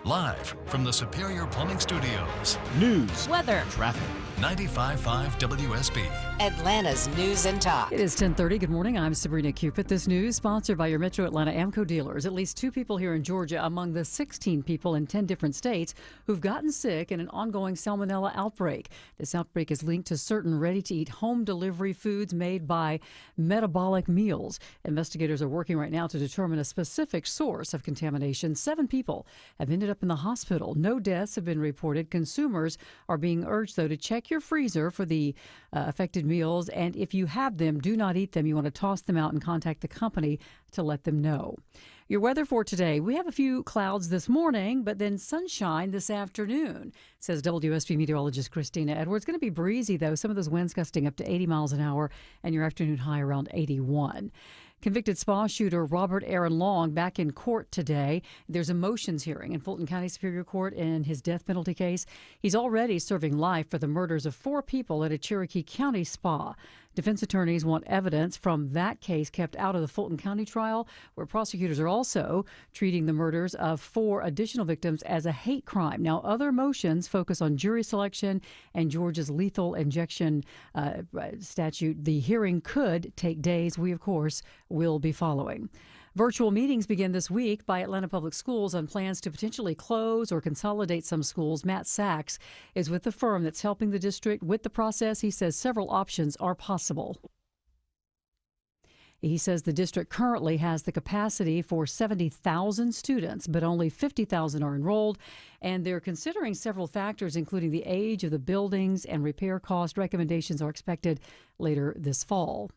Live from the Superior Plumbing Studios. News, weather, traffic. 95.5 WSB. Atlanta's News and Talk. It is 10:30. Good morning. I'm Sabrina Cupid. This news sponsored by your Metro Atlanta AMCO dealers. At least 2 people here in Georgia among the 16 people in 10 different states who've gotten sick in an ongoing salmonella outbreak. This outbreak is linked to certain ready-to-eat home delivery foods made by Metabolic Meals. Investigators are working right now to determine a specific source of contamination. 7 people have ended up in the hospital. No deaths have been reported. Consumers are being urged, though, to check your freezer for the affected meals, and if you have them, do not eat them. You want to toss them out and contact the company to let them know. Your weather for today: we have a few clouds this morning, but then sunshine this afternoon, says WSB meteorologist Christina Edwards. Going to be breezy, though. Some of those winds gusting up to 80 miles an hour, and your afternoon high around 81. Convicted spa shooter Robert Aaron Long back in court today. There's a motions hearing in Fulton County Superior Court in his death penalty case. He's already serving life for the murders of 4 people at a Cherokee County spa. Defense attorneys want evidence from that case kept out of the Fulton County trial, where prosecutors are also treating the murders of 4 additional victims as a hate crime. Now, other motions focus on jury selection and Georgia's lethal injection statute. The hearing could take days. We, of course, will be following. Virtual meetings begin this week by Atlanta Public Schools on plans to potentially close or consolidate some schools. Matt Sachs is with the firm that's helping the district with the process. He says several options are possible. He says the district currently has the capacity for 70,000 students, but only 50,000 are enrolled, and they're considering several factors, including the age of the buildings and repair cost. Recommendations are expected later this fall.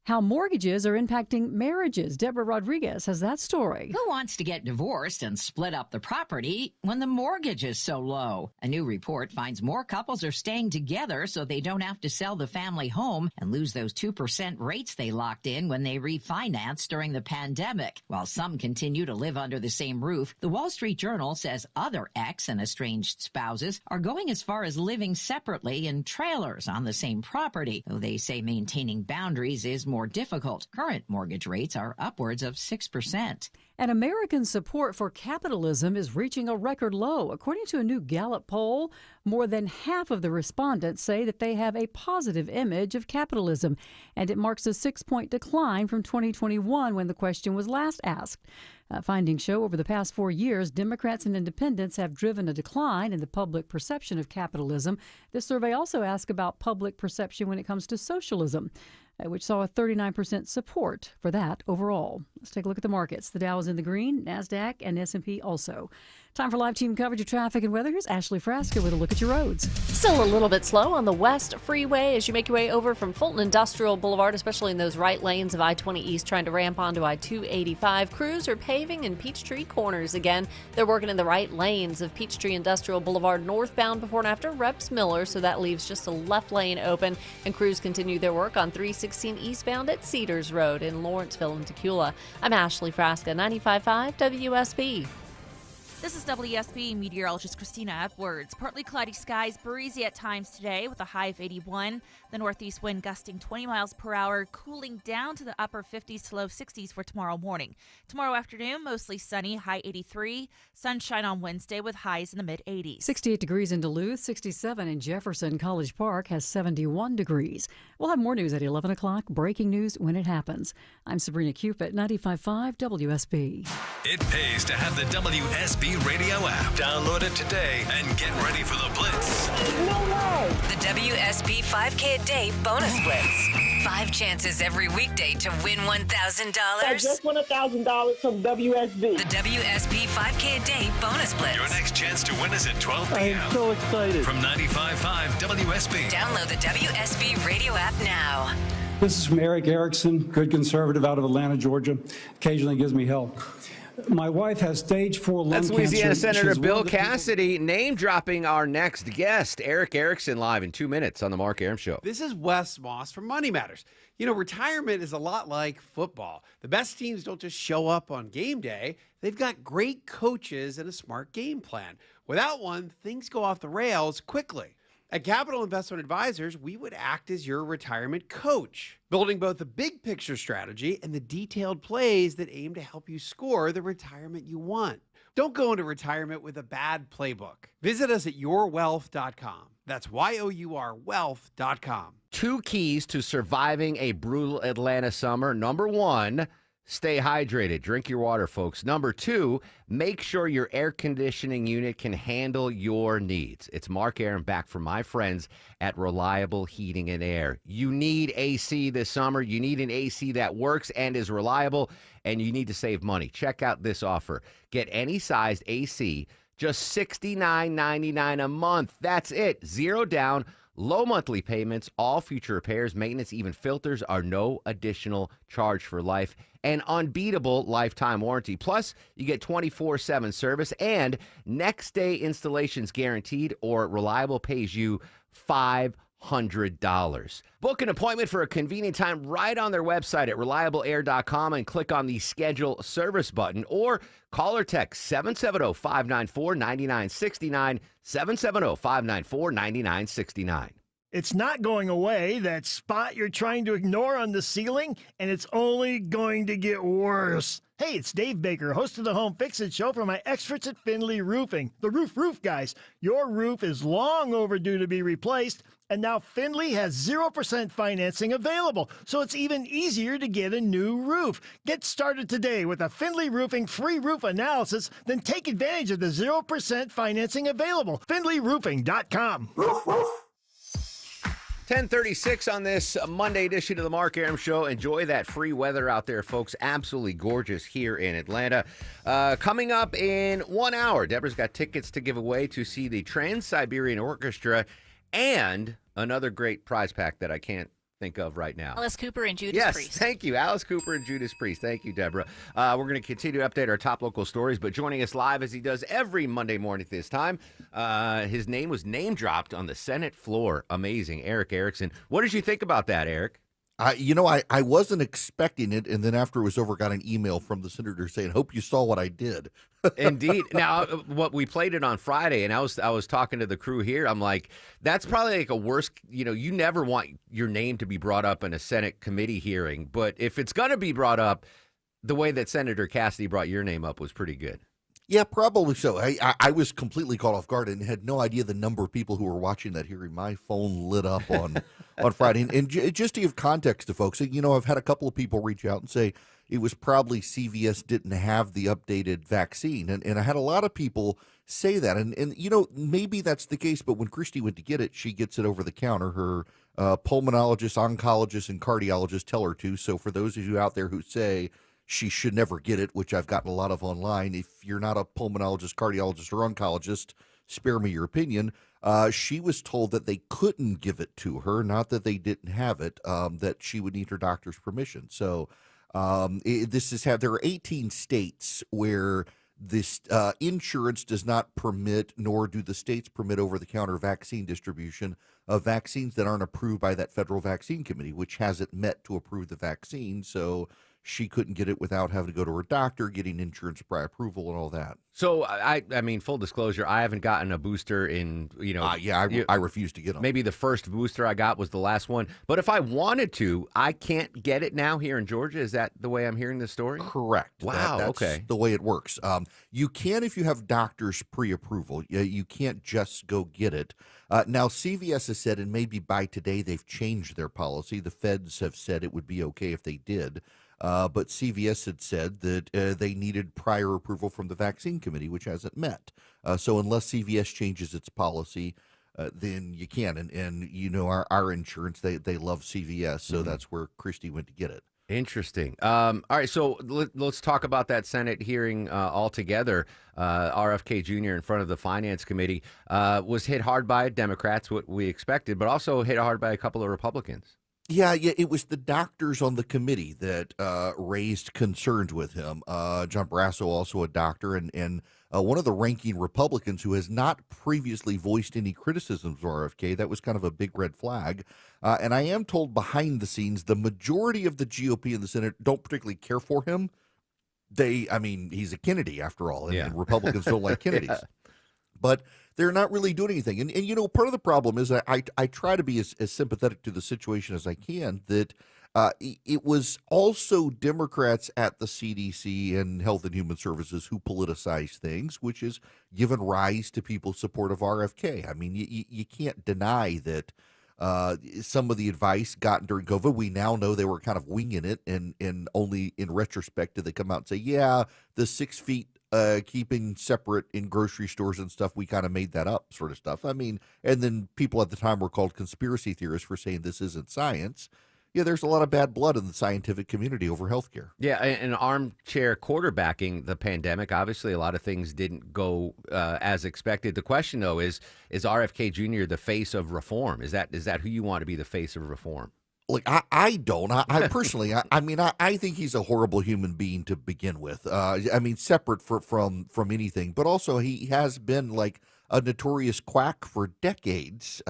How mortgages are impacting marriages. Deborah Rodriguez has that story. Who wants to get divorced and split up the property when the mortgage is so low? A new report finds more couples are staying together so they don't have to sell the family home and lose those 2% rates they locked in when they refinanced during the pandemic. While some continue to live under the same roof, the Wall Street Journal says other ex and estranged spouses are going as far as living separately in trailers on the same property, though they say maintaining boundaries is more difficult. Current mortgage rates are upwards of 6%. And American support for capitalism is reaching a record low. According to a new Gallup poll, more than half of the respondents say that they have a positive image of capitalism, and it marks a 6-point decline from 2021 when the question was last asked. Findings show over the past 4 years, Democrats and independents have driven a decline in the public perception of capitalism. This survey also asks about public perception when it comes to socialism, which saw a 39% support for that overall. Let's take a look at the markets. The Dow is in the green, NASDAQ and S&P also. Time for live team coverage of traffic and weather. Here's Ashley Frasca with a look at your roads. Still a little bit slow on the West Freeway as you make your way over from Fulton Industrial Boulevard, especially in those right lanes of I-20 East trying to ramp onto I-285. Crews are paving in Peachtree Corners again. They're working in the right lanes of Peachtree Industrial Boulevard northbound before and after Reps Miller, so that leaves just a left lane open. And crews continue their work on 316 eastbound at Cedars Road in Lawrenceville and Tequila. I'm Ashley Frasca, 95.5 WSB. This is WSB meteorologist Christina Edwards. Partly cloudy skies, breezy at times today with a high of 81. The northeast wind gusting 20 miles per hour, cooling down to the upper 50s to low 60s for tomorrow morning. Tomorrow afternoon, mostly sunny, high 83. Sunshine on Wednesday with highs in the mid-80s. 68 degrees in Duluth, 67 in Jefferson. College Park has 71 degrees. We'll have more news at 11 o'clock. Breaking news when it happens. I'm Sabrina Cupid, 95.5 WSB. It pays to have the WSB radio app. Download it today and get ready for the Blitz. The WSB 5K a day bonus blitz. 5 chances every weekday to win $1,000. I just won $1,000 from WSB. The WSB 5K a day bonus blitz. Your next chance to win is at 12 I p.m. am so excited. From 95.5 WSB. Download the WSB radio app now. This is from Eric Erickson, good conservative out of Atlanta, Georgia. Occasionally gives me help. My wife has stage 4 lung That's cancer. Louisiana Senator She's one Bill of the people- Cassidy name dropping our next guest, Eric Erickson, live in 2 minutes on the Mark Arum Show. This is Wes Moss from Money Matters. You know, retirement is a lot like football. The best teams don't just show up on game day. They've got great coaches and a smart game plan. Without one, things go off the rails quickly. At Capital Investment Advisors, we would act as your retirement coach, building both the big picture strategy and the detailed plays that aim to help you score the retirement you want. Don't go into retirement with a bad playbook. Visit us at yourwealth.com. That's YOUR wealth.com. 2 keys to surviving a brutal Atlanta summer. Number 1, stay hydrated. Drink your water, folks. Number 2, make sure your air conditioning unit can handle your needs. It's Mark Arum back from my friends at Reliable Heating and Air. You need AC this summer. You need an AC that works and is reliable, and you need to save money. Check out this offer. Get any sized AC, just $69.99 a month. That's it. 0 down. Low monthly payments, all future repairs, maintenance, even filters are no additional charge for life. An unbeatable lifetime warranty. Plus, you get 24/7 service and next day installations guaranteed, or Reliable pays you $500. Book an appointment for a convenient time right on their website at reliableair.com and click on the schedule service button, or call or text 770-594-9969, 770-594-9969. It's not going away, that spot you're trying to ignore on the ceiling, and it's only going to get worse. Hey, it's Dave Baker, host of the Home Fix-It Show for my experts at Findlay Roofing. The roof guys. Your roof is long overdue to be replaced, and now Findlay has 0% financing available, so it's even easier to get a new roof. Get started today with a Findlay Roofing free roof analysis, then take advantage of the 0% financing available. FindlayRoofing.com. 10:36 on this Monday edition of the Mark Arum Show. Enjoy that free weather out there, folks. Absolutely gorgeous here in Atlanta. Coming up in 1 hour, Deborah's got tickets to give away to see the Trans-Siberian Orchestra and another great prize pack that I can't think of right now. Alice Cooper and Judas Yes, Priest. thank you. Alice Cooper and Judas Priest. Thank you, Deborah. We're going to continue to update our top local stories, but joining us live as he does every Monday morning at this time, his name was name dropped on the Senate floor. Amazing. Erick Erickson. What did you think about that, Eric? I wasn't expecting it, and then after it was over, got an email from the senator saying, "Hope you saw what I did." Indeed. Now, what we played it on Friday, and I was talking to the crew here. I'm like, that's probably like a worst. You never want your name to be brought up in a Senate committee hearing, but if it's going to be brought up, the way that Senator Cassidy brought your name up was pretty good. Yeah, probably so. I was completely caught off guard and had no idea the number of people who were watching that hearing. My phone lit up on Friday. And just to give context to folks, I've had a couple of people reach out and say it was probably CVS didn't have the updated vaccine. And I had a lot of people say that. And maybe that's the case, but when Christy went to get it, she gets it over the counter. Her pulmonologist, oncologist, and cardiologist tell her to. So for those of you out there who say she should never get it, which I've gotten a lot of online. If you're not a pulmonologist, cardiologist, or oncologist, spare me your opinion. She was told that they couldn't give it to her, not that they didn't have it, that she would need her doctor's permission. So there are 18 states where this insurance does not permit, nor do the states permit over-the-counter vaccine distribution of vaccines that aren't approved by that federal vaccine committee, which hasn't met to approve the vaccine. So she couldn't get it without having to go to her doctor, getting insurance prior approval, and all that. So, I mean, full disclosure, I haven't gotten a booster in, I refuse to get them. Maybe the first booster I got was the last one. But if I wanted to, I can't get it now here in Georgia. Is that the way I'm hearing the story? Correct. Wow, That's okay. the way it works. You can if you have doctor's pre-approval. You can't just go get it. Now, CVS has said, and maybe by today they've changed their policy. The feds have said it would be okay if they did. But CVS had said that they needed prior approval from the vaccine committee, which hasn't met. So unless CVS changes its policy, then you can. And our insurance, they love CVS, so that's where Christy went to get it. Interesting. All right, so let's talk about that Senate hearing altogether. RFK Jr. in front of the Finance Committee was hit hard by Democrats, what we expected, but also hit hard by a couple of Republicans. Yeah, it was the doctors on the committee that raised concerns with him. John Barrasso, also a doctor, and one of the ranking Republicans who has not previously voiced any criticisms of RFK. That was kind of a big red flag. And I am told behind the scenes, the majority of the GOP in the Senate don't particularly care for him. He's a Kennedy after all, and Republicans don't like Kennedys. Yeah. But they're not really doing anything. And part of the problem is I try to be as sympathetic to the situation as I can, that it was also Democrats at the CDC and Health and Human Services who politicized things, which has given rise to people's support of RFK. I mean, you can't deny that some of the advice gotten during COVID, we now know they were kind of winging it, and only in retrospect did they come out and say, yeah, the 6 feet keeping separate in grocery stores and stuff, we kind of made that up, sort of stuff. I mean, and then people at the time were called conspiracy theorists for saying this isn't science. Yeah, there's a lot of bad blood in the scientific community over healthcare. Yeah, and armchair quarterbacking the pandemic. Obviously, a lot of things didn't go as expected. The question, though, is RFK Jr. the face of reform? Is that who you want to be the face of reform? Like, I don't. I personally, I think he's a horrible human being to begin with. Separate from anything, but also he has been like a notorious quack for decades,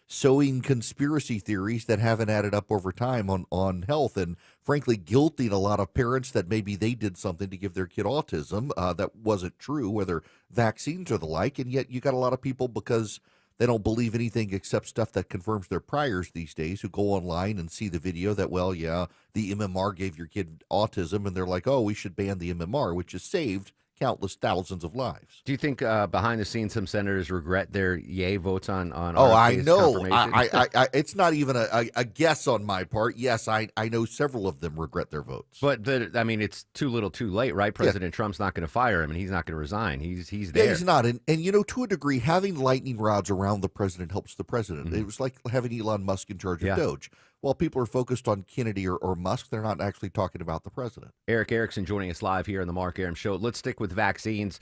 sowing conspiracy theories that haven't added up over time on health, and frankly, guilting a lot of parents that maybe they did something to give their kid autism that wasn't true, whether vaccines or the like, and yet you got a lot of people, because they don't believe anything except stuff that confirms their priors these days, who go online and see the video that, well, yeah, the MMR gave your kid autism, and they're like, oh, we should ban the MMR, which has saved countless thousands of lives. Do you think behind the scenes some senators regret their yay votes on Oh, I RFK's know. confirmation? I it's not even a guess on my part. Yes, I know several of them regret their votes. But it's too little too late, right? President Trump's not going to fire him, and he's not going to resign. He's there. Yeah, he's not. And to a degree, having lightning rods around the president helps the president. It was like having Elon Musk in charge of Doge. while people are focused on Kennedy or Musk, they're not actually talking about the president. Eric Erickson joining us live here on the Mark Arum Show. Let's stick with vaccines.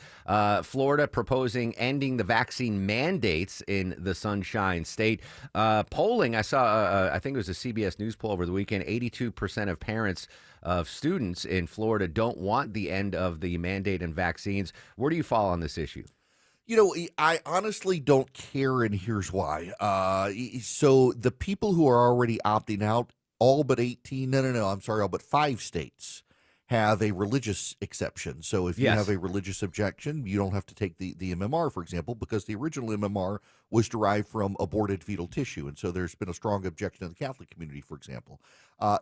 Florida proposing ending the vaccine mandates in the Sunshine State. Polling, I saw, I think it was a CBS News poll over the weekend, 82% of parents of students in Florida don't want the end of the mandate in vaccines. Where do you fall on this issue? You know, I honestly don't care, and here's why. So the people who are already opting out, all but 18, all but 5 states have a religious exception. So if you Yes. have a religious objection, you don't have to take the MMR, for example, because the original MMR was derived from aborted fetal tissue. And so there's been a strong objection in the Catholic community, for example.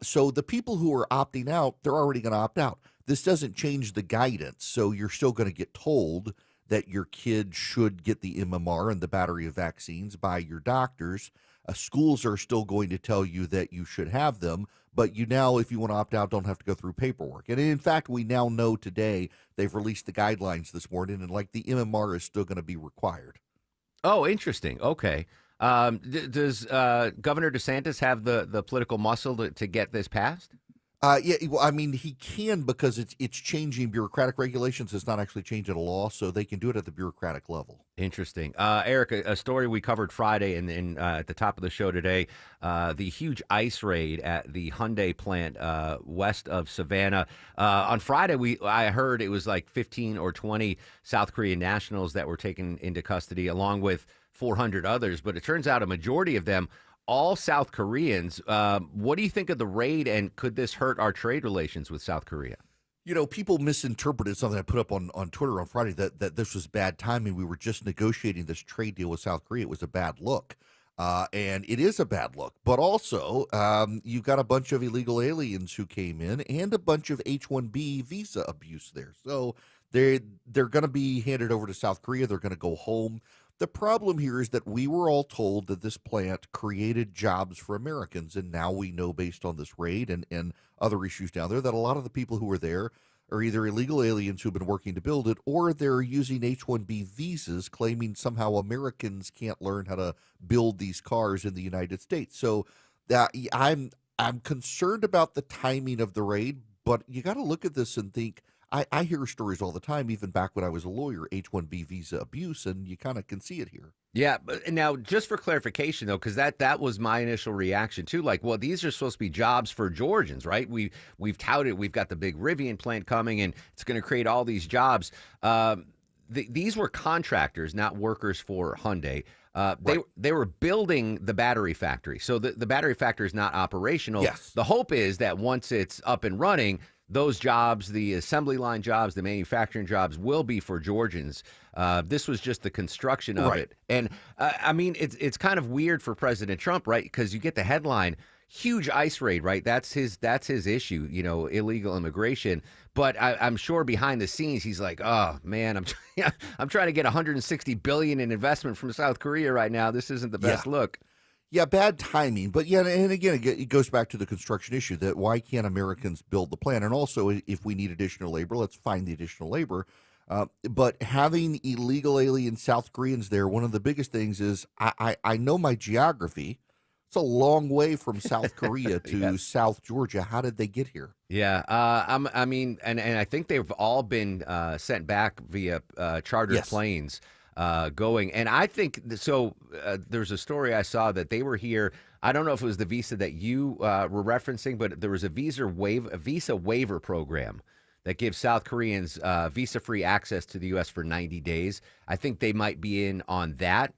So the people who are opting out, they're already going to opt out. This doesn't change the guidance. So you're still going to get told that your kid should get the MMR and the battery of vaccines by your doctors. Schools are still going to tell you that you should have them, but you now, if you want to opt out, don't have to go through paperwork. And in fact, we now know today they've released the guidelines this morning, and like the MMR is still going to be required. Oh, interesting. Okay. Does Governor DeSantis have the political muscle to get this passed? Yeah, well, I mean, he can because it's changing bureaucratic regulations. It's not actually changing a law, so they can do it at the bureaucratic level. Interesting. Eric, a story we covered Friday and at the top of the show today, the huge ice raid at the Hyundai plant west of Savannah. On Friday, I heard it was like 15 or 20 South Korean nationals that were taken into custody, along with 400 others. But it turns out a majority of them all South Koreans. What do you think of the raid, and could this hurt our trade relations with South Korea? You know, people misinterpreted something I put up on Twitter on Friday that this was bad timing. We were just negotiating this trade deal with South Korea. It was a bad look. And it is a bad look. But also, you've got a bunch of illegal aliens who came in and a bunch of H-1B visa abuse there. So they're going to be handed over to South Korea. They're going to go home. The problem here is that we were all told that this plant created jobs for Americans, and now we know based on this raid and other issues down there that a lot of the people who are there are either illegal aliens who've been working to build it, or they're using H-1B visas, claiming somehow Americans can't learn how to build these cars in the United States. So I'm concerned about the timing of the raid, but you got to look at this and think, I hear stories all the time, even back when I was a lawyer, H-1B visa abuse, and you kind of can see it here. Yeah, but now just for clarification, though, because that was my initial reaction too. Like, well, these are supposed to be jobs for Georgians, right? We've touted we've got the big Rivian plant coming, and it's going to create all these jobs. These were contractors, not workers for Hyundai. They were building the battery factory, so the battery factory is not operational. Yes. The hope is that once it's up and running, those jobs, the assembly line jobs, the manufacturing jobs, will be for Georgians. This was just the construction of it. And I mean, it's kind of weird for President Trump, right? Because you get the headline, huge ICE raid, right? That's his issue, illegal immigration. But I'm sure behind the scenes, he's like, oh man, I'm trying to get $160 billion in investment from South Korea right now. This isn't the best look. Yeah, bad timing. But yeah, and again, it goes back to the construction issue that why can't Americans build the plant? And also, if we need additional labor, let's find the additional labor. But having illegal alien South Koreans there, one of the biggest things is I know my geography. It's a long way from South Korea to South Georgia. How did they get here? Yeah, I mean, and I think they've all been sent back via chartered planes. Going. And I think so. There's a story I saw that they were here. I don't know if it was the visa that you were referencing, but there was a visa waiver program that gives South Koreans visa-free access to the U.S. for 90 days. I think they might be in on that.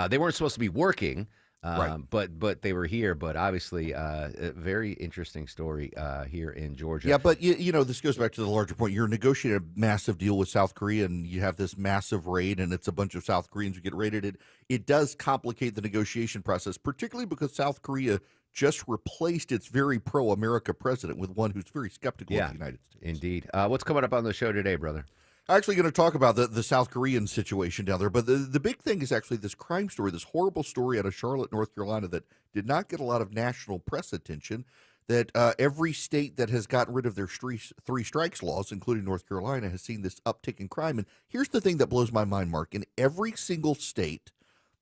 They weren't supposed to be working, but they were here. But obviously, a very interesting story here in Georgia. Yeah, but this goes back to the larger point. You're negotiating a massive deal with South Korea, and you have this massive raid, and it's a bunch of South Koreans who get raided. It does complicate the negotiation process, particularly because South Korea just replaced its very pro-America president with one who's very skeptical of the United States. Indeed. What's coming up on the show today, brother? Actually going to talk about the South Korean situation down there, but the big thing is actually this crime story, this horrible story out of Charlotte, North Carolina that did not get a lot of national press attention, that every state that has gotten rid of their three strikes laws, including North Carolina, has seen this uptick in crime. And here's the thing that blows my mind, Mark. In every single state,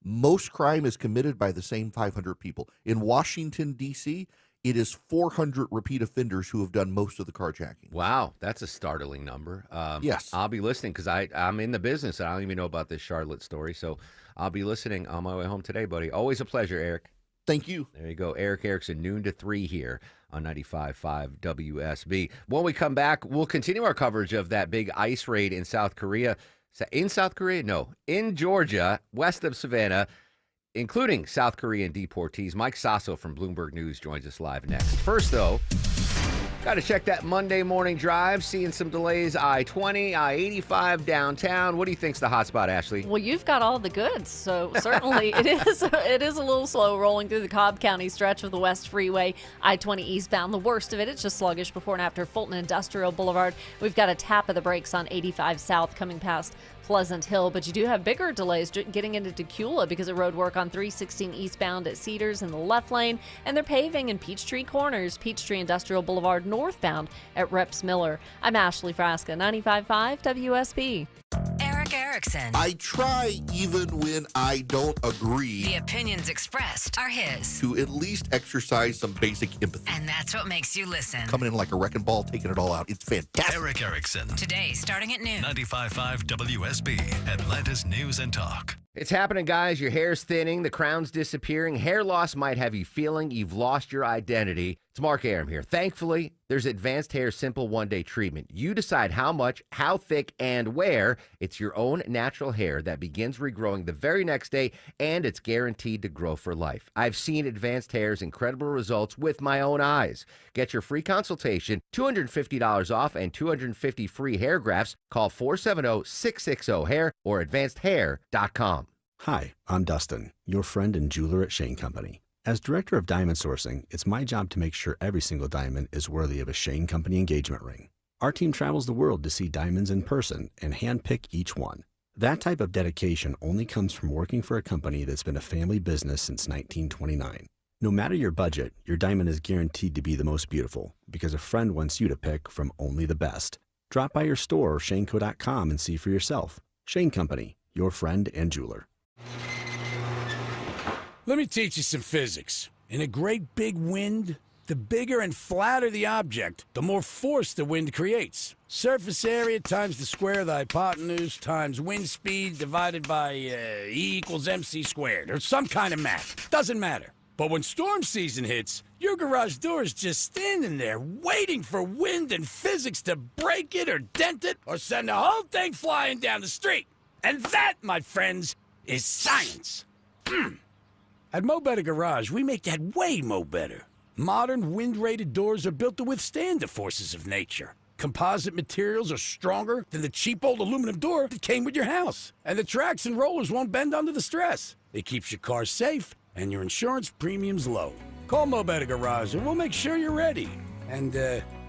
most crime is committed by the same 500 people. In Washington, D.C., it is 400 repeat offenders who have done most of the carjacking. Wow, that's a startling number. Yes. I'll be listening because I'm in the business and I don't even know about this Charlotte story. So I'll be listening on my way home today, buddy. Always a pleasure, Eric. Thank you. There you go. Eric Erickson, noon to 3 here on 95.5 WSB. When we come back, we'll continue our coverage of that big ICE raid in South Korea. In South Korea? No, in Georgia, west of Savannah, including South Korean deportees. Mike Sasso from Bloomberg News joins us live next. First, though, got to check that Monday morning drive. Seeing some delays, I-20, I-85 downtown. What do you think's the hot spot, Ashley? Well, you've got all the goods, so certainly it is a little slow rolling through the Cobb County stretch of the West Freeway, I-20 eastbound. The worst of it, it's just sluggish before and after Fulton Industrial Boulevard. We've got a tap of the brakes on 85 South coming past Pleasant Hill, but you do have bigger delays getting into Tequila because of road work on 316 eastbound at Cedars in the left lane, and they're paving in Peachtree Corners, Peachtree Industrial Boulevard northbound at Reps Miller. I'm Ashley Frasca, 95.5 WSB. Eric Erickson. I try even when I don't agree. The opinions expressed are his. To at least exercise some basic empathy. And that's what makes you listen. Coming in like a wrecking ball, taking it all out. It's fantastic. Eric Erickson. Today, starting at noon. 95.5 WSB, Atlanta's News and Talk. It's happening, guys. Your hair's thinning, the crown's disappearing. Hair loss might have you feeling you've lost your identity. It's Mark Arum here. Thankfully, there's Advanced Hair Simple One-Day Treatment. You decide how much, how thick, and where. It's your own natural hair that begins regrowing the very next day, and it's guaranteed to grow for life. I've seen Advanced Hair's incredible results with my own eyes. Get your free consultation, $250 off, and 250 free hair grafts. Call 470-660-HAIR or advancedhair.com. Hi, I'm Dustin, your friend and jeweler at Shane Company. As director of diamond sourcing, it's my job to make sure every single diamond is worthy of a Shane Company engagement ring. Our team travels the world to see diamonds in person and handpick each one. That type of dedication only comes from working for a company that's been a family business since 1929. No matter your budget, your diamond is guaranteed to be the most beautiful because a friend wants you to pick from only the best. Drop by your store or shaneco.com and see for yourself. Shane Company, your friend and jeweler. Let me teach you some physics. In a great big wind, the bigger and flatter the object, the more force the wind creates. Surface area times the square of the hypotenuse times wind speed divided by E equals MC squared, or some kind of math. Doesn't matter. But when storm season hits, your garage door is just standing there waiting for wind and physics to break it or dent it or send the whole thing flying down the street. And that, my friends, is science. At Mo Better Garage, we make that way mo better. Modern wind-rated doors are built to withstand the forces of nature. Composite materials are stronger than the cheap old aluminum door that came with your house. And the tracks and rollers won't bend under the stress. It keeps your car safe and your insurance premiums low. Call Mo Better Garage and we'll make sure you're ready. And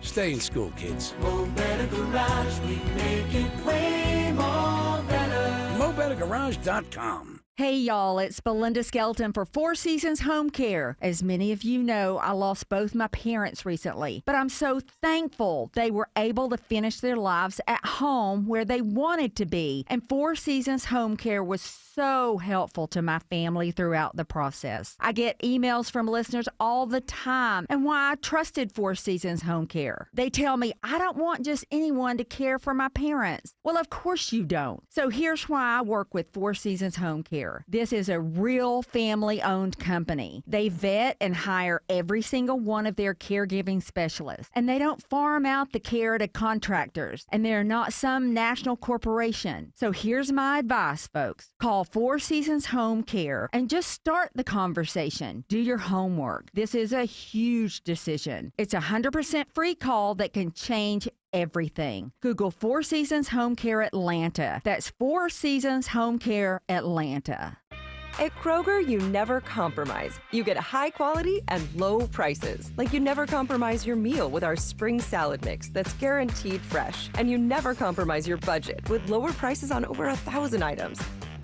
stay in school, kids. Mo Better Garage, we make it way more better. MoBetterGarage.com. Hey y'all, it's Belinda Skelton for Four Seasons Home Care. As many of you know, I lost both my parents recently, but I'm so thankful they were able to finish their lives at home where they wanted to be. And Four Seasons Home Care was so helpful to my family throughout the process. I get emails from listeners all the time and why I trusted Four Seasons Home Care. They tell me I don't want just anyone to care for my parents. Well, of course you don't. So here's why I work with Four Seasons Home Care. This is a real family-owned company. They vet and hire every single one of their caregiving specialists, and they don't farm out the care to contractors, and they're not some national corporation. So here's my advice, folks. Call Four Seasons Home Care and just start the conversation. Do your homework. This is a huge decision. It's a 100% free call that can change everything. Google Four Seasons Home Care Atlanta. That's Four Seasons Home Care Atlanta. At Kroger, you never compromise. You get high quality and low prices. Like you never compromise your meal with our spring salad mix that's guaranteed fresh. And you never compromise your budget with lower prices on over 1,000 items.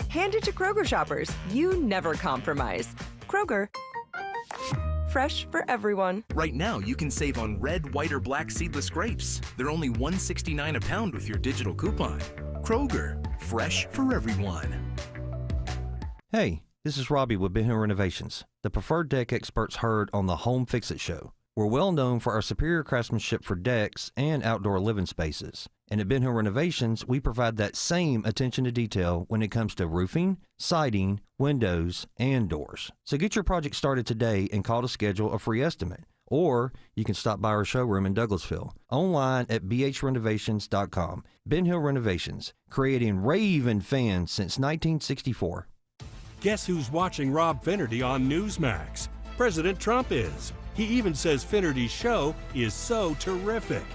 Hand it to Kroger shoppers. You never compromise. Kroger. Fresh for everyone. Right now, you can save on red, white, or black seedless grapes. They're only $1.69 a pound with your digital coupon. Kroger, fresh for everyone. Hey, this is Robbie with Big Hill Renovations, the preferred deck experts heard on the Home Fix-It Show. We're well known for our superior craftsmanship for decks and outdoor living spaces. And at Ben Hill Renovations, we provide that same attention to detail when it comes to roofing, siding, windows, and doors. So get your project started today and call to schedule a free estimate. Or you can stop by our showroom in Douglasville. Online at bhrenovations.com. Ben Hill Renovations, creating raving fans since 1964. Guess who's watching Rob Finnerty on Newsmax? President Trump is. He even says Finnerty's show is so terrific.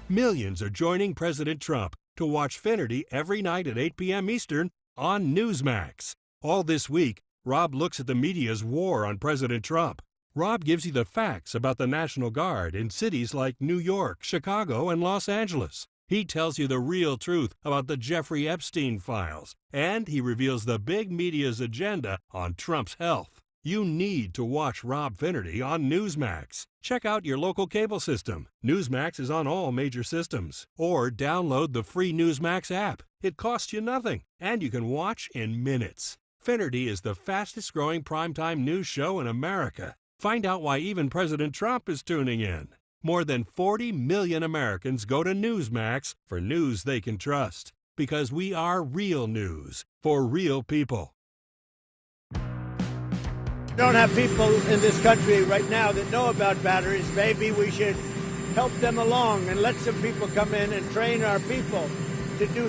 Millions are joining President Trump to watch Finnerty every night at 8 p.m. Eastern on Newsmax. All this week, Rob looks at the media's war on President Trump. Rob gives you the facts about the National Guard in cities like New York, Chicago, and Los Angeles. He tells you the real truth about the Jeffrey Epstein files, and he reveals the big media's agenda on Trump's health. You need to watch Rob Finnerty on Newsmax. Check out your local cable system. Newsmax is on all major systems. Or download the free Newsmax app. It costs you nothing, and you can watch in minutes. Finnerty is the fastest growing primetime news show in America. Find out why even President Trump is tuning in. More than 40 million Americans go to Newsmax for news they can trust. Because we are real news for real people. Don't have people in this country right now that know about batteries. Maybe we should help them along and let some people come in and train our people to do,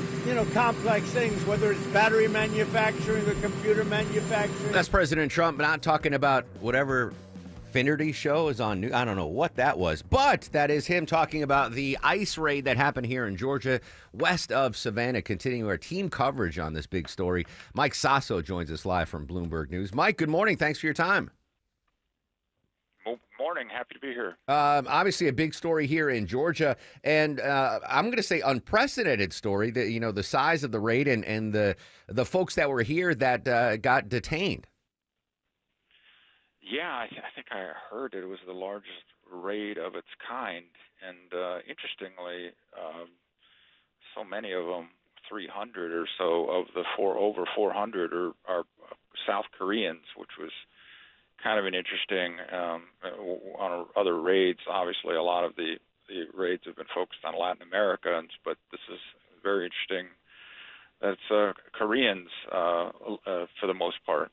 complex things, whether it's battery manufacturing or computer manufacturing. That's President Trump not talking about whatever Finnerty show is on new. I don't know what that was, but that is him talking about the ICE raid that happened here in Georgia, west of Savannah. Continuing our team coverage on this big story. Mike Sasso joins us live from Bloomberg News. Mike, good morning. Thanks for your time. Morning. Happy to be here. Obviously, a big story here in Georgia, and I'm going to say unprecedented story. That the size of the raid and the folks that were here that got detained. Yeah, I think I heard it was the largest raid of its kind, and interestingly, so many of them, 300 or so of the over 400 are South Koreans, which was kind of an interesting. On other raids, obviously, a lot of the raids have been focused on Latin Americans, but this is very interesting. That's Koreans for the most part.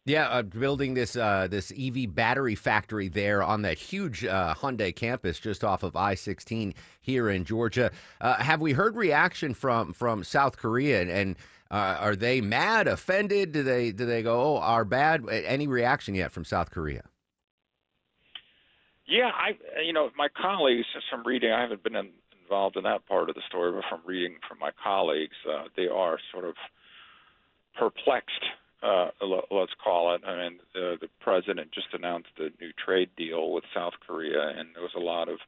Yeah, building this EV battery factory there on that huge Hyundai campus just off of I-16 here in Georgia. Have we heard reaction from South Korea, and are they mad, offended? Do they go, oh, our bad? Any reaction yet from South Korea? Yeah, my colleagues, from reading, I haven't been involved in that part of the story, but from reading from my colleagues, they are sort of perplexed. Let's call it. I mean, the president just announced a new trade deal with South Korea, and there was a lot of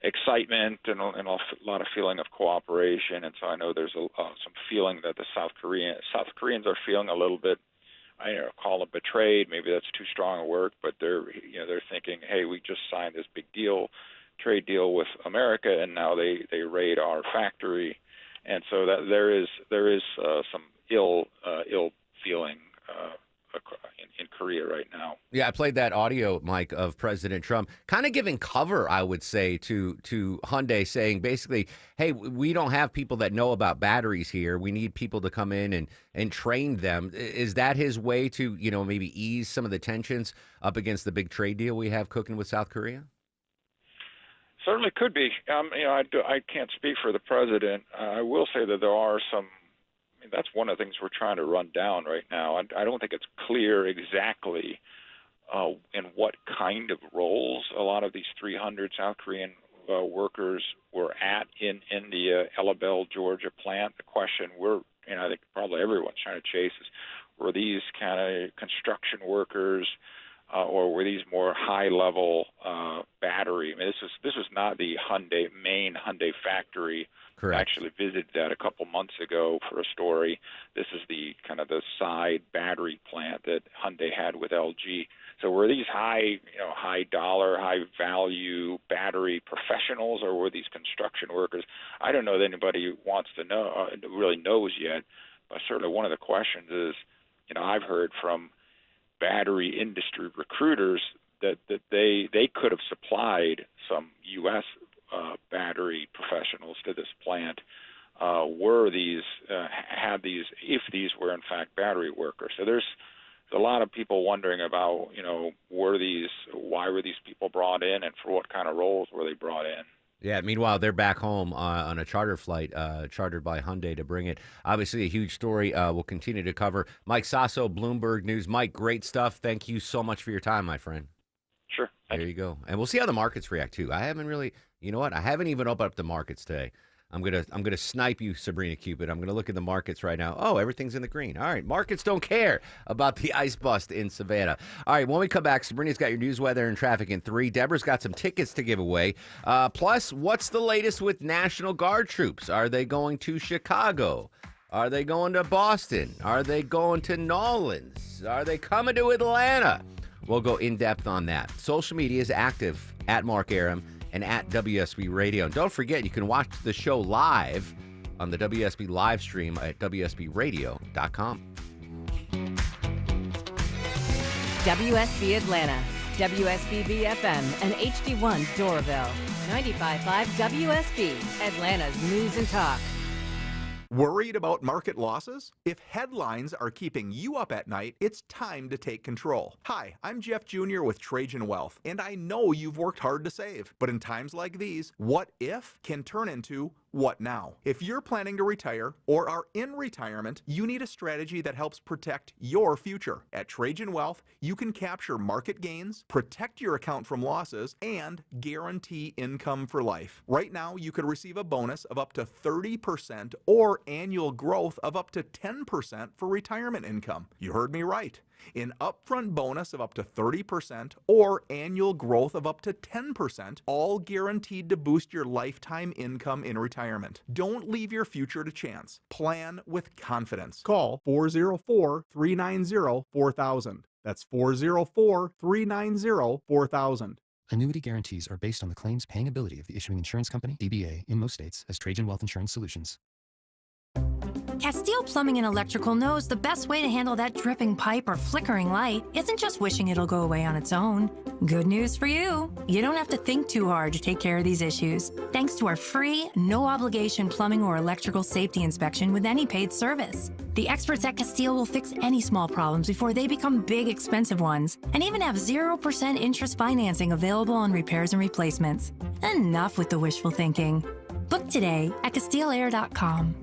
excitement and a lot of feeling of cooperation. And so I know there's some feeling that the South Koreans are feeling a little bit, I don't know, call it betrayed. Maybe that's too strong a word, but they're thinking, hey, we just signed this big trade deal with America, and now they raid our factory, and so that there is some ill feeling in Korea right now. Yeah, I played that audio, Mike, of President Trump kind of giving cover, I would say, to Hyundai, saying basically, hey, we don't have people that know about batteries here. We need people to come in and train them. Is that his way to, maybe ease some of the tensions up against the big trade deal we have cooking with South Korea? Certainly could be. I can't speak for the president. I will say that there are some. That's one of the things we're trying to run down right now. I don't think it's clear exactly in what kind of roles a lot of these 300 South Korean workers were at in the Ellabelle, Georgia plant. The question I think probably everyone's trying to chase is, were these kind of construction workers or were these more high-level battery? I mean, this was not the main Hyundai factory. Correct. I actually visited that a couple months ago for a story. This is the side battery plant that Hyundai had with LG. So were these high dollar, high value battery professionals, or were these construction workers? I don't know that anybody wants to know, really knows yet. But certainly one of the questions is, I've heard from battery industry recruiters that they could have supplied some U.S. Battery professionals to this plant if these were in fact battery workers. So there's a lot of people wondering about, why were these people brought in, and for what kind of roles were they brought in? Yeah, meanwhile, they're back home on a charter flight chartered by Hyundai to bring it. Obviously, a huge story we'll continue to cover. Mike Sasso, Bloomberg News. Mike, great stuff. Thank you so much for your time, my friend. Sure. There you go. And we'll see how the markets react, too. I haven't even opened up the markets today. I'm gonna snipe you, Sabrina Cupid. I'm gonna look at the markets right now. Oh, everything's in the green. All right, markets don't care about the ice bust in Savannah. All right, when we come back, Sabrina's got your news, weather, and traffic in 3. Deborah's got some tickets to give away. Plus, what's the latest with National Guard troops? Are they going to Chicago? Are they going to Boston? Are they going to Nolans? Are they coming to Atlanta? We'll go in depth on that. Social media is active at Mark Arum and at WSB Radio. And don't forget, you can watch the show live on the WSB live stream at WSBradio.com. WSB Atlanta, WSB BFM, and HD1 Doraville. 95.5 WSB, Atlanta's news and talk. Worried about market losses? If headlines are keeping you up at night, it's time to take control. Hi, I'm Jeff Jr. with Trajan Wealth, and I know you've worked hard to save. But in times like these, what if can turn into what now? If you're planning to retire or are in retirement, you need a strategy that helps protect your future. At Trajan Wealth, you can capture market gains, protect your account from losses, and guarantee income for life. Right now, you could receive a bonus of up to 30% or annual growth of up to 10% for retirement income. You heard me right. An upfront bonus of up to 30% or annual growth of up to 10%, all guaranteed to boost your lifetime income in retirement. Don't leave your future to chance. Plan with confidence. Call 404-390-4000. That's 404-390-4000. Annuity guarantees are based on the claims paying ability of the issuing insurance company, DBA, in most states as Trajan Wealth Insurance Solutions. Castile Plumbing and Electrical knows the best way to handle that dripping pipe or flickering light isn't just wishing it'll go away on its own. Good news for you. You don't have to think too hard to take care of these issues, thanks to our free, no-obligation plumbing or electrical safety inspection with any paid service. The experts at Castile will fix any small problems before they become big, expensive ones, and even have 0% interest financing available on repairs and replacements. Enough with the wishful thinking. Book today at CastileAir.com.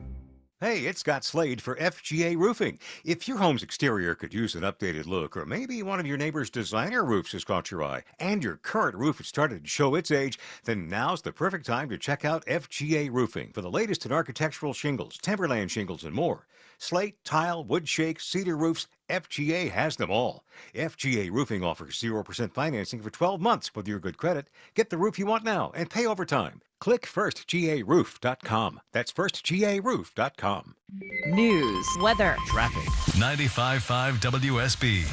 Hey, it's Scott Slade for FGA Roofing. If your home's exterior could use an updated look, or maybe one of your neighbor's designer roofs has caught your eye, and your current roof has started to show its age, then now's the perfect time to check out FGA Roofing for the latest in architectural shingles, timberland shingles, and more. Slate, tile, wood shake, cedar roofs, FGA has them all. FGA Roofing offers 0% financing for 12 months with your good credit. Get the roof you want now and pay over time. Click firstgaroof.com. That's firstgaroof.com. News, weather, traffic. 95.5 WSB,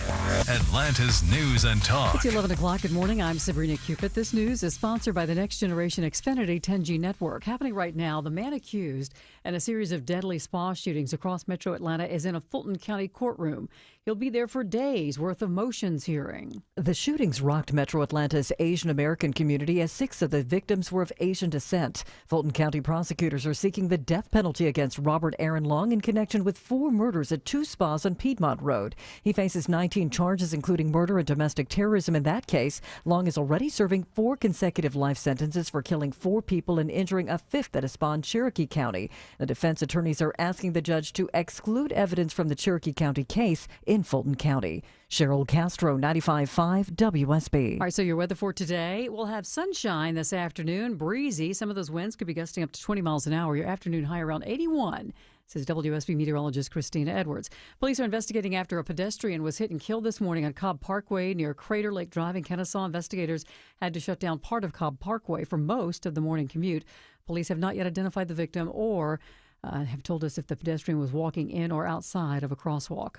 Atlanta's news and talk. It's 11 o'clock. Good morning. I'm Sabrina Cupid. This news is sponsored by the Next Generation Xfinity 10G network. Happening right now, the man accused in a series of deadly spa shootings across metro Atlanta is in a Fulton County courtroom. He'll be there for days worth of motions hearing. The shootings rocked metro Atlanta's Asian American community as 6 of the victims were of Asian descent. Fulton County prosecutors are seeking the death penalty against Robert Aaron Long in connection with 4 murders at 2 spas on Piedmont Road. He faces 19 charges, including murder and domestic terrorism in that case. Long is already serving 4 consecutive life sentences for killing 4 people and injuring a 5th at a spa in Cherokee County. The defense attorneys are asking the judge to exclude evidence from the Cherokee County case in Fulton County. Cheryl Castro, 95.5 WSB. All right, so your weather for today. We'll have sunshine this afternoon, breezy. Some of those winds could be gusting up to 20 miles an hour. Your afternoon high around 81, says WSB meteorologist Christina Edwards. Police are investigating after a pedestrian was hit and killed this morning on Cobb Parkway near Crater Lake Drive in Kennesaw. Investigators had to shut down part of Cobb Parkway for most of the morning commute. Police have not yet identified the victim or have told us if the pedestrian was walking in or outside of a crosswalk.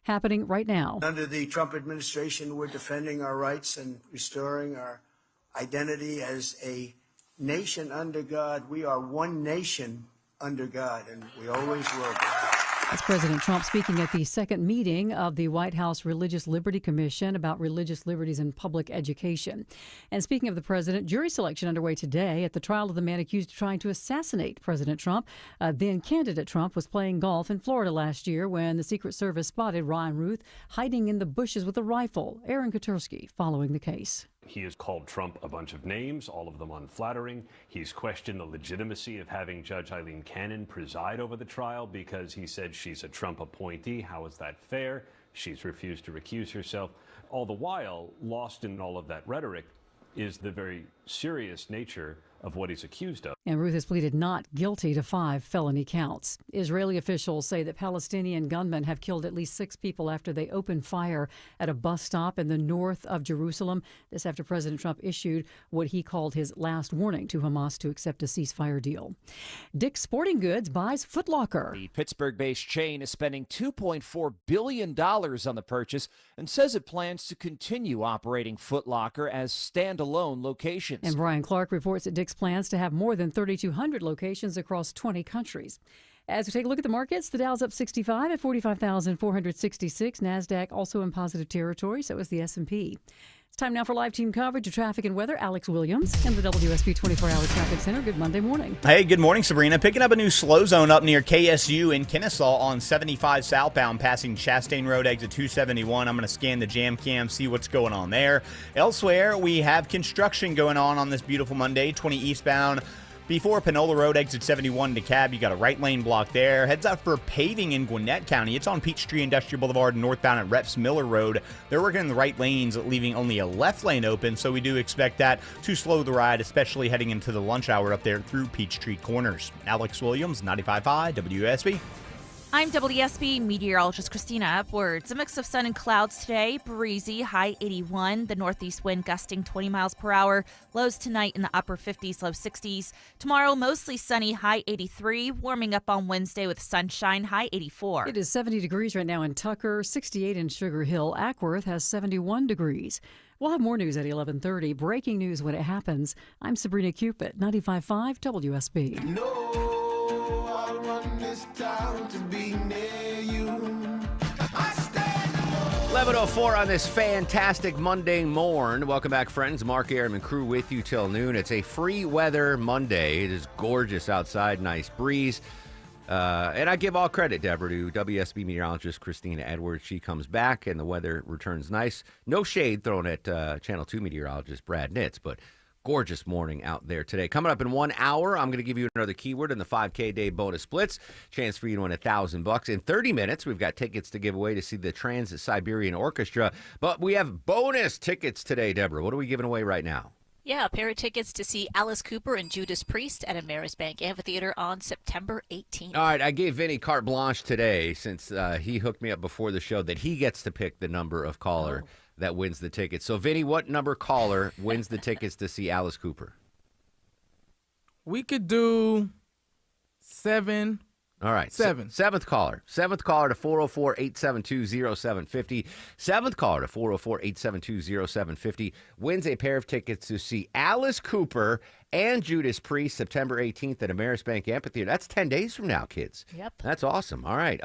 Happening right now. Under the Trump administration, we're defending our rights and restoring our identity as a nation under God. We are one nation under God, and we always will be. That's President Trump speaking at the second meeting of the White House Religious Liberty Commission about religious liberties in public education. And speaking of the president, jury selection underway today at the trial of the man accused of trying to assassinate President Trump. Then candidate Trump was playing golf in Florida last year when the Secret Service spotted Ryan Ruth hiding in the bushes with a rifle. Aaron Katersky following the case. He has called Trump a bunch of names, all of them unflattering. He's questioned the legitimacy of having Judge Eileen Cannon preside over the trial because he said she's a Trump appointee. How is that fair? She's refused to recuse herself. All the while, lost in all of that rhetoric is the very serious nature of what he's accused of. And Ruth has pleaded not guilty to 5 felony counts. Israeli officials say that Palestinian gunmen have killed at least 6 people after they opened fire at a bus stop in the north of Jerusalem. This after President Trump issued what he called his last warning to Hamas to accept a ceasefire deal. Dick's Sporting Goods buys Foot Locker. The Pittsburgh-based chain is spending $2.4 billion on the purchase and says it plans to continue operating Foot Locker as standalone locations. And Brian Clark reports that Dick's plans to have more than 3,200 locations across 20 countries. As we take a look at the markets, the Dow's up 65 at 45,466. NASDAQ also in positive territory, so is the S&P. It's time now for live team coverage of traffic and weather. Alex Williams in the WSB 24-hour traffic center. Good Monday morning. Hey, good morning, Sabrina. Picking up a new slow zone up near KSU in Kennesaw on 75 southbound, passing Chastain Road exit 271. I'm going to scan the jam cam, see what's going on there. Elsewhere, we have construction going on this beautiful Monday, 20 eastbound. Before Panola Road, exit 71 DeKalb, you got a right lane block there. Heads out for paving in Gwinnett County. It's on Peachtree Industrial Boulevard northbound at Reps Miller Road. They're working in the right lanes, leaving only a left lane open, so we do expect that to slow the ride, especially heading into the lunch hour up there through Peachtree Corners. Alex Williams, 95.5 WSB. I'm WSB meteorologist Christina Upwards. A mix of sun and clouds today. Breezy, high 81. The northeast wind gusting 20 miles per hour. Lows tonight in the upper 50s, low 60s. Tomorrow, mostly sunny, high 83. Warming up on Wednesday with sunshine, high 84. It is 70 degrees right now in Tucker, 68 in Sugar Hill. Ackworth has 71 degrees. We'll have more news at 11:30. Breaking news when it happens. I'm Sabrina Cupid, 95.5 WSB. I want this town to be near you. 11:04 on this fantastic Monday morn. Welcome back, friends. Mark Aram and crew with you till noon. It's a free weather Monday. It is gorgeous outside, nice breeze. And I give all credit, Deborah, to WSB meteorologist Christina Edwards. She comes back and the weather returns nice. No shade thrown at Channel 2 meteorologist Brad Nitz, but gorgeous morning out there today. Coming up in 1 hour, I'm going to give you another keyword in the 5K day bonus splits. Chance for you to win $1,000. In 30 minutes, we've got tickets to give away to see the Trans-Siberian Orchestra. But we have bonus tickets today, Deborah. What are we giving away right now? Yeah, a pair of tickets to see Alice Cooper and Judas Priest at Ameris Bank Amphitheater on September 18th. All right, I gave Vinny carte blanche today since he hooked me up before the show that he gets to pick the number of caller that wins the ticket. So, Vinny, what number caller wins the tickets to see Alice Cooper? We could do 7. All right. Seventh caller. Seventh caller to 404-872-0750. Seventh caller to 404-872-0750 wins a pair of tickets to see Alice Cooper and Judas Priest September 18th at Ameris Bank Amphitheater. That's 10 days from now, kids. Yep. That's awesome. All right.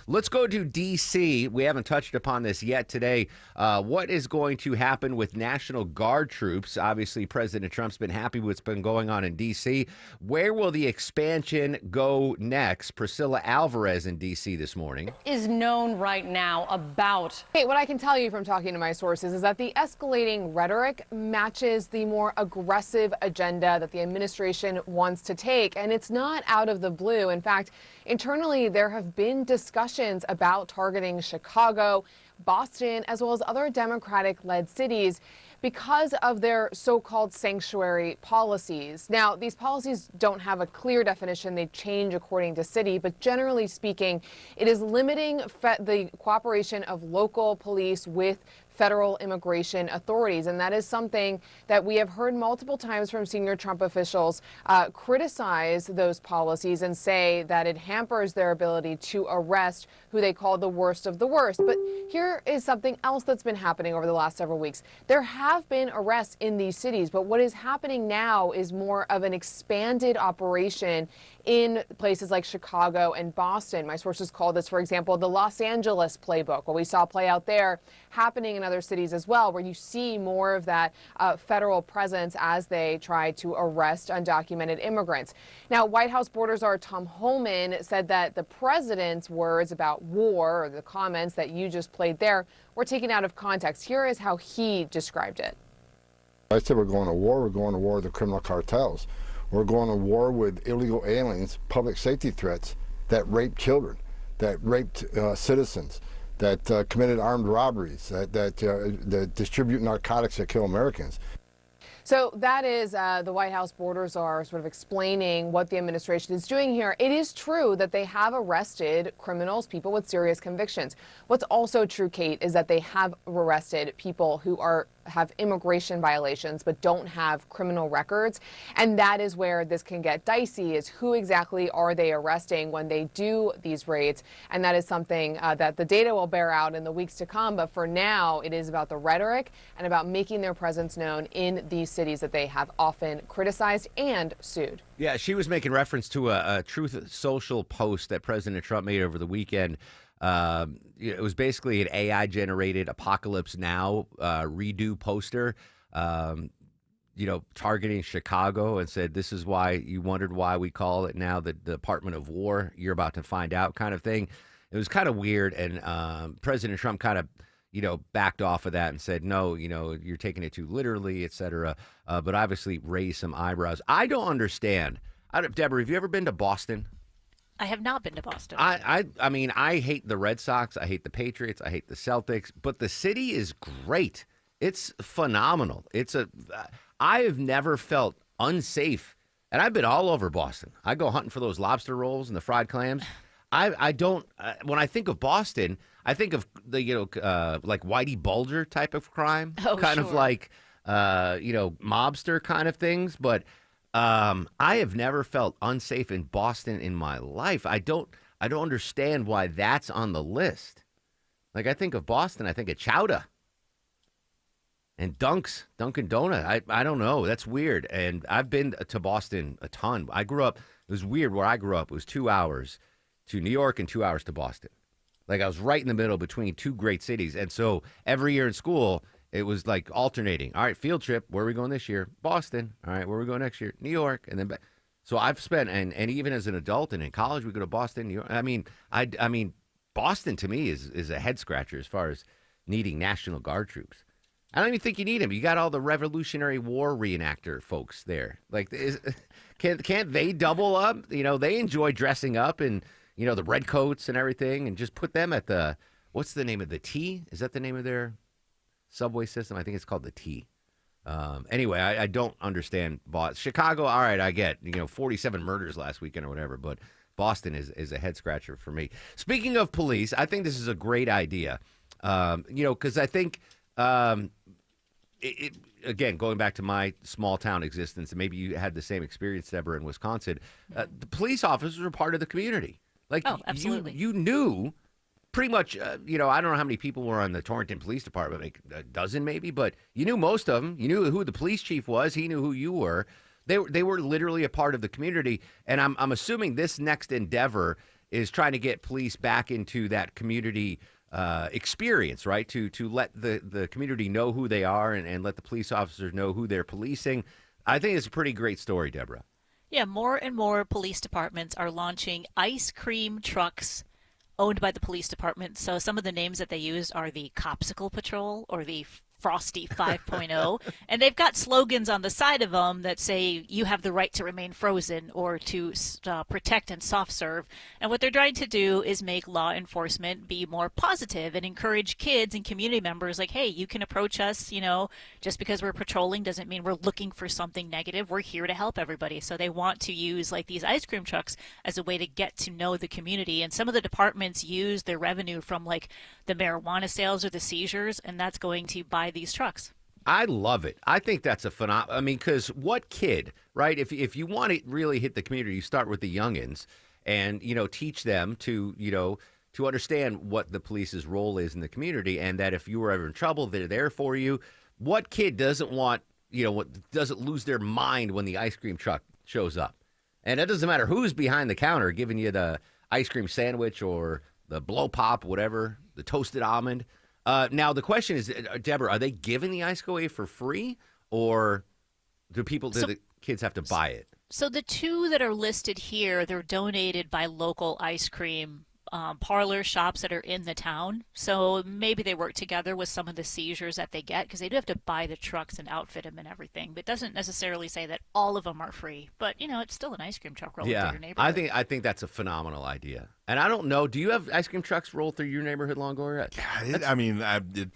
Let's go to D.C. We haven't touched upon this yet today. What is going to happen with National Guard troops? Obviously, President Trump's been happy with what's been going on in D.C. Where will the expansion go next? Priscilla Alvarez in D.C. this morning. Is known right now about. Hey, what I can tell you from talking to my sources is that the escalating rhetoric matches the more aggressive agenda that the administration wants to take, and it's not out of the blue. In fact, internally, there have been discussions about targeting Chicago, Boston, as well as other Democratic-led cities because of their so-called sanctuary policies. Now, these policies don't have a clear definition. They change according to city, but generally speaking, it is limiting the cooperation of local police with federal immigration authorities. And that is something that we have heard multiple times from senior Trump officials criticize those policies and say that it hampers their ability to arrest who they call the worst of the worst. But here is something else that's been happening over the last several weeks. There have been arrests in these cities, but what is happening now is more of an expanded operation in places like Chicago and Boston. My sources call this, for example, the Los Angeles playbook, what we saw play out there happening in other cities as well, where you see more of that federal presence as they try to arrest undocumented immigrants. Now, White House border czar Tom Homan said that the president's words about war, or the comments that you just played there, were taken out of context. Here is how he described it. I said we're going to war. We're going to war with the criminal cartels. We're going to war with illegal aliens, public safety threats that rape children, that raped citizens, that committed armed robberies, that distribute narcotics that kill Americans. So that is the White House border czar sort of explaining what the administration is doing here. It is true that they have arrested criminals, people with serious convictions. What's also true, Kate, is that they have arrested people who have immigration violations but don't have criminal records. And that is where this can get dicey, is who exactly are they arresting when they do these raids? And that is something that the data will bear out in the weeks to come. But for now, it is about the rhetoric and about making their presence known in these cities that they have often criticized and sued. Yeah, she was making reference to a Truth Social post that President Trump made over the weekend. It was basically an AI-generated Apocalypse Now redo poster, targeting Chicago, and said, this is why you wondered why we call it now the Department of War. You're about to find out, kind of thing. It was kind of weird, and President Trump kind of backed off of that and said, no, you're taking it too literally, et cetera, but obviously raised some eyebrows. I don't understand. Deborah, have you ever been to Boston? I have not been to Boston. I mean, I hate the Red Sox. I hate the Patriots. I hate the Celtics. But the city is great. It's phenomenal. I have never felt unsafe, and I've been all over Boston. I go hunting for those lobster rolls and the fried clams. I don't. When I think of Boston, I think of the like Whitey Bulger type of crime, kind of like mobster kind of things. But I have never felt unsafe in Boston in my life. I don't understand why that's on the list. Like, I think of Boston, I think of Chowder and Dunkin' Donut. I don't know. That's weird. And I've been to Boston a ton. It was weird where I grew up. It was 2 hours to New York and 2 hours to Boston. Like, I was right in the middle between two great cities. And so every year in school, it was like alternating. All right, field trip. Where are we going this year? Boston. All right, where are we going next year? New York. And then back. So I've spent, and even as an adult and in college, we go to Boston, New York. I mean, Boston to me is a head scratcher as far as needing National Guard troops. I don't even think you need them. You got all the Revolutionary War reenactor folks there. Like, can't they double up? They enjoy dressing up and the red coats and everything, and just put them at what's the name of the T? Is that the name of their subway system? I think it's called the T. Anyway, I don't understand Chicago. All right, I get 47 murders last weekend or whatever, but Boston is a head scratcher for me. Speaking of police, I think this is a great idea. Because I think again, going back to my small town existence, and maybe you had the same experience, Deborah, in Wisconsin. The police officers are part of the community. Like, absolutely. You knew pretty much, I don't know how many people were on the Torrington Police Department, like a dozen maybe, but you knew most of them. You knew who the police chief was. He knew who you were. They were literally a part of the community. And I'm assuming this next endeavor is trying to get police back into that community experience, right? To let the community know who they are and let the police officers know who they're policing. I think it's a pretty great story, Deborah. Yeah, more and more police departments are launching ice cream trucks owned by the police department. So some of the names that they used are the Copsicle Patrol or the Frosty 5.0, and they've got slogans on the side of them that say you have the right to remain frozen or to protect and soft serve. And what they're trying to do is make law enforcement be more positive and encourage kids and community members like, hey, you can approach us, just because we're patrolling doesn't mean we're looking for something negative. We're here to help everybody. So they want to use like these ice cream trucks as a way to get to know the community. And some of the departments use their revenue from like the marijuana sales or the seizures, and that's going to buy these trucks. I love it. I think that's a phenomenal. I mean, because what kid, right? If you want to really hit the community, you start with the youngins and, teach them to understand what the police's role is in the community, and that if you were ever in trouble, they're there for you. What kid doesn't want, doesn't lose their mind when the ice cream truck shows up? And it doesn't matter who's behind the counter giving you the ice cream sandwich or the blow pop, whatever, the toasted almond. Now, the question is, Deborah, are they giving the ice away for free, or do the kids have to buy it? So the two that are listed here, they're donated by local ice cream parlor shops that are in the town. So maybe they work together with some of the seizures that they get, because they do have to buy the trucks and outfit them and everything. But it doesn't necessarily say that all of them are free. But, it's still an ice cream truck rolling through your neighborhood. I think that's a phenomenal idea. And I don't know, do you have ice cream trucks roll through your neighborhood, Longoria?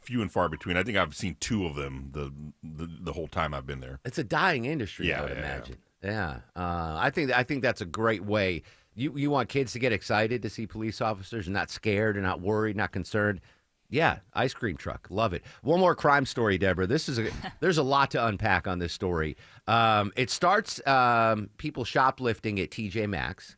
Few and far between. I think I've seen 2 of them the whole time I've been there. It's a dying industry, I would imagine. Yeah. I think that's a great way. You want kids to get excited to see police officers and not scared and not worried, not concerned. Yeah, ice cream truck. Love it. One more crime story, Deborah. There's a lot to unpack on this story. It starts people shoplifting at TJ Maxx,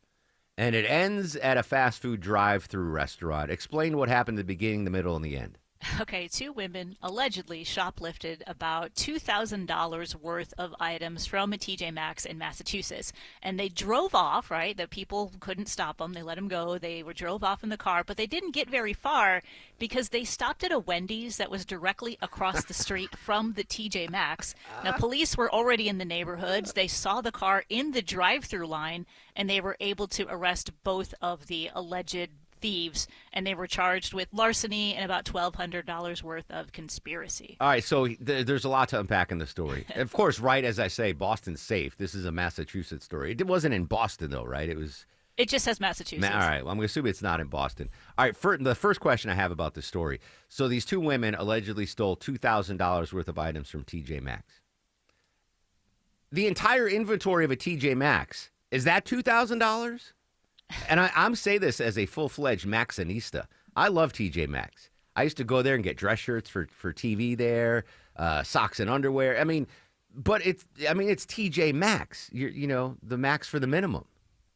and it ends at a fast food drive-through restaurant. Explain what happened at the beginning, the middle, and the end. Okay, 2 women allegedly shoplifted about $2,000 worth of items from a TJ Maxx in Massachusetts. And they drove off, right? The people couldn't stop them. They let them go. They drove off in the car, but they didn't get very far because they stopped at a Wendy's that was directly across the street from the TJ Maxx. Now, police were already in the neighborhoods. They saw the car in the drive-through line, and they were able to arrest both of the alleged thieves, and they were charged with larceny and about $1,200 worth of conspiracy. All right, so there's a lot to unpack in the story. Of course, right as I say, Boston's safe. This is a Massachusetts story. It wasn't in Boston, though, right? It just says Massachusetts. All right, well, I'm going to assume it's not in Boston. All right, the first question I have about this story. So these 2 women allegedly stole $2,000 worth of items from TJ Maxx. The entire inventory of a TJ Maxx, is that $2,000? And I'm saying this as a full-fledged Maxxinista. I love TJ Maxx. I used to go there and get dress shirts for TV there, socks and underwear. But it's TJ Maxx. The max for the minimum.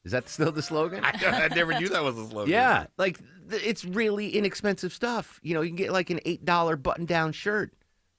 Is that still the slogan? I never knew that was the slogan. Yeah, it's really inexpensive stuff. You can get like an $8 button-down shirt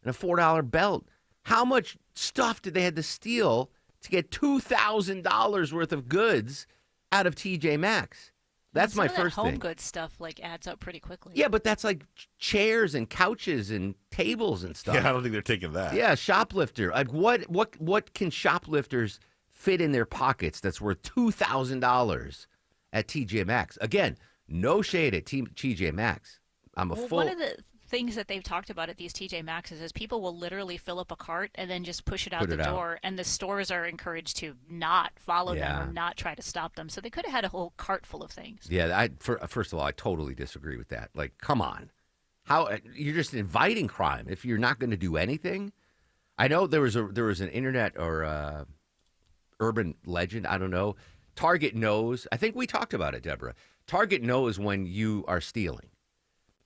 and a $4 belt. How much stuff did they have to steal to get $2,000 worth of goods out of TJ Maxx? That's my first thing. Home goods stuff adds up pretty quickly. Yeah, but that's like chairs and couches and tables and stuff. Yeah, I don't think they're taking that. Yeah, shoplifter. Like what can shoplifters fit in their pockets that's worth $2,000 at TJ Maxx? Again, no shade at TJ Maxx. One of the things that they've talked about at these TJ Maxxes is people will literally fill up a cart and then just push it out the door, and the stores are encouraged to not follow them or not try to stop them. So they could have had a whole cart full of things. Yeah, first of all, I totally disagree with that. Like, come on. How you're just inviting crime if you're not going to do anything? I know there was an internet or urban legend, I don't know. Target knows. I think we talked about it, Deborah. Target knows when you are stealing.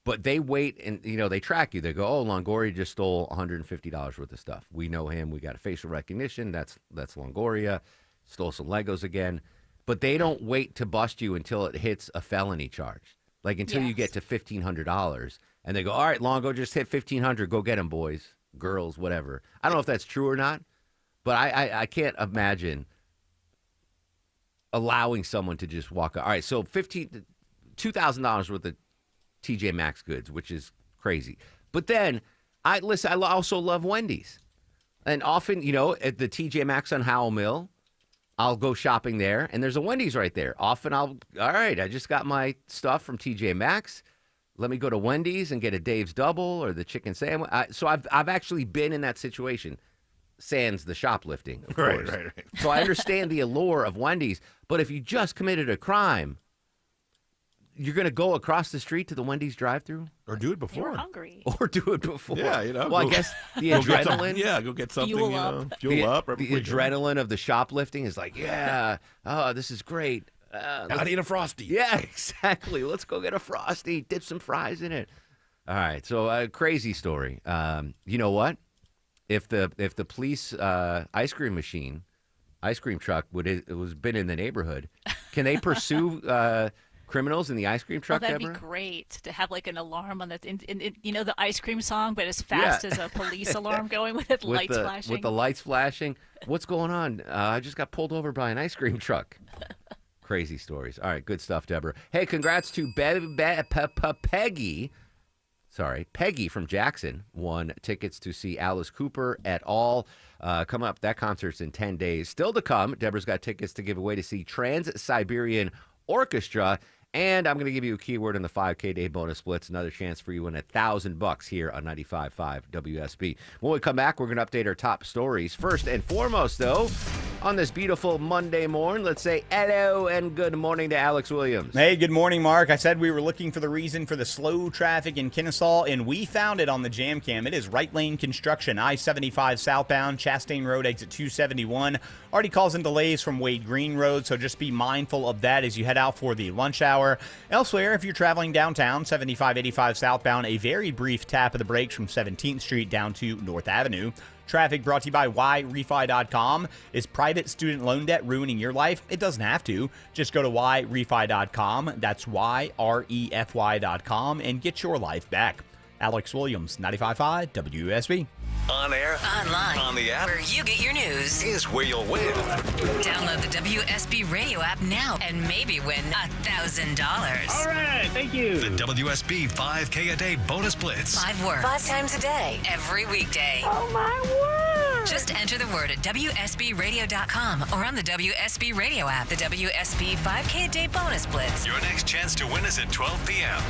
But they wait and, they track you. They go, oh, Longoria just stole $150 worth of stuff. We know him. We got a facial recognition. That's Longoria. Stole some Legos again. But they don't wait to bust you until it hits a felony charge. Like until you get to $1,500. And they go, all right, Longo just hit $1,500. Go get him, boys, girls, whatever. I don't know if that's true or not. But I can't imagine allowing someone to just walk out. All right, so $2,000 worth of TJ Maxx goods, which is crazy. But then, I also love Wendy's. And often, at the TJ Maxx on Howell Mill, I'll go shopping there, and there's a Wendy's right there. Often all right, I just got my stuff from TJ Maxx. Let me go to Wendy's and get a Dave's Double or the chicken sandwich. So I've actually been in that situation, sans the shoplifting, of course. Right. So I understand the allure of Wendy's. But if you just committed a crime, you're going to go across the street to the Wendy's drive-thru? Or do it before. You're hungry. Or do it before. Yeah, Well, I guess the adrenaline. Go get something. Fuel up. Fuel up. Right the adrenaline of the shoplifting is like, this is great. I need a Frosty. Yeah, exactly. Let's go get a Frosty. Dip some fries in it. All right. So crazy story. You know what? If the police ice cream truck was been in the neighborhood, can they pursue criminals in the ice cream Oh, truck, that'd Deborah? be great to have like an alarm on the, the ice cream song, but as fast as a police alarm going with lights flashing. With the lights flashing. What's going on? I just got pulled over by an ice cream truck. Crazy stories. All right, good stuff, Deborah. Hey, congrats to Peggy. Sorry, Peggy from Jackson won tickets to see Alice Cooper et al. Come up. That concert's in 10 days. Still to come, Deborah's got tickets to give away to see Trans-Siberian Orchestra. And I'm going to give you a keyword in the 5K day bonus splits. Another chance for you to win $1,000 here on 95.5 WSB. When we come back, we're going to update our top stories. First and foremost, though, on this beautiful Monday morning, let's say hello and good morning to Alex Williams. Hey, good morning, Mark. I said we were looking for the reason for the slow traffic in Kennesaw, and we found it on the Jam Cam. It is right lane construction, I-75 southbound, Chastain Road, exit 271. Already causing delays from Wade Green Road, so just be mindful of that as you head out for the lunch hour. Elsewhere, if you're traveling downtown, 75-85 southbound, a very brief tap of the brakes from 17th Street down to North Avenue. Traffic brought to you by YRefi.com. Is private student loan debt ruining your life? It doesn't have to. Just go to YRefi.com. That's YREFY.com and get your life back. Alex Williams, 95.5 WSB. On air, online, on the app, where you get your news, is where you'll win. Download the WSB radio app now and maybe win $1,000. All right, thank you. The WSB 5K a day bonus blitz. 5 words, 5 times a day, every weekday. Oh, my word. Just enter the word at WSBradio.com or on the WSB radio app. The WSB 5K a day bonus blitz. Your next chance to win is at 12 p.m.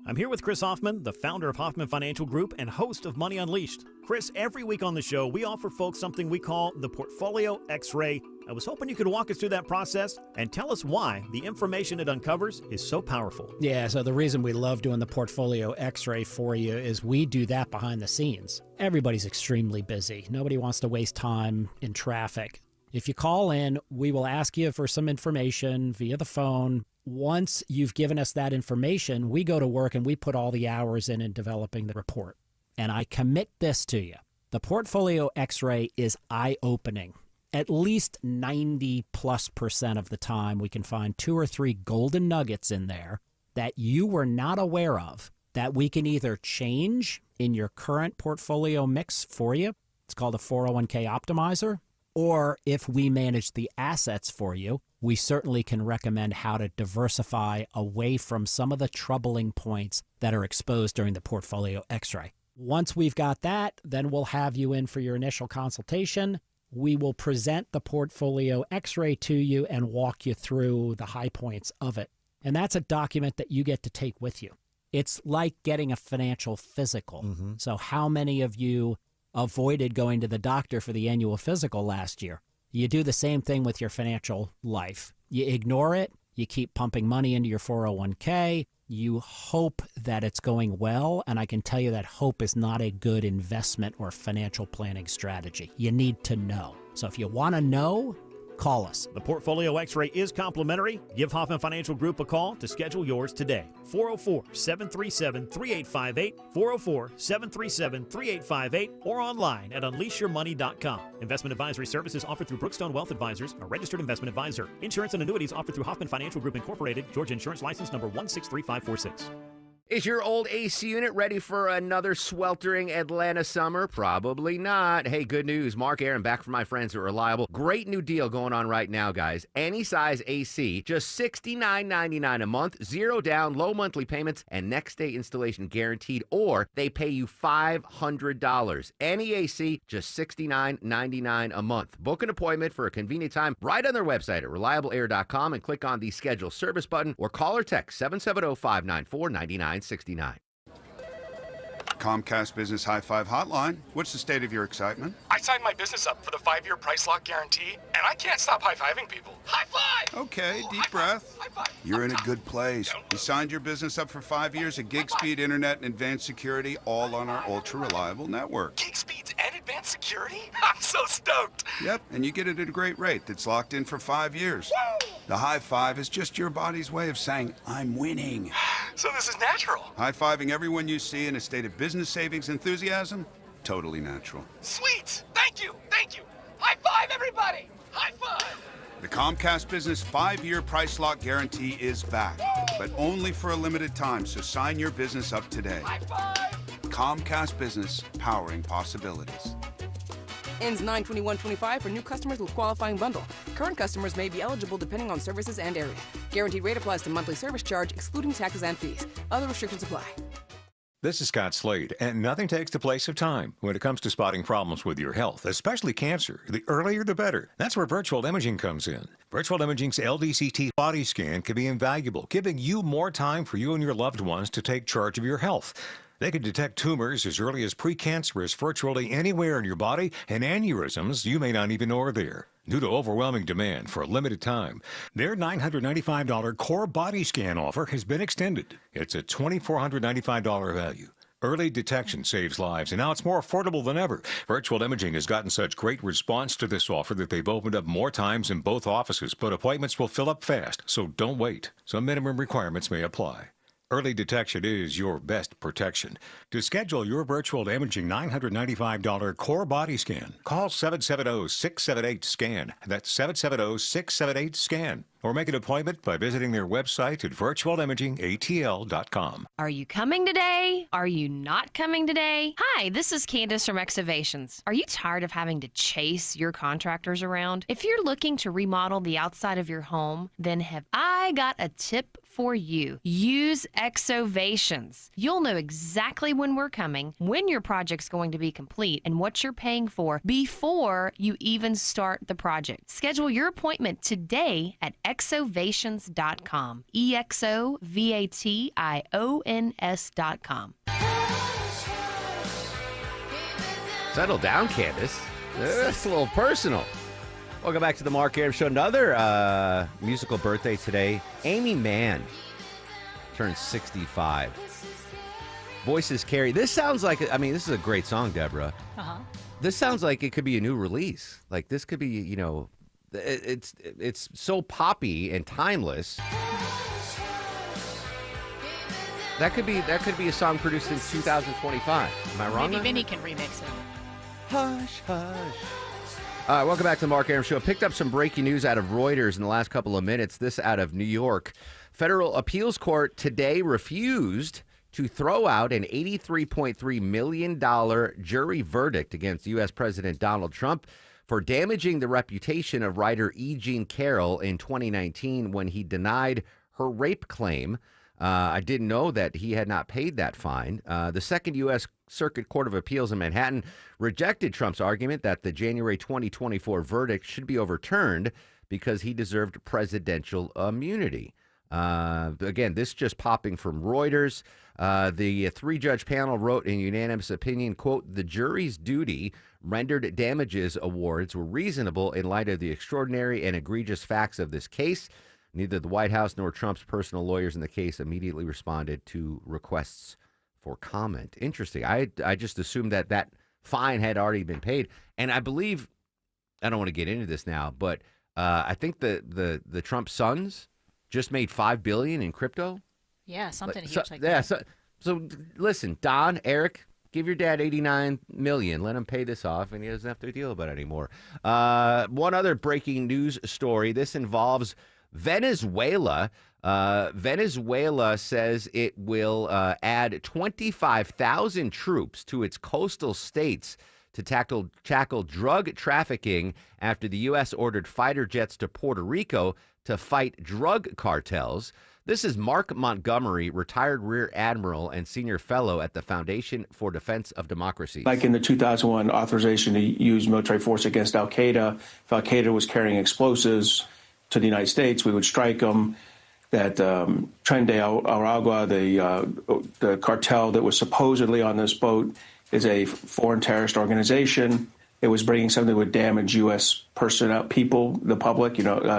I'm here with Chris Hoffman, the founder of Hoffman Financial Group and host of Money Unleashed. Chris, every week on the show, we offer folks something we call the Portfolio X-Ray. I was hoping you could walk us through that process and tell us why the information it uncovers is so powerful. Yeah, so the reason we love doing the Portfolio X-Ray for you is we do that behind the scenes. Everybody's extremely busy. Nobody wants to waste time in traffic. If you call in, we will ask you for some information via the phone. Once you've given us that information, we go to work and we put all the hours in developing the report. And I commit this to you. The Portfolio X-Ray is eye-opening. At least 90+% of the time, we can find 2 or 3 golden nuggets in there that you were not aware of that we can either change in your current portfolio mix for you. It's called a 401k optimizer. Or if we manage the assets for you, we certainly can recommend how to diversify away from some of the troubling points that are exposed during the Portfolio X-Ray. Once we've got that, then we'll have you in for your initial consultation. We will present the Portfolio X-Ray to you and walk you through the high points of it. And that's a document that you get to take with you. It's like getting a financial physical. Mm-hmm. So how many of you avoided going to the doctor for the annual physical last year? You do the same thing with your financial life. You ignore it. You keep pumping money into your 401k. You hope that it's going well. And I can tell you that hope is not a good investment or financial planning strategy. You need to know. So if you want to know, call us. The Portfolio X-Ray is complimentary. Give Hoffman Financial Group a call to schedule yours today. 404-737-3858, 404-737-3858, or online at unleashyourmoney.com. Investment advisory services offered through Brookstone Wealth Advisors, a registered investment advisor. Insurance and annuities offered through Hoffman Financial Group Incorporated, Georgia Insurance License number 163546. Is your old AC unit ready for another sweltering Atlanta summer? Probably not. Hey, good news. Mark Aaron back from my friends at Reliable. Great new deal going on right now, guys. Any size AC, just $69.99 a month, 0 down, low monthly payments, and next day installation guaranteed, or they pay you $500. Any AC, just $69.99 a month. Book an appointment for a convenient time right on their website at reliableair.com and click on the schedule service button or call or text 770-594-9969. Comcast Business High Five Hotline. What's the state of your excitement? I signed my business up for the 5-year price lock guarantee, and I can't stop high-fiving people. High five! Okay, deep breath. High five. You're in a good place. You signed your business up for 5 years of gig speed internet and advanced security, all on our ultra-reliable network. Gig speeds and advanced security? I'm so stoked. Yep, and you get it at a great rate that's locked in for 5 years. Woo! The high five is just your body's way of saying, I'm winning. So this is natural. High-fiving everyone you see in a state of business savings enthusiasm? Totally natural. Sweet! Thank you! Thank you! High five, everybody! High five! The Comcast Business 5-year price lock guarantee is back, but only for a limited time, so sign your business up today. Comcast Business, powering possibilities. Ends 9/21/25 for new customers with qualifying bundle. Current customers may be eligible depending on services and area. Guaranteed rate applies to monthly service charge, excluding taxes and fees. Other restrictions apply. This is Scott Slade, and nothing takes the place of time when it comes to spotting problems with your health, especially cancer. The earlier the better. That's where virtual imaging comes in. Virtual imaging's LDCT body scan can be invaluable, giving you more time for you and your loved ones to take charge of your health. They can detect tumors as early as precancerous virtually anywhere in your body, and aneurysms you may not even know are there. Due to overwhelming demand for a limited time, their $995 core body scan offer has been extended. It's a $2,495 value. Early detection saves lives, and now it's more affordable than ever. Virtual Imaging has gotten such great response to this offer that they've opened up more times in both offices, but appointments will fill up fast, so don't wait. Some minimum requirements may apply. Early detection is your best protection. To schedule your virtual imaging $995 core body scan, call 770-678-SCAN. That's 770-678-SCAN. Or make an appointment by visiting their website at virtualimagingatl.com. Are you coming today? Are you not coming today? Hi, this is Candace from Excavations. Are you tired of having to chase your contractors around? If you're looking to remodel the outside of your home, then have I got a tip for you. Use Exovations. You'll know exactly when we're coming, when your project's going to be complete, and what you're paying for before you even start the project. Schedule your appointment today at exovations.com. EXOVATIONS.com. Settle down, Candace. That's a little personal. Welcome back to the Mark Arum Show. Another musical birthday today. Amy Mann turns 65. Voices carry. This sounds like, I mean, this is a great song, Deborah. Uh-huh. This sounds like it could be a new release. Like this could be, you know, it's so poppy and timeless. That could be a song produced in 2025. Am I wrong? Maybe Vinny can remix it. Hush, hush. Welcome back to the Mark Arum Show. I picked up some breaking news out of Reuters in the last couple of minutes. This out of New York. Federal appeals court today refused to throw out an $83.3 million jury verdict against U.S. President Donald Trump for damaging the reputation of writer E. Jean Carroll in 2019 when he denied her rape claim. I didn't know that he had not paid that fine. The Second U.S. Circuit Court of Appeals in Manhattan rejected Trump's argument that the January 2024 verdict should be overturned because he deserved presidential immunity. Again, this just popping from Reuters. The three-judge panel wrote in unanimous opinion, quote, the jury's duty rendered damages awards were reasonable in light of the extraordinary and egregious facts of this case. Neither the White House nor Trump's personal lawyers in the case immediately responded to requests for comment. Interesting. I just assumed that fine had already been paid. And I believe, I don't want to get into this now, but I think the Trump sons just made $5 billion in crypto. Yeah, something huge like yeah, that. So listen, Don, Eric, give your dad $89 million. Let him pay this off, and he doesn't have to deal about it anymore. One other breaking news story. This involves Venezuela. Venezuela says it will add 25,000 troops to its coastal states to tackle drug trafficking after the U.S. ordered fighter jets to Puerto Rico to fight drug cartels. This is Mark Montgomery, retired Rear Admiral and senior fellow at the Foundation for Defense of Democracy. Like in the 2001 authorization to use military force against al-Qaeda, if al-Qaeda was carrying explosives to the United States, we would strike them. That Tren de Aragua, the cartel that was supposedly on this boat, is a foreign terrorist organization. It was bringing something that would damage U.S. personnel, people, the public,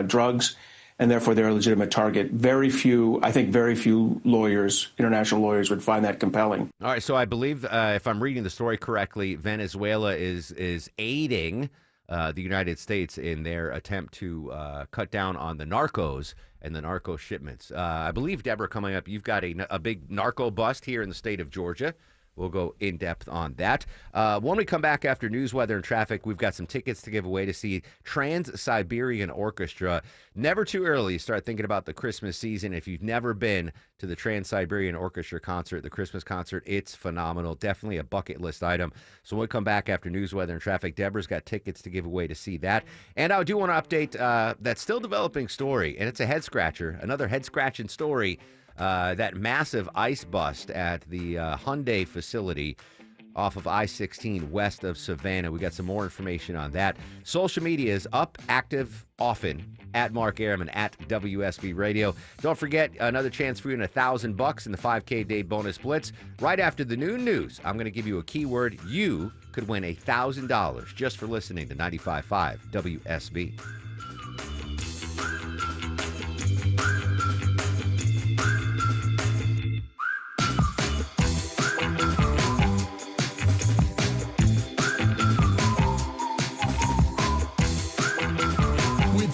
drugs, and therefore they're a legitimate target. Very few lawyers, international lawyers, would find that compelling. All right, so I believe, if I'm reading the story correctly, Venezuela is aiding the United States in their attempt to cut down on the narcos and the narco shipments. I believe, Deborah, coming up, you've got a big narco bust here in the state of Georgia. We'll go in depth on that. When we come back after news, weather, and traffic, we've got some tickets to give away to see Trans-Siberian Orchestra. Never too early to start thinking about the Christmas season. If you've never been to the Trans-Siberian Orchestra concert, the Christmas concert, it's phenomenal. Definitely a bucket list item. So when we come back after news, weather, and traffic, Deborah's got tickets to give away to see that. And I do want to update that still developing story, and it's a head scratcher, another head scratching story. That massive ice bust at the Hyundai facility off of I-16 west of Savannah. We got some more information on that. Social media is up, active, often, at Mark Arum and at WSB Radio. Don't forget, another chance for you in $1,000 in the 5K Day Bonus Blitz. Right after the noon news, I'm going to give you a keyword. You could win $1,000 just for listening to 95.5 WSB.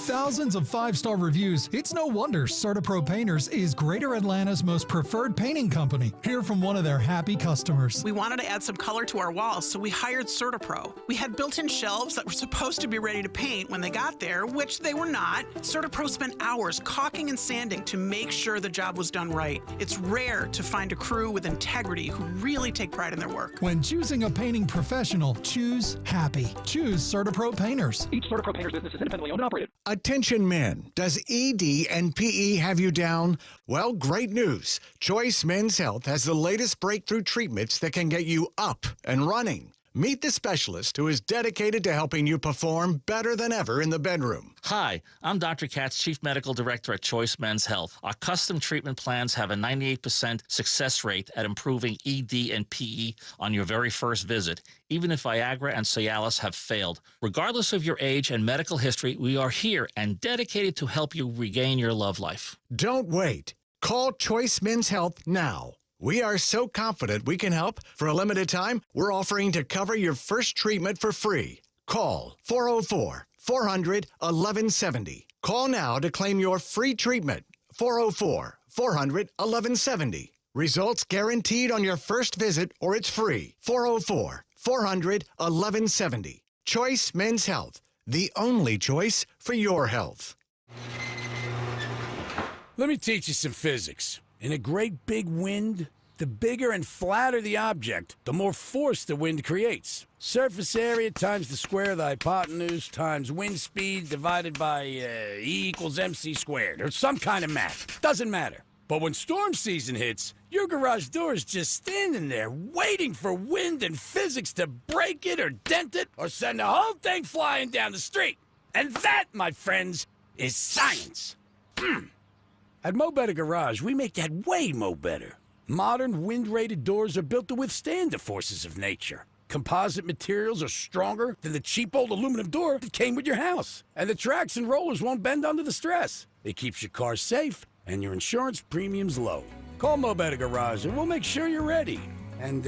Thousands of 5-star reviews, it's no wonder CertaPro Painters is Greater Atlanta's most preferred painting company. Hear from one of their happy customers. We wanted to add some color to our walls, so we hired CertaPro. We had built-in shelves that were supposed to be ready to paint when they got there, which they were not. CertaPro spent hours caulking and sanding to make sure the job was done right. It's rare to find a crew with integrity who really take pride in their work. When choosing a painting professional, choose happy. Choose CertaPro Painters. Each CertaPro Painters business is independently owned and operated. Attention men, does ED and PE have you down? Well, great news. Choice Men's Health has the latest breakthrough treatments that can get you up and running. Meet the specialist who is dedicated to helping you perform better than ever in the bedroom. Hi, I'm Dr. Katz, Chief Medical Director at Choice Men's Health. Our custom treatment plans have a 98% success rate at improving ED and PE on your very first visit, even if Viagra and Cialis have failed. Regardless of your age and medical history, we are here and dedicated to help you regain your love life. Don't wait. Call Choice Men's Health now. We are so confident we can help. For a limited time, we're offering to cover your first treatment for free. Call 404-400-1170. Call now to claim your free treatment. 404-400-1170. Results guaranteed on your first visit or it's free. 404-400-1170. Choice Men's Health, the only choice for your health. Let me teach you some physics. In a great big wind, the bigger and flatter the object, the more force the wind creates. Surface area times the square of the hypotenuse times wind speed divided by E equals MC squared, or some kind of math. Doesn't matter. But when storm season hits, your garage door is just standing there waiting for wind and physics to break it or dent it or send the whole thing flying down the street. And that, my friends, is science. At Mo Better Garage, we make that way mo better. Modern wind-rated doors are built to withstand the forces of nature. Composite materials are stronger than the cheap old aluminum door that came with your house. And the tracks and rollers won't bend under the stress. It keeps your car safe and your insurance premiums low. Call Mo Better Garage and we'll make sure you're ready. And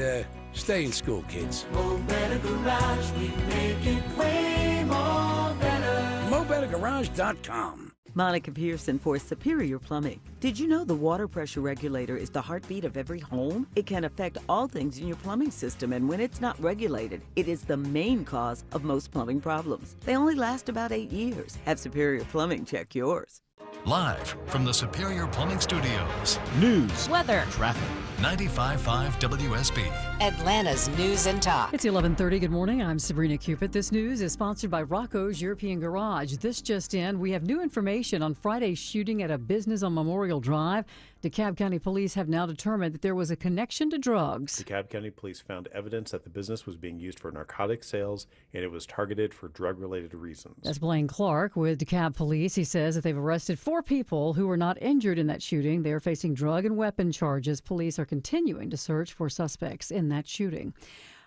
stay in school, kids. Mo Better Garage, we make it way more better. MoBetterGarage.com. Monica Pearson for Superior Plumbing. Did you know the water pressure regulator is the heartbeat of every home? It can affect all things in your plumbing system, and when it's not regulated, it is the main cause of most plumbing problems. They only last about 8 years. Have Superior Plumbing check yours. Live from the Superior Plumbing Studios. News, weather, traffic. 95.5 WSB. Atlanta's News and Talk. It's 11:30. Good morning. I'm Sabrina Cupid. This news is sponsored by Rocco's European Garage. This just in, we have new information on Friday's shooting at a business on Memorial Drive. DeKalb County Police have now determined that there was a connection to drugs. DeKalb County Police found evidence that the business was being used for narcotic sales and it was targeted for drug-related reasons. That's Blaine Clark with DeKalb Police. He says that they've arrested 4 people who were not injured in that shooting. They are facing drug and weapon charges. Police are continuing to search for suspects in that shooting.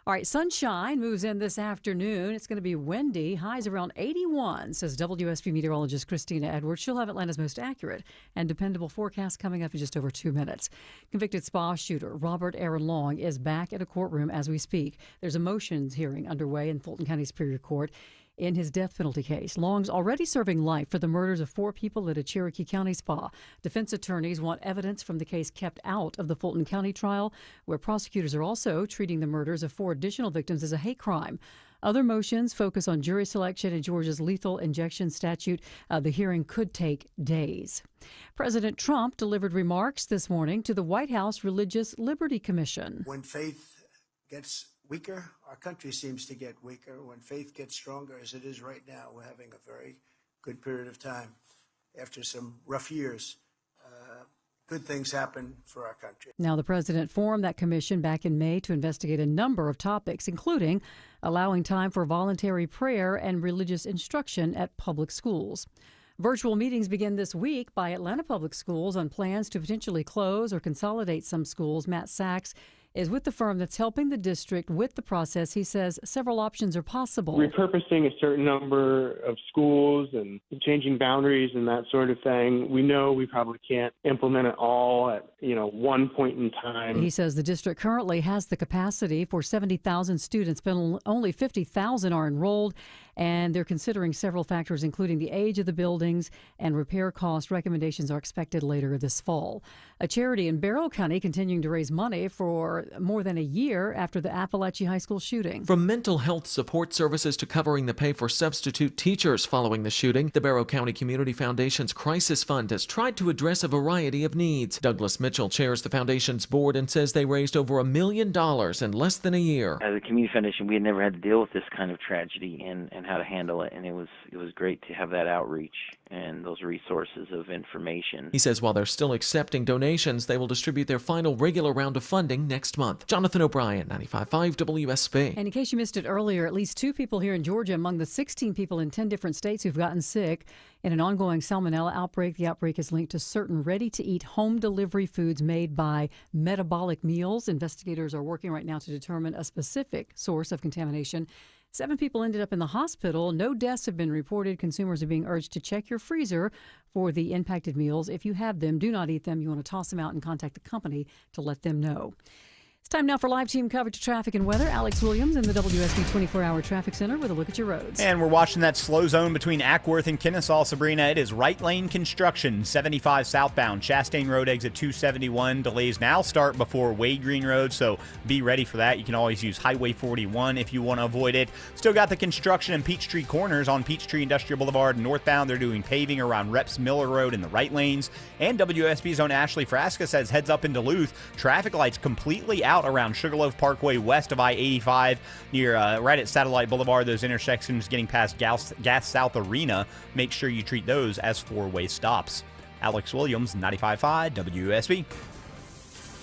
All right, sunshine moves in this afternoon. It's going to be windy. Highs around 81, says WSB meteorologist Christina Edwards. She'll have Atlanta's most accurate and dependable forecast coming up in just over 2 minutes. Convicted spa shooter Robert Aaron Long is back at a courtroom as we speak. There's a motions hearing underway in Fulton County Superior Court. in his death penalty case. Long's already serving life for the murders of 4 people at a Cherokee County spa. Defense attorneys want evidence from the case kept out of the Fulton County trial, where prosecutors are also treating the murders of 4 additional victims as a hate crime. Other motions focus on jury selection in Georgia's lethal injection statute. The hearing could take days. President Trump delivered remarks this morning to the White House Religious Liberty Commission. When faith gets weaker, our country seems to get weaker. When faith gets stronger, as it is right now, we're having a very good period of time. After some rough years, good things happen for our country. Now, the president formed that commission back in May to investigate a number of topics, including allowing time for voluntary prayer and religious instruction at public schools. Virtual meetings begin this week by Atlanta Public Schools on plans to potentially close or consolidate some schools. Matt Sachs is with the firm that's helping the district with the process. He says several options are possible. Repurposing a certain number of schools and changing boundaries and that sort of thing. We know we probably can't implement it all at, one point in time. He says the district currently has the capacity for 70,000 students, but only 50,000 are enrolled, and they're considering several factors, including the age of the buildings and repair cost. Recommendations are expected later this fall. A charity in Barrow County continuing to raise money for more than a year after the Appalachia High School shooting. From mental health support services to covering the pay for substitute teachers following the shooting, the Barrow County Community Foundation's Crisis Fund has tried to address a variety of needs. Douglas Mitchell chairs the foundation's board and says they raised over $1 million in less than a year. As a community foundation, we had never had to deal with this kind of tragedy and how to handle it, and it was great to have that outreach and those resources of information. He says while they're still accepting donations, they will distribute their final regular round of funding next month. Jonathan O'Brien, 95.5 WSB. And in case you missed it earlier, at least 2 people here in Georgia among the 16 people in 10 different states who've gotten sick in an ongoing salmonella outbreak. The outbreak is linked to certain ready-to-eat home delivery foods made by Metabolic Meals. Investigators are working right now to determine a specific source of contamination. 7 people ended up in the hospital. No deaths have been reported. Consumers are being urged to check your freezer for the impacted meals. If you have them, do not eat them. You want to toss them out and contact the company to let them know. It's time now for live team coverage of traffic and weather. Alex Williams in the WSB 24-hour traffic center with a look at your roads. And we're watching that slow zone between Ackworth and Kennesaw, Sabrina. It is right lane construction, 75 southbound. Chastain Road exit 271. Delays now start before Wade Green Road, so be ready for that. You can always use Highway 41 if you want to avoid it. Still got the construction in Peachtree Corners on Peachtree Industrial Boulevard northbound. They're doing paving around Reps Miller Road in the right lanes. And WSB's own Ashley Frasca says heads up in Duluth. Traffic lights completely out around Sugarloaf Parkway west of I-85 near right at Satellite Boulevard. Those intersections getting past Gas South Arena. Make sure you treat those as 4-way stops. Alex Williams, 95.5 WSB.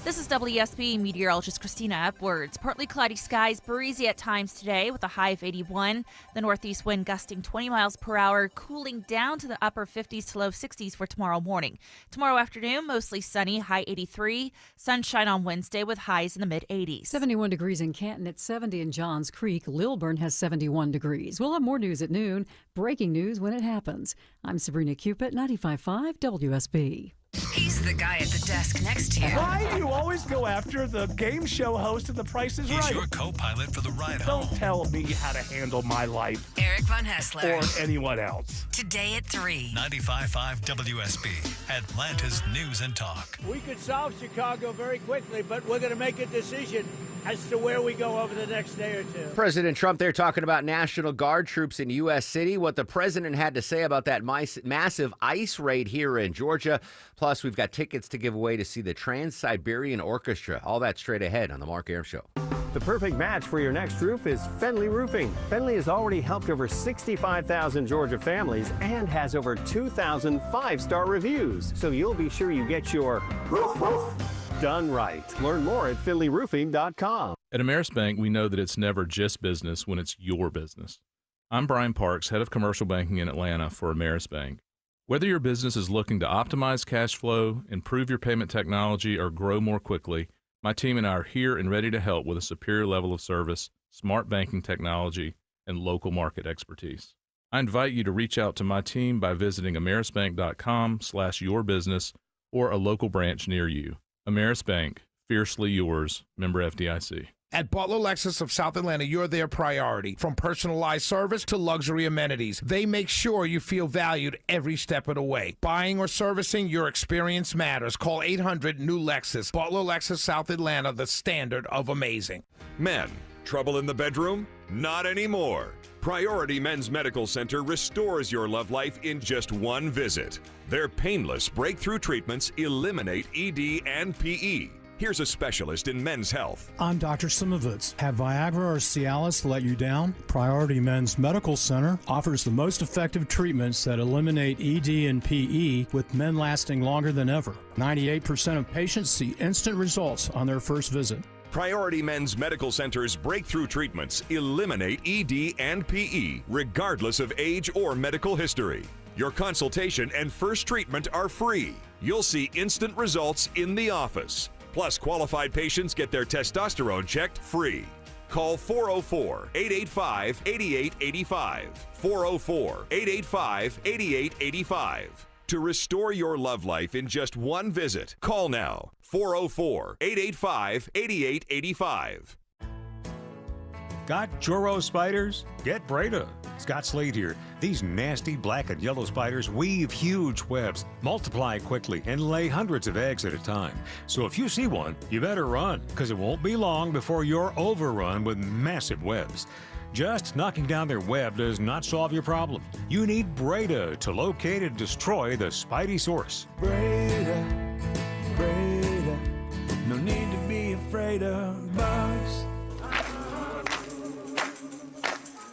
This is WSB meteorologist Christina Edwards. Partly cloudy skies, breezy at times today with a high of 81. The northeast wind gusting 20 miles per hour, cooling down to the upper 50s to low 60s for tomorrow morning. Tomorrow afternoon, mostly sunny, high 83. Sunshine on Wednesday with highs in the mid-80s. 71 degrees in Canton at 70 in Johns Creek. Lilburn has 71 degrees. We'll have more news at noon. Breaking news when it happens. I'm Sabrina Cupid, 95.5 WSB. He's the guy at the desk next to you. Why do you always go after the game show host of The Price is Right? He's your co-pilot for the ride home. Don't tell me how to handle my life. Eric Von Hessler. Or anyone else. Today at 3. 95.5 WSB, Atlanta's News and Talk. We could solve Chicago very quickly, but we're going to make a decision as to where we go over the next day or two. President Trump there talking about National Guard troops in U.S. City, what the president had to say about that massive ICE raid here in Georgia. Plus, we've got tickets to give away to see the Trans-Siberian Orchestra. All that straight ahead on The Mark Arum Show. The perfect match for your next roof is Fenley Roofing. Fenley has already helped over 65,000 Georgia families and has over 2,000 5-star reviews. So you'll be sure you get your roof done right. Learn more at FenleyRoofing.com. At Ameris Bank, we know that it's never just business when it's your business. I'm Brian Parks, head of commercial banking in Atlanta for Ameris Bank. Whether your business is looking to optimize cash flow, improve your payment technology, or grow more quickly, my team and I are here and ready to help with a superior level of service, smart banking technology, and local market expertise. I invite you to reach out to my team by visiting amerisbank.com/yourbusiness or a local branch near you. Ameris Bank, fiercely yours, member FDIC. At Butler Lexus of South Atlanta, you're their priority. From personalized service to luxury amenities, they make sure you feel valued every step of the way. Buying or servicing, your experience matters. Call 800-NEW-LEXUS. Butler Lexus South Atlanta, the standard of amazing. Men, trouble in the bedroom? Not anymore. Priority Men's Medical Center restores your love life in just one visit. Their painless breakthrough treatments eliminate ED and PE. Here's a specialist in men's health. I'm Dr. Simovitz. Have Viagra or Cialis let you down? Priority Men's Medical Center offers the most effective treatments that eliminate ED and PE, with men lasting longer than ever. 98% of patients see instant results on their first visit. Priority Men's Medical Center's breakthrough treatments eliminate ED and PE, regardless of age or medical history. Your consultation and first treatment are free. You'll see instant results in the office. Plus, qualified patients get their testosterone checked free. Call 404-885-8885. 404-885-8885. To restore your love life in just one visit, call now. 404-885-8885. Got Joro spiders? Get Breda. Scott Slade here. These nasty black and yellow spiders weave huge webs, multiply quickly, and lay hundreds of eggs at a time. So if you see one, you better run, because it won't be long before you're overrun with massive webs. Just knocking down their web does not solve your problem. You need Breda to locate and destroy the spidey source. Breda, Breda, no need to be afraid of bugs.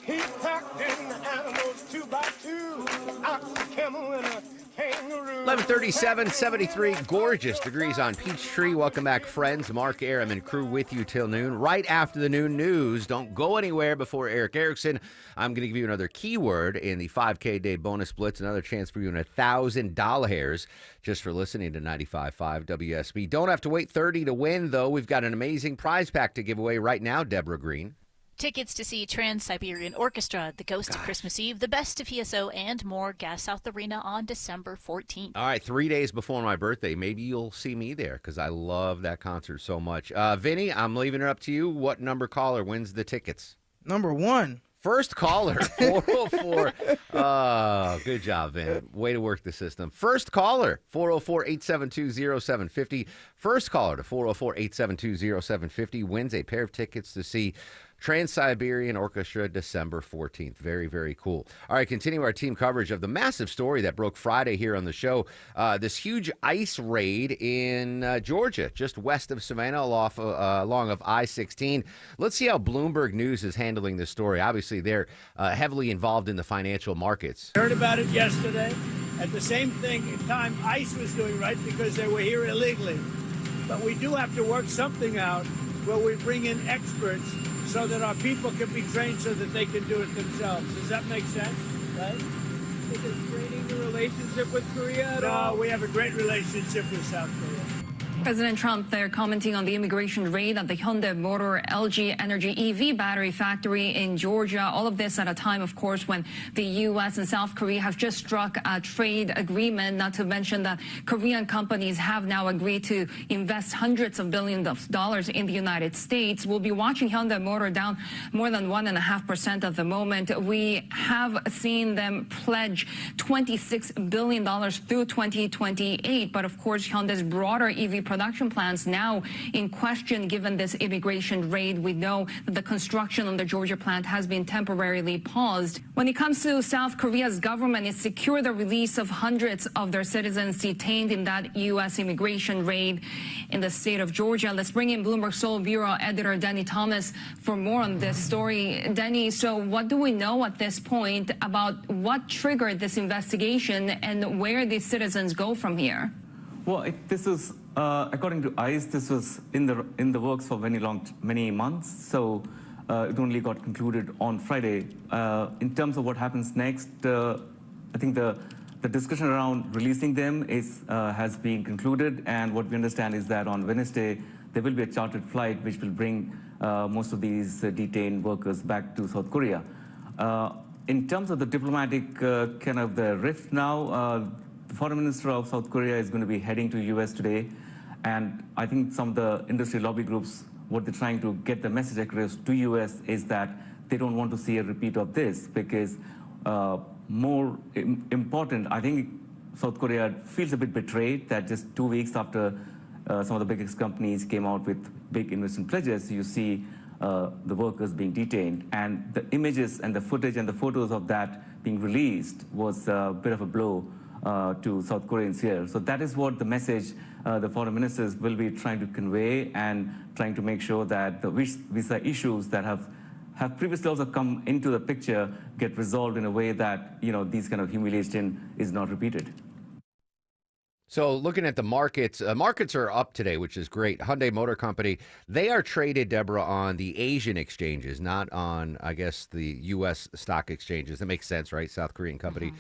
He packed in the animals 2 by 2, ox, camel, and a kangaroo. 11:37, 73 gorgeous degrees on Peachtree. Welcome back, friends. Mark Aram and crew with you till noon. Right after the noon news, don't go anywhere before Eric Erickson. I'm going to give you another keyword in the 5K day bonus blitz, another chance for you in $1,000 just for listening to 95.5 WSB. Don't have to wait 30 to win, though. We've got an amazing prize pack to give away right now, Deborah Green. Tickets to see Trans-Siberian Orchestra, The Ghost of Christmas Eve, The Best of ESO, and more. Gas South Arena on December 14th. All right, 3 days before my birthday. Maybe you'll see me there because I love that concert so much. Vinny, I'm leaving it up to you. What number caller wins the tickets? Number 1. First caller, 404. Oh, good job, Vin. Way to work the system. First caller, 404-872-0750. First caller to 404-872-0750 wins a pair of tickets to see Trans-Siberian Orchestra December 14th. Very, very cool. All right, continue our team coverage of the massive story that broke Friday here on the show. This huge ice raid in Georgia, just west of Savannah, along of I-16. Let's see how Bloomberg News is handling this story. Obviously, they're heavily involved in the financial markets. Heard about it yesterday. At the same time, ICE was doing right because they were here illegally. But we do have to work something out where we bring in experts so that our people can be trained so that they can do it themselves. Does that make sense? Right? Is it straining the relationship with Korea at all? No, we have a great relationship with South Korea. President Trump there commenting on the immigration raid at the Hyundai Motor LG Energy EV battery factory in Georgia. All of this at a time, of course, when the U.S. and South Korea have just struck a trade agreement, not to mention that Korean companies have now agreed to invest hundreds of billions of dollars in the United States. We'll be watching Hyundai Motor down more than 1.5% at the moment. We have seen them pledge $26 billion through 2028. But of course, Hyundai's broader EV production plans now in question given this immigration raid. We know that the construction on the Georgia plant has been temporarily paused. When it comes to South Korea's government, it secured the release of hundreds of their citizens detained in that U.S. immigration raid in the state of Georgia. Let's bring in Bloomberg Seoul Bureau editor Denny Thomas for more on this story. Denny, so what do we know at this point about what triggered this investigation and where these citizens go from here? Well, this is according to ICE, this was in the works for many months. So it only got concluded on Friday. In terms of what happens next, I think the discussion around releasing them has been concluded, and what we understand is that on Wednesday there will be a chartered flight which will bring most of these detained workers back to South Korea. In terms of the diplomatic kind of the rift now, the foreign minister of South Korea is going to be heading to the U.S. today, and I think some of the industry lobby groups what they're trying to get the message across to U.S. is that they don't want to see a repeat of this, because more important, I think South Korea feels a bit betrayed that just 2 weeks after some of the biggest companies came out with big investment pledges, you see the workers being detained. And the images and the footage and the photos of that being released was a bit of a blow to South Koreans here. So that is what the message the foreign ministers will be trying to convey, and trying to make sure that the visa issues that have previously also come into the picture get resolved in a way that, these kind of humiliation is not repeated. So looking at the markets, markets are up today, which is great. Hyundai Motor Company, they are traded, Deborah, on the Asian exchanges, not on, I guess, the U.S. stock exchanges. That makes sense, right? South Korean company.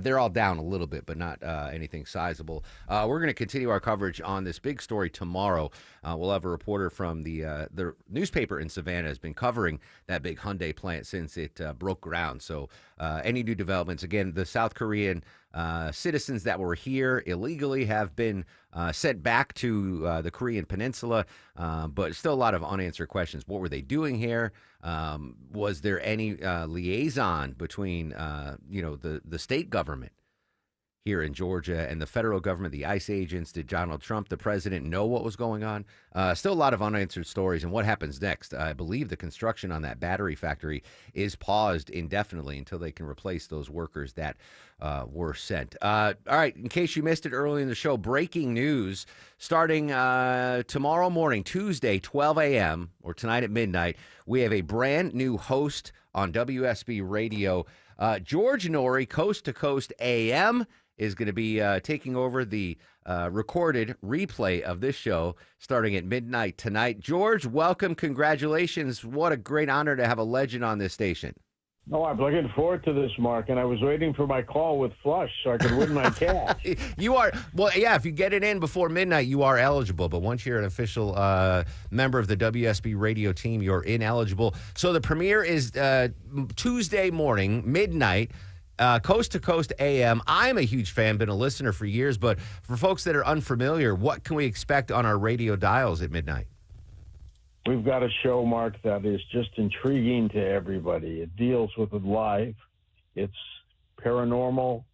They're all down a little bit, but not anything sizable. We're going to continue our coverage on this big story tomorrow. We'll have a reporter from the newspaper in Savannah has been covering that big Hyundai plant since it broke ground. So any new developments, again, the South Korean citizens that were here illegally have been sent back to the Korean Peninsula, but still a lot of unanswered questions. What were they doing here? Was there any liaison between, the state government here in Georgia and the federal government, the ICE agents? Did Donald Trump, the president, know what was going on? Still a lot of unanswered stories. And what happens next? I believe the construction on that battery factory is paused indefinitely until they can replace those workers that were sent. All right, in case you missed it early in the show, breaking news starting tomorrow morning, Tuesday, 12 a.m., or tonight at midnight, we have a brand new host on WSB Radio. George Noory, Coast to Coast AM, is going to be taking over the recorded replay of this show starting at midnight tonight. George, welcome. Congratulations. What a great honor to have a legend on this station. Oh, I'm looking forward to this, Mark, and I was waiting for my call with Flush so I could win my cash. You are, well, yeah, if you get it in before midnight, you are eligible. But once you're an official member of the WSB radio team, you're ineligible. So the premiere is Tuesday morning, midnight, Coast to Coast AM. I'm a huge fan, been a listener for years, but for folks that are unfamiliar, what can we expect on our radio dials at midnight? We've got a show, Mark, that is just intriguing to everybody. It deals with it live. It's paranormal,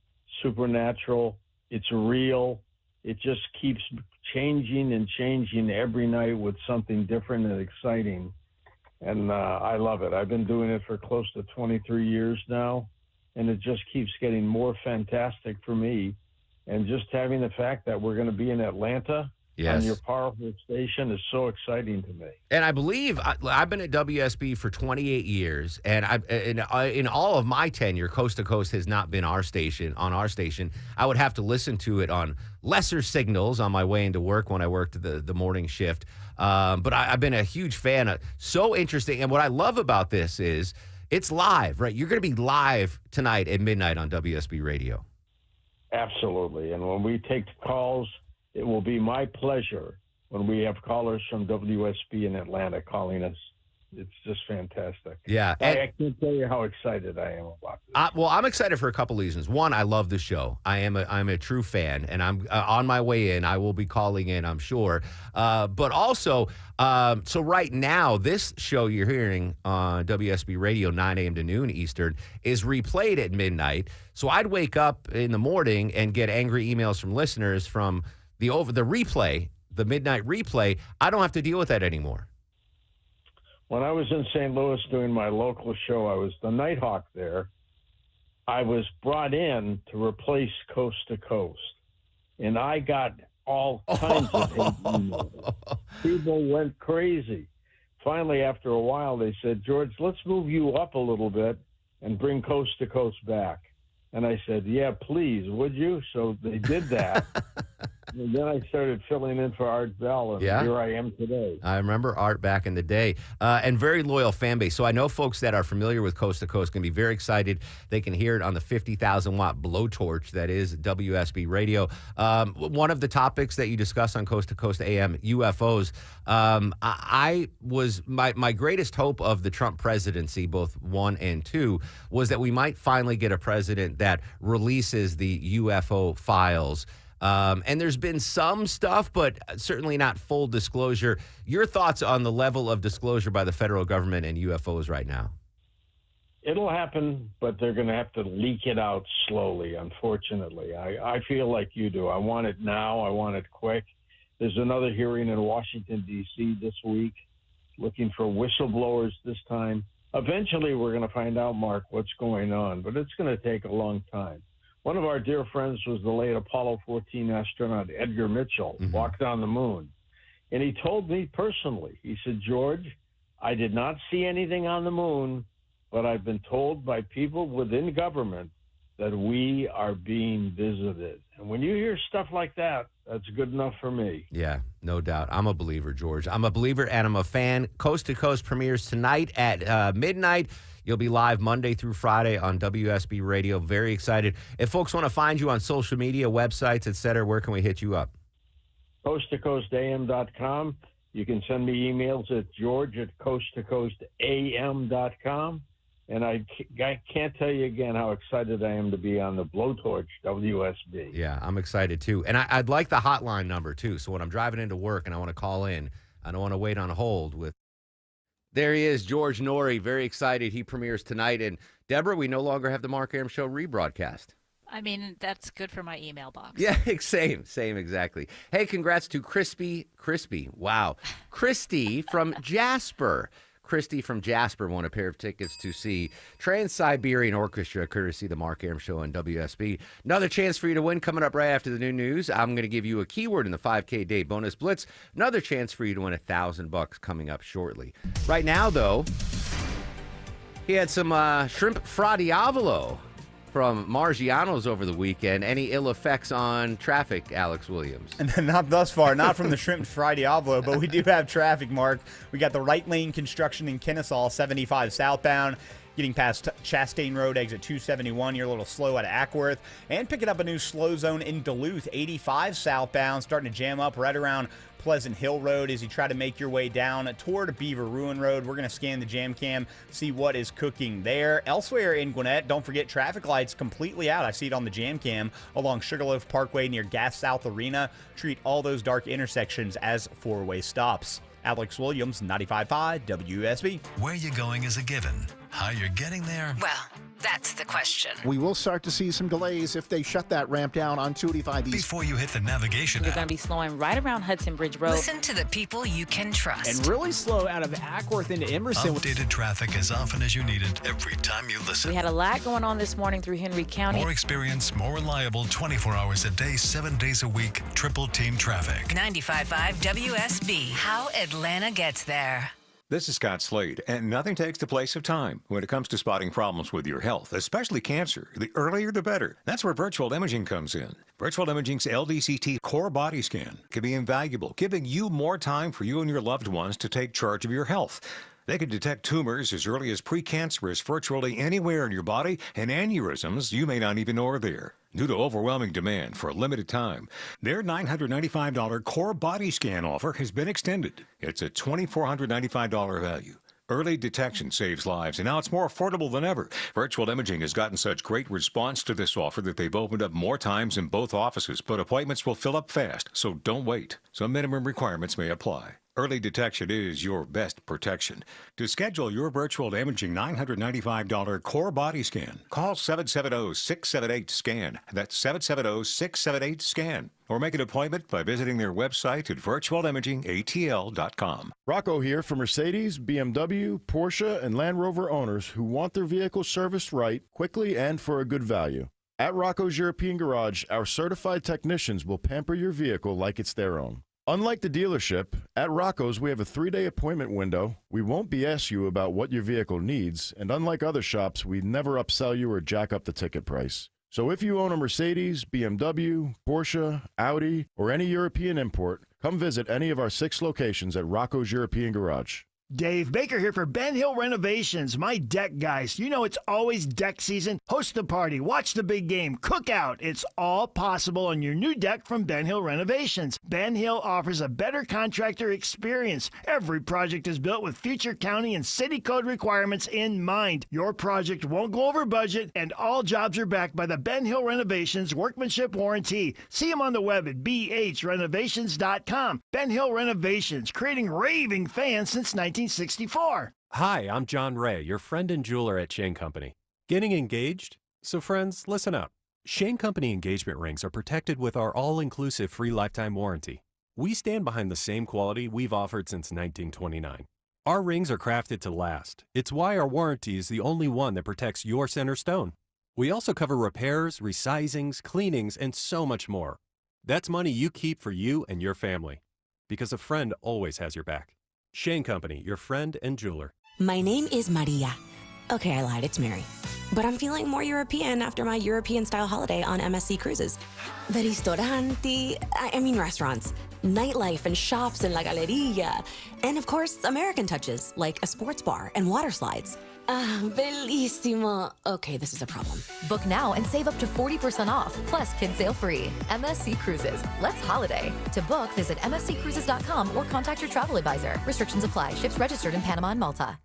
supernatural. It's real. It just keeps changing and changing every night with something different and exciting. And I love it. I've been doing it for close to 23 years now, and it just keeps getting more fantastic for me. And just having the fact that we're going to be in Atlanta on your powerful station is so exciting to me. And I believe I've been at WSB for 28 years, and in all of my tenure, Coast to Coast has not been on our station. I would have to listen to it on lesser signals on my way into work when I worked the morning shift. But I've been a huge fan. So interesting. And what I love about this is it's live, right? You're going to be live tonight at midnight on WSB Radio. Absolutely. And when we take calls, it will be my pleasure when we have callers from WSB in Atlanta calling us. It's just fantastic. Yeah. I can't tell you how excited I am about this. Well, I'm excited for a couple reasons. One, I love the show. I'm a true fan, and I'm on my way in. I will be calling in, I'm sure. But also, so right now, this show you're hearing on WSB Radio, 9 a.m. to noon Eastern, is replayed at midnight. So I'd wake up in the morning and get angry emails from listeners from the replay, the midnight replay. I don't have to deal with that anymore. When I was in St. Louis doing my local show, I was the Nighthawk there. I was brought in to replace Coast to Coast, and I got all kinds of hate emails. People went crazy. Finally, after a while, they said, George, let's move you up a little bit and bring Coast to Coast back. And I said, yeah, please, would you? So they did that. And then I started filling in for Art Bell, and here I am today. I remember Art back in the day, and very loyal fan base. So I know folks that are familiar with Coast to Coast can be very excited. They can hear it on the 50,000-watt blowtorch that is WSB Radio. One of the topics that you discuss on Coast to Coast AM, UFOs. My greatest hope of the Trump presidency, both 1 and 2, was that we might finally get a president that releases the UFO files. And there's been some stuff, but certainly not full disclosure. Your thoughts on the level of disclosure by the federal government and UFOs right now? It'll happen, but they're going to have to leak it out slowly, unfortunately. I feel like you do. I want it now. I want it quick. There's another hearing in Washington, D.C. this week, looking for whistleblowers this time. Eventually, we're going to find out, Mark, what's going on, but it's going to take a long time. One of our dear friends was the late Apollo 14 astronaut Edgar Mitchell, walked on the moon. And he told me personally, he said, George, I did not see anything on the moon, but I've been told by people within government that we are being visited. And when you hear stuff like that, that's good enough for me. Yeah, no doubt. I'm a believer, George. I'm a believer and I'm a fan. Coast to Coast premieres tonight at midnight. You'll be live Monday through Friday on WSB Radio. Very excited. If folks want to find you on social media, websites, et cetera, where can we hit you up? CoastToCoastAM.com. You can send me emails at george@coasttocoastam.com. And I can't tell you again how excited I am to be on the Blowtorch WSB. Yeah, I'm excited too. And I'd like the hotline number too. So when I'm driving into work and I want to call in, I don't want to wait on hold with. There he is, George Noory. Very excited. He premieres tonight. And Deborah, we no longer have the Mark Arum Show rebroadcast. I mean, that's good for my email box. Yeah, same exactly. Hey, congrats to Crispy. Wow. Christy from Jasper. Christy from Jasper won a pair of tickets to see Trans-Siberian Orchestra, courtesy the Mark Arum Show on WSB. Another chance for you to win coming up right after the new news. I'm going to give you a keyword in the 5K Day Bonus Blitz. Another chance for you to win $1,000 coming up shortly. Right now, though, he had some shrimp fra diavolo from Margiano's over the weekend. Any ill effects on traffic, Alex Williams? And not thus far, not from the shrimp fra diavolo, but we do have traffic, Mark. We got the right lane construction in Kennesaw, 75 southbound. Getting past Chastain Road, exit 271. You're a little slow out of Ackworth. And picking up a new slow zone in Duluth, 85 southbound. Starting to jam up right around Pleasant Hill Road as you try to make your way down toward Beaver Ruin Road. We're going to scan the jam cam, see what is cooking there. Elsewhere in Gwinnett, don't forget traffic lights completely out. I see it on the jam cam along Sugarloaf Parkway near Gas South Arena. Treat all those dark intersections as four-way stops. Alex Williams, 95.5 WSB. Where you going is a given. How you're getting there? Well, that's the question. We will start to see some delays if they shut that ramp down on 285 East. Before you hit the navigation You're app. going to be slowing right around Hudson Bridge Road. Listen to the people you can trust. And really slow out of Ackworth into Emerson. Updated traffic as often as you need it every time you listen. We had a lot going on this morning through Henry County. More experience, more reliable, 24 hours a day, 7 days a week, triple team traffic. 95.5 WSB. How Atlanta gets there. This is Scott Slade, and nothing takes the place of time when it comes to spotting problems with your health, especially cancer. The earlier, the better. That's where virtual imaging comes in. Virtual Imaging's LDCT core body scan can be invaluable, giving you more time for you and your loved ones to take charge of your health. They can detect tumors as early as precancerous virtually anywhere in your body, and aneurysms you may not even know are there. Due to overwhelming demand for a limited time, their $995 core body scan offer has been extended. It's a $2,495 value. Early detection saves lives, and now it's more affordable than ever. Virtual Imaging has gotten such great response to this offer that they've opened up more times in both offices, but appointments will fill up fast, so don't wait. Some minimum requirements may apply. Early detection is your best protection. To schedule your virtual imaging $995 core body scan, call 770-678-SCAN. That's 770-678-SCAN. Or make an appointment by visiting their website at virtualimagingatl.com. Rocco here for Mercedes, BMW, Porsche, and Land Rover owners who want their vehicle serviced right, quickly, and for a good value. At Rocco's European Garage, our certified technicians will pamper your vehicle like it's their own. Unlike the dealership, at Rocco's we have a 3-day appointment window. We won't BS you about what your vehicle needs, and unlike other shops, we never upsell you or jack up the ticket price. So if you own a Mercedes, BMW, Porsche, Audi, or any European import, come visit any of our 6 locations at Rocco's European Garage. Dave Baker here for Ben Hill Renovations, my deck guys. You know it's always deck season. Host the party, watch the big game, cook out. It's all possible on your new deck from Ben Hill Renovations. Ben Hill offers a better contractor experience. Every project is built with future county and city code requirements in mind. Your project won't go over budget, and all jobs are backed by the Ben Hill Renovations Workmanship Warranty. See them on the web at bhrenovations.com. Ben Hill Renovations, creating raving fans since 1964. Hi, I'm John Ray, your friend and jeweler at Shane Company. Getting engaged? So friends, listen up. Shane Company engagement rings are protected with our all-inclusive free lifetime warranty. We stand behind the same quality we've offered since 1929. Our rings are crafted to last. It's why our warranty is the only one that protects your center stone. We also cover repairs, resizings, cleanings, and so much more. That's money you keep for you and your family. Because a friend always has your back. Shane Company, your friend and jeweler. My name is Maria. Okay, I lied, it's Mary. But I'm feeling more European after my European-style holiday on MSC Cruises. The ristoranti, restaurants, nightlife and shops in La Galleria. And of course, American touches, like a sports bar and water slides. Ah, bellissimo. Okay, this is a problem. Book now and save up to 40% off, plus kids sail free. MSC Cruises. Let's holiday. To book, visit msccruises.com or contact your travel advisor. Restrictions apply. Ships registered in Panama and Malta.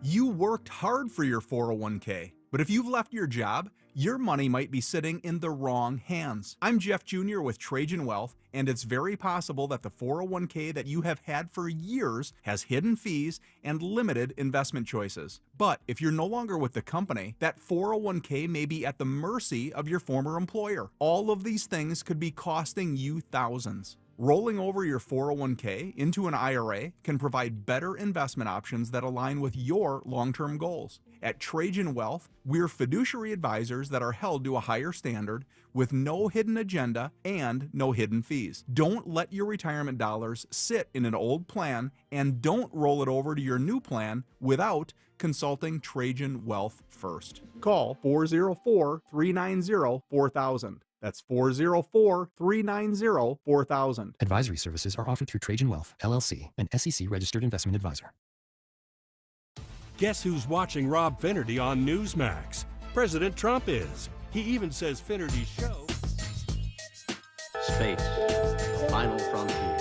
You worked hard for your 401k, but if you've left your job, your money might be sitting in the wrong hands. I'm Jeff Jr. with Trajan Wealth, and it's very possible that the 401k that you have had for years has hidden fees and limited investment choices. But if you're no longer with the company, that 401k may be at the mercy of your former employer. All of these things could be costing you thousands. Rolling over your 401k into an IRA can provide better investment options that align with your long-term goals. At Trajan Wealth, we're fiduciary advisors that are held to a higher standard with no hidden agenda and no hidden fees. Don't let your retirement dollars sit in an old plan, and don't roll it over to your new plan without consulting Trajan Wealth first. Call 404-390-4000. That's 404-390-4000. Advisory services are offered through Trajan Wealth, LLC, an SEC-registered investment advisor. Guess who's watching Rob Finnerty on Newsmax? President Trump is. He even says Finnerty's show... Space. Final frontier.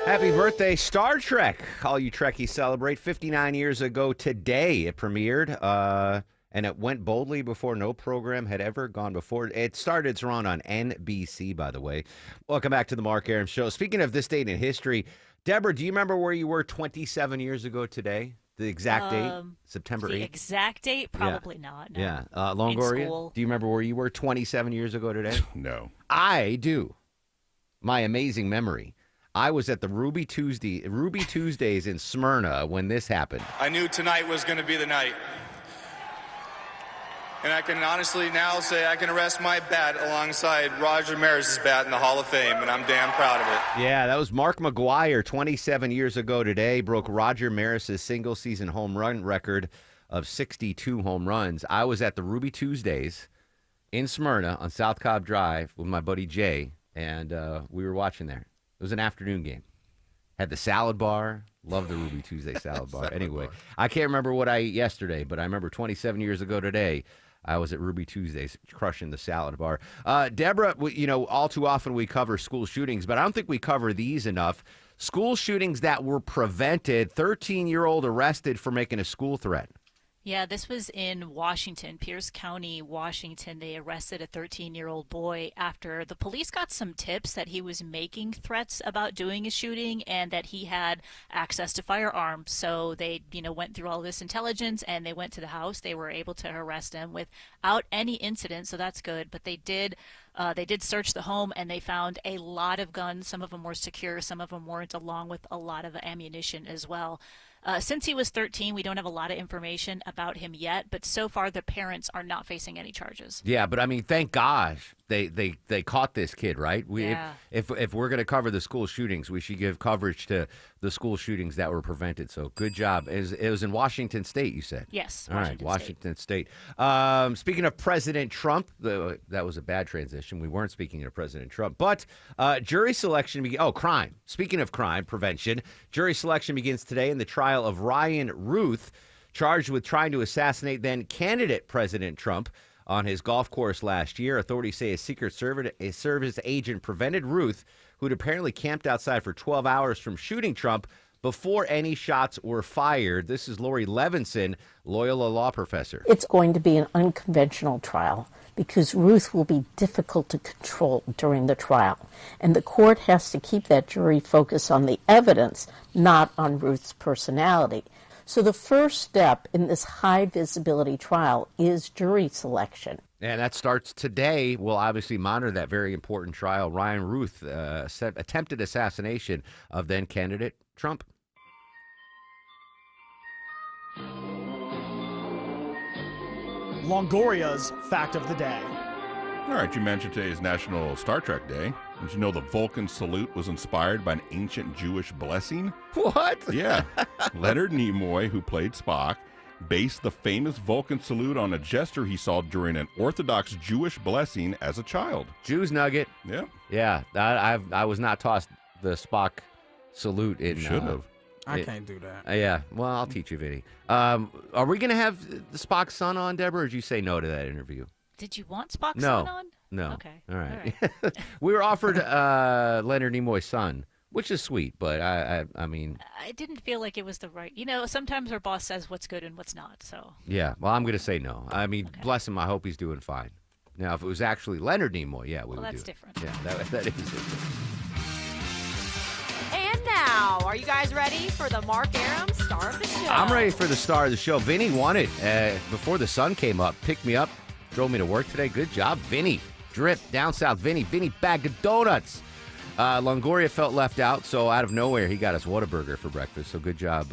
Happy birthday, Star Trek. All you Trekkies celebrate. 59 years ago today it premiered. And it went boldly before no program had ever gone before. It started its run on NBC, by the way. Welcome back to the Mark Arum Show. Speaking of this date in history, Deborah, do you remember where you were 27 years ago today? The exact date? September 8th? The exact date? Probably not. No. Yeah. Longoria, do you remember where you were 27 years ago today? No. I do. My amazing memory. I was at the Ruby Tuesdays in Smyrna when this happened. I knew tonight was going to be the night. And I can honestly now say I can rest my bat alongside Roger Maris's bat in the Hall of Fame, and I'm damn proud of it. Yeah, that was Mark McGwire 27 years ago today. Broke Roger Maris's single-season home run record of 62 home runs. I was at the Ruby Tuesdays in Smyrna on South Cobb Drive with my buddy Jay, and we were watching there. It was an afternoon game. Had the salad bar. Love the Ruby Tuesday salad bar. Anyway, I can't remember what I ate yesterday, but I remember 27 years ago today, I was at Ruby Tuesdays crushing the salad bar. Deborah, all too often we cover school shootings, but I don't think we cover these enough. School shootings that were prevented, 13-year-old arrested for making a school threat. Yeah, this was in Washington, Pierce County, Washington. They arrested a 13-year-old boy after the police got some tips that he was making threats about doing a shooting and that he had access to firearms. So they, went through all this intelligence and they went to the house. They were able to arrest him without any incident, so that's good. But they did search the home and they found a lot of guns. Some of them were secure, some of them weren't, along with a lot of ammunition as well. Since he was 13, we don't have a lot of information about him yet, but so far the parents are not facing any charges. Yeah, but I mean, thank gosh they caught this kid, right? If we're going to cover the school shootings, we should give coverage to the school shootings that were prevented. So good job. It was in Washington State, you said? Yes. All right, Washington State. Speaking of President Trump, that was a bad transition. We weren't speaking of President Trump, but jury selection. Crime. Speaking of crime prevention, jury selection begins today in the trial of Ryan Ruth, charged with trying to assassinate then candidate President Trump on his golf course last year. Authorities say a Secret Service agent prevented Ruth, who'd apparently camped outside for 12 hours from shooting Trump before any shots were fired. This is Lori Levinson, Loyola law professor. It's going to be an unconventional trial because Ruth will be difficult to control during the trial. And the court has to keep that jury focused on the evidence, not on Ruth's personality. So the first step in this high-visibility trial is jury selection. And that starts today. We'll obviously monitor that very important trial. Ryan Ruth, attempted assassination of then candidate Trump. Longoria's Fact of the Day. All right, you mentioned today is National Star Trek Day. Did you know the Vulcan salute was inspired by an ancient Jewish blessing? What? Yeah. Leonard Nimoy, who played Spock, based the famous Vulcan salute on a gesture he saw during an Orthodox Jewish blessing as a child. Jews nugget. Yeah. Yeah. I was not taught the Spock salute in. You should have. I can't do that. Yeah. Well, I'll teach you, Vinny. Are we going to have the Spock's son on, Deborah, or did you say no to that interview? Did you want Spock's No. son on? No. Okay. All right. We were offered Leonard Nimoy's son, which is sweet, but I mean. I didn't feel like it was the right. Sometimes our boss says what's good and what's not. So. Yeah. Well, I'm going to say no. I mean, bless him. I hope he's doing fine. Now, if it was actually Leonard Nimoy, yeah, we would do it. That's different. Yeah, that is different. And now, are you guys ready for the Mark Arum star of the show? I'm ready for the star of the show. Vinny won it before the sun came up. Picked me up, drove me to work today. Good job, Vinny. Drip, down south, Vinny. Vinny, bag of donuts. Longoria felt left out, so out of nowhere, he got us Whataburger for breakfast. So good job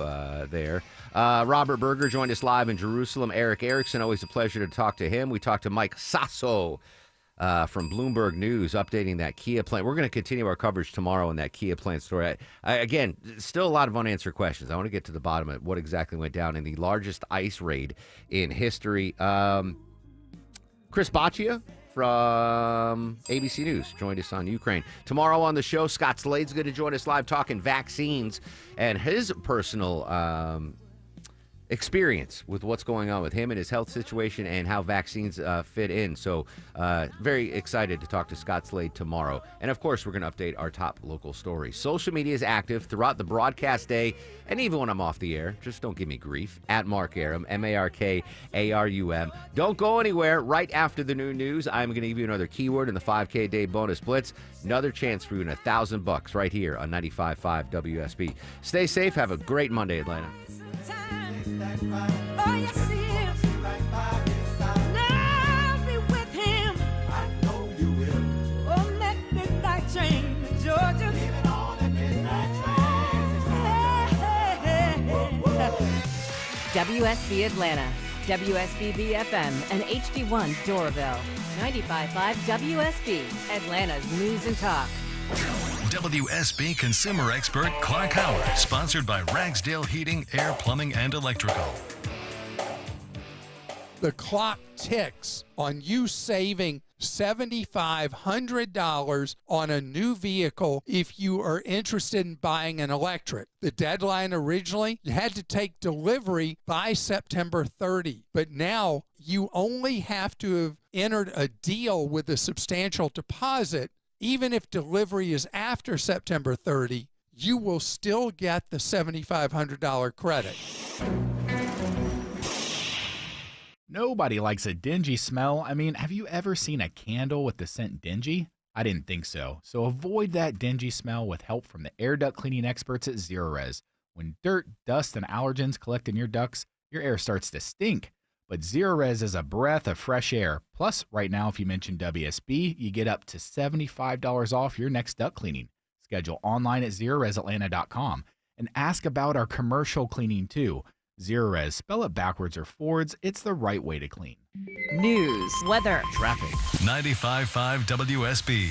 there. Robert Berger joined us live in Jerusalem. Eric Erickson, always a pleasure to talk to him. We talked to Mike Sasso from Bloomberg News, updating that Kia plant. We're going to continue our coverage tomorrow in that Kia plant story. Again, still a lot of unanswered questions. I want to get to the bottom of what exactly went down in the largest ICE raid in history. Chris Baccia from ABC News joined us on Ukraine. Tomorrow on the show, Scott Slade's going to join us live talking vaccines and his personal experience with what's going on with him and his health situation and how vaccines fit in. So very excited to talk to Scott Slade tomorrow. And of course, we're going to update our top local stories. Social media is active throughout the broadcast day and even when I'm off the air. Just don't give me grief. At Mark Arum, MarkArum. Don't go anywhere. Right after the new news, I'm going to give you another keyword in the 5K day bonus blitz. Another chance for you in $1,000 right here on 95.5 WSB. Stay safe. Have a great Monday, Atlanta. Oh, yes, he is. Now be with him. I know you will. On that midnight train to Georgia. Leaving on that midnight train. WSB Atlanta, WSB BFM, and HD1 Doraville. 95.5 WSB, Atlanta's news and talk. WSB consumer expert Clark Howard, sponsored by Ragsdale Heating, Air, Plumbing, and Electrical. The clock ticks on you saving $7,500 on a new vehicle if you are interested in buying an electric. The deadline originally, you had to take delivery by September 30, but now you only have to have entered a deal with a substantial deposit. Even if delivery is after September 30, you will still get the $7,500 credit. Nobody likes a dingy smell. I mean, have you ever seen a candle with the scent dingy? I didn't think so. So avoid that dingy smell with help from the air duct cleaning experts at Zerorez. When dirt, dust, and allergens collect in your ducts, your air starts to stink. But Zerorez is a breath of fresh air. Plus, right now, if you mention WSB, you get up to $75 off your next duct cleaning. Schedule online at ZerorezAtlanta.com and ask about our commercial cleaning too. Zerorez, spell it backwards or forwards, it's the right way to clean. News, weather, traffic. 95.5 WSB,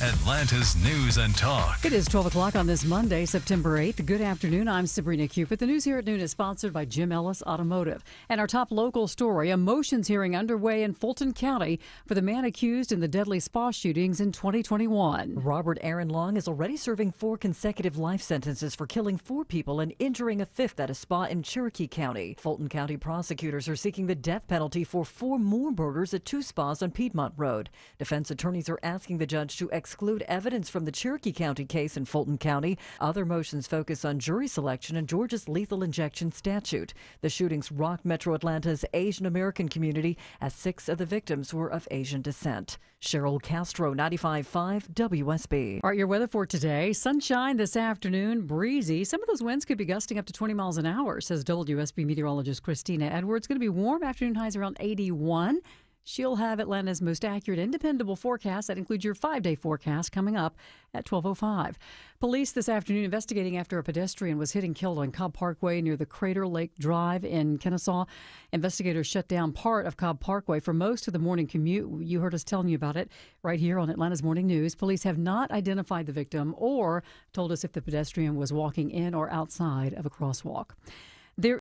Atlanta's News and Talk. It is 12 o'clock on this Monday, September 8th. Good afternoon. I'm Sabrina Cupid. The news here at noon is sponsored by Jim Ellis Automotive. And our top local story, a motions hearing underway in Fulton County for the man accused in the deadly spa shootings in 2021. Robert Aaron Long is already serving 4 consecutive life sentences for killing 4 people and injuring a 5th at a spa in Cherokee County. Fulton County prosecutors are seeking the death penalty for 4 more murders at 2 spas on Piedmont Road. Defense attorneys are asking the judge to exclude evidence from the Cherokee County case in Fulton County. Other motions focus on jury selection and Georgia's lethal injection statute. The shootings rocked Metro Atlanta's Asian American community as 6 of the victims were of Asian descent. Cheryl Castro, 95.5 WSB. All right, your weather for today. Sunshine this afternoon, breezy. Some of those winds could be gusting up to 20 miles an hour, says WSB meteorologist Christina Edwards. Going to be warm, afternoon highs around 81. She'll have Atlanta's most accurate and dependable forecast. That includes your 5-day forecast coming up at 12:05. Police this afternoon investigating after a pedestrian was hit and killed on Cobb Parkway near the Crater Lake Drive in Kennesaw. Investigators shut down part of Cobb Parkway for most of the morning commute. You heard us telling you about it right here on Atlanta's Morning News. Police have not identified the victim or told us if the pedestrian was walking in or outside of a crosswalk.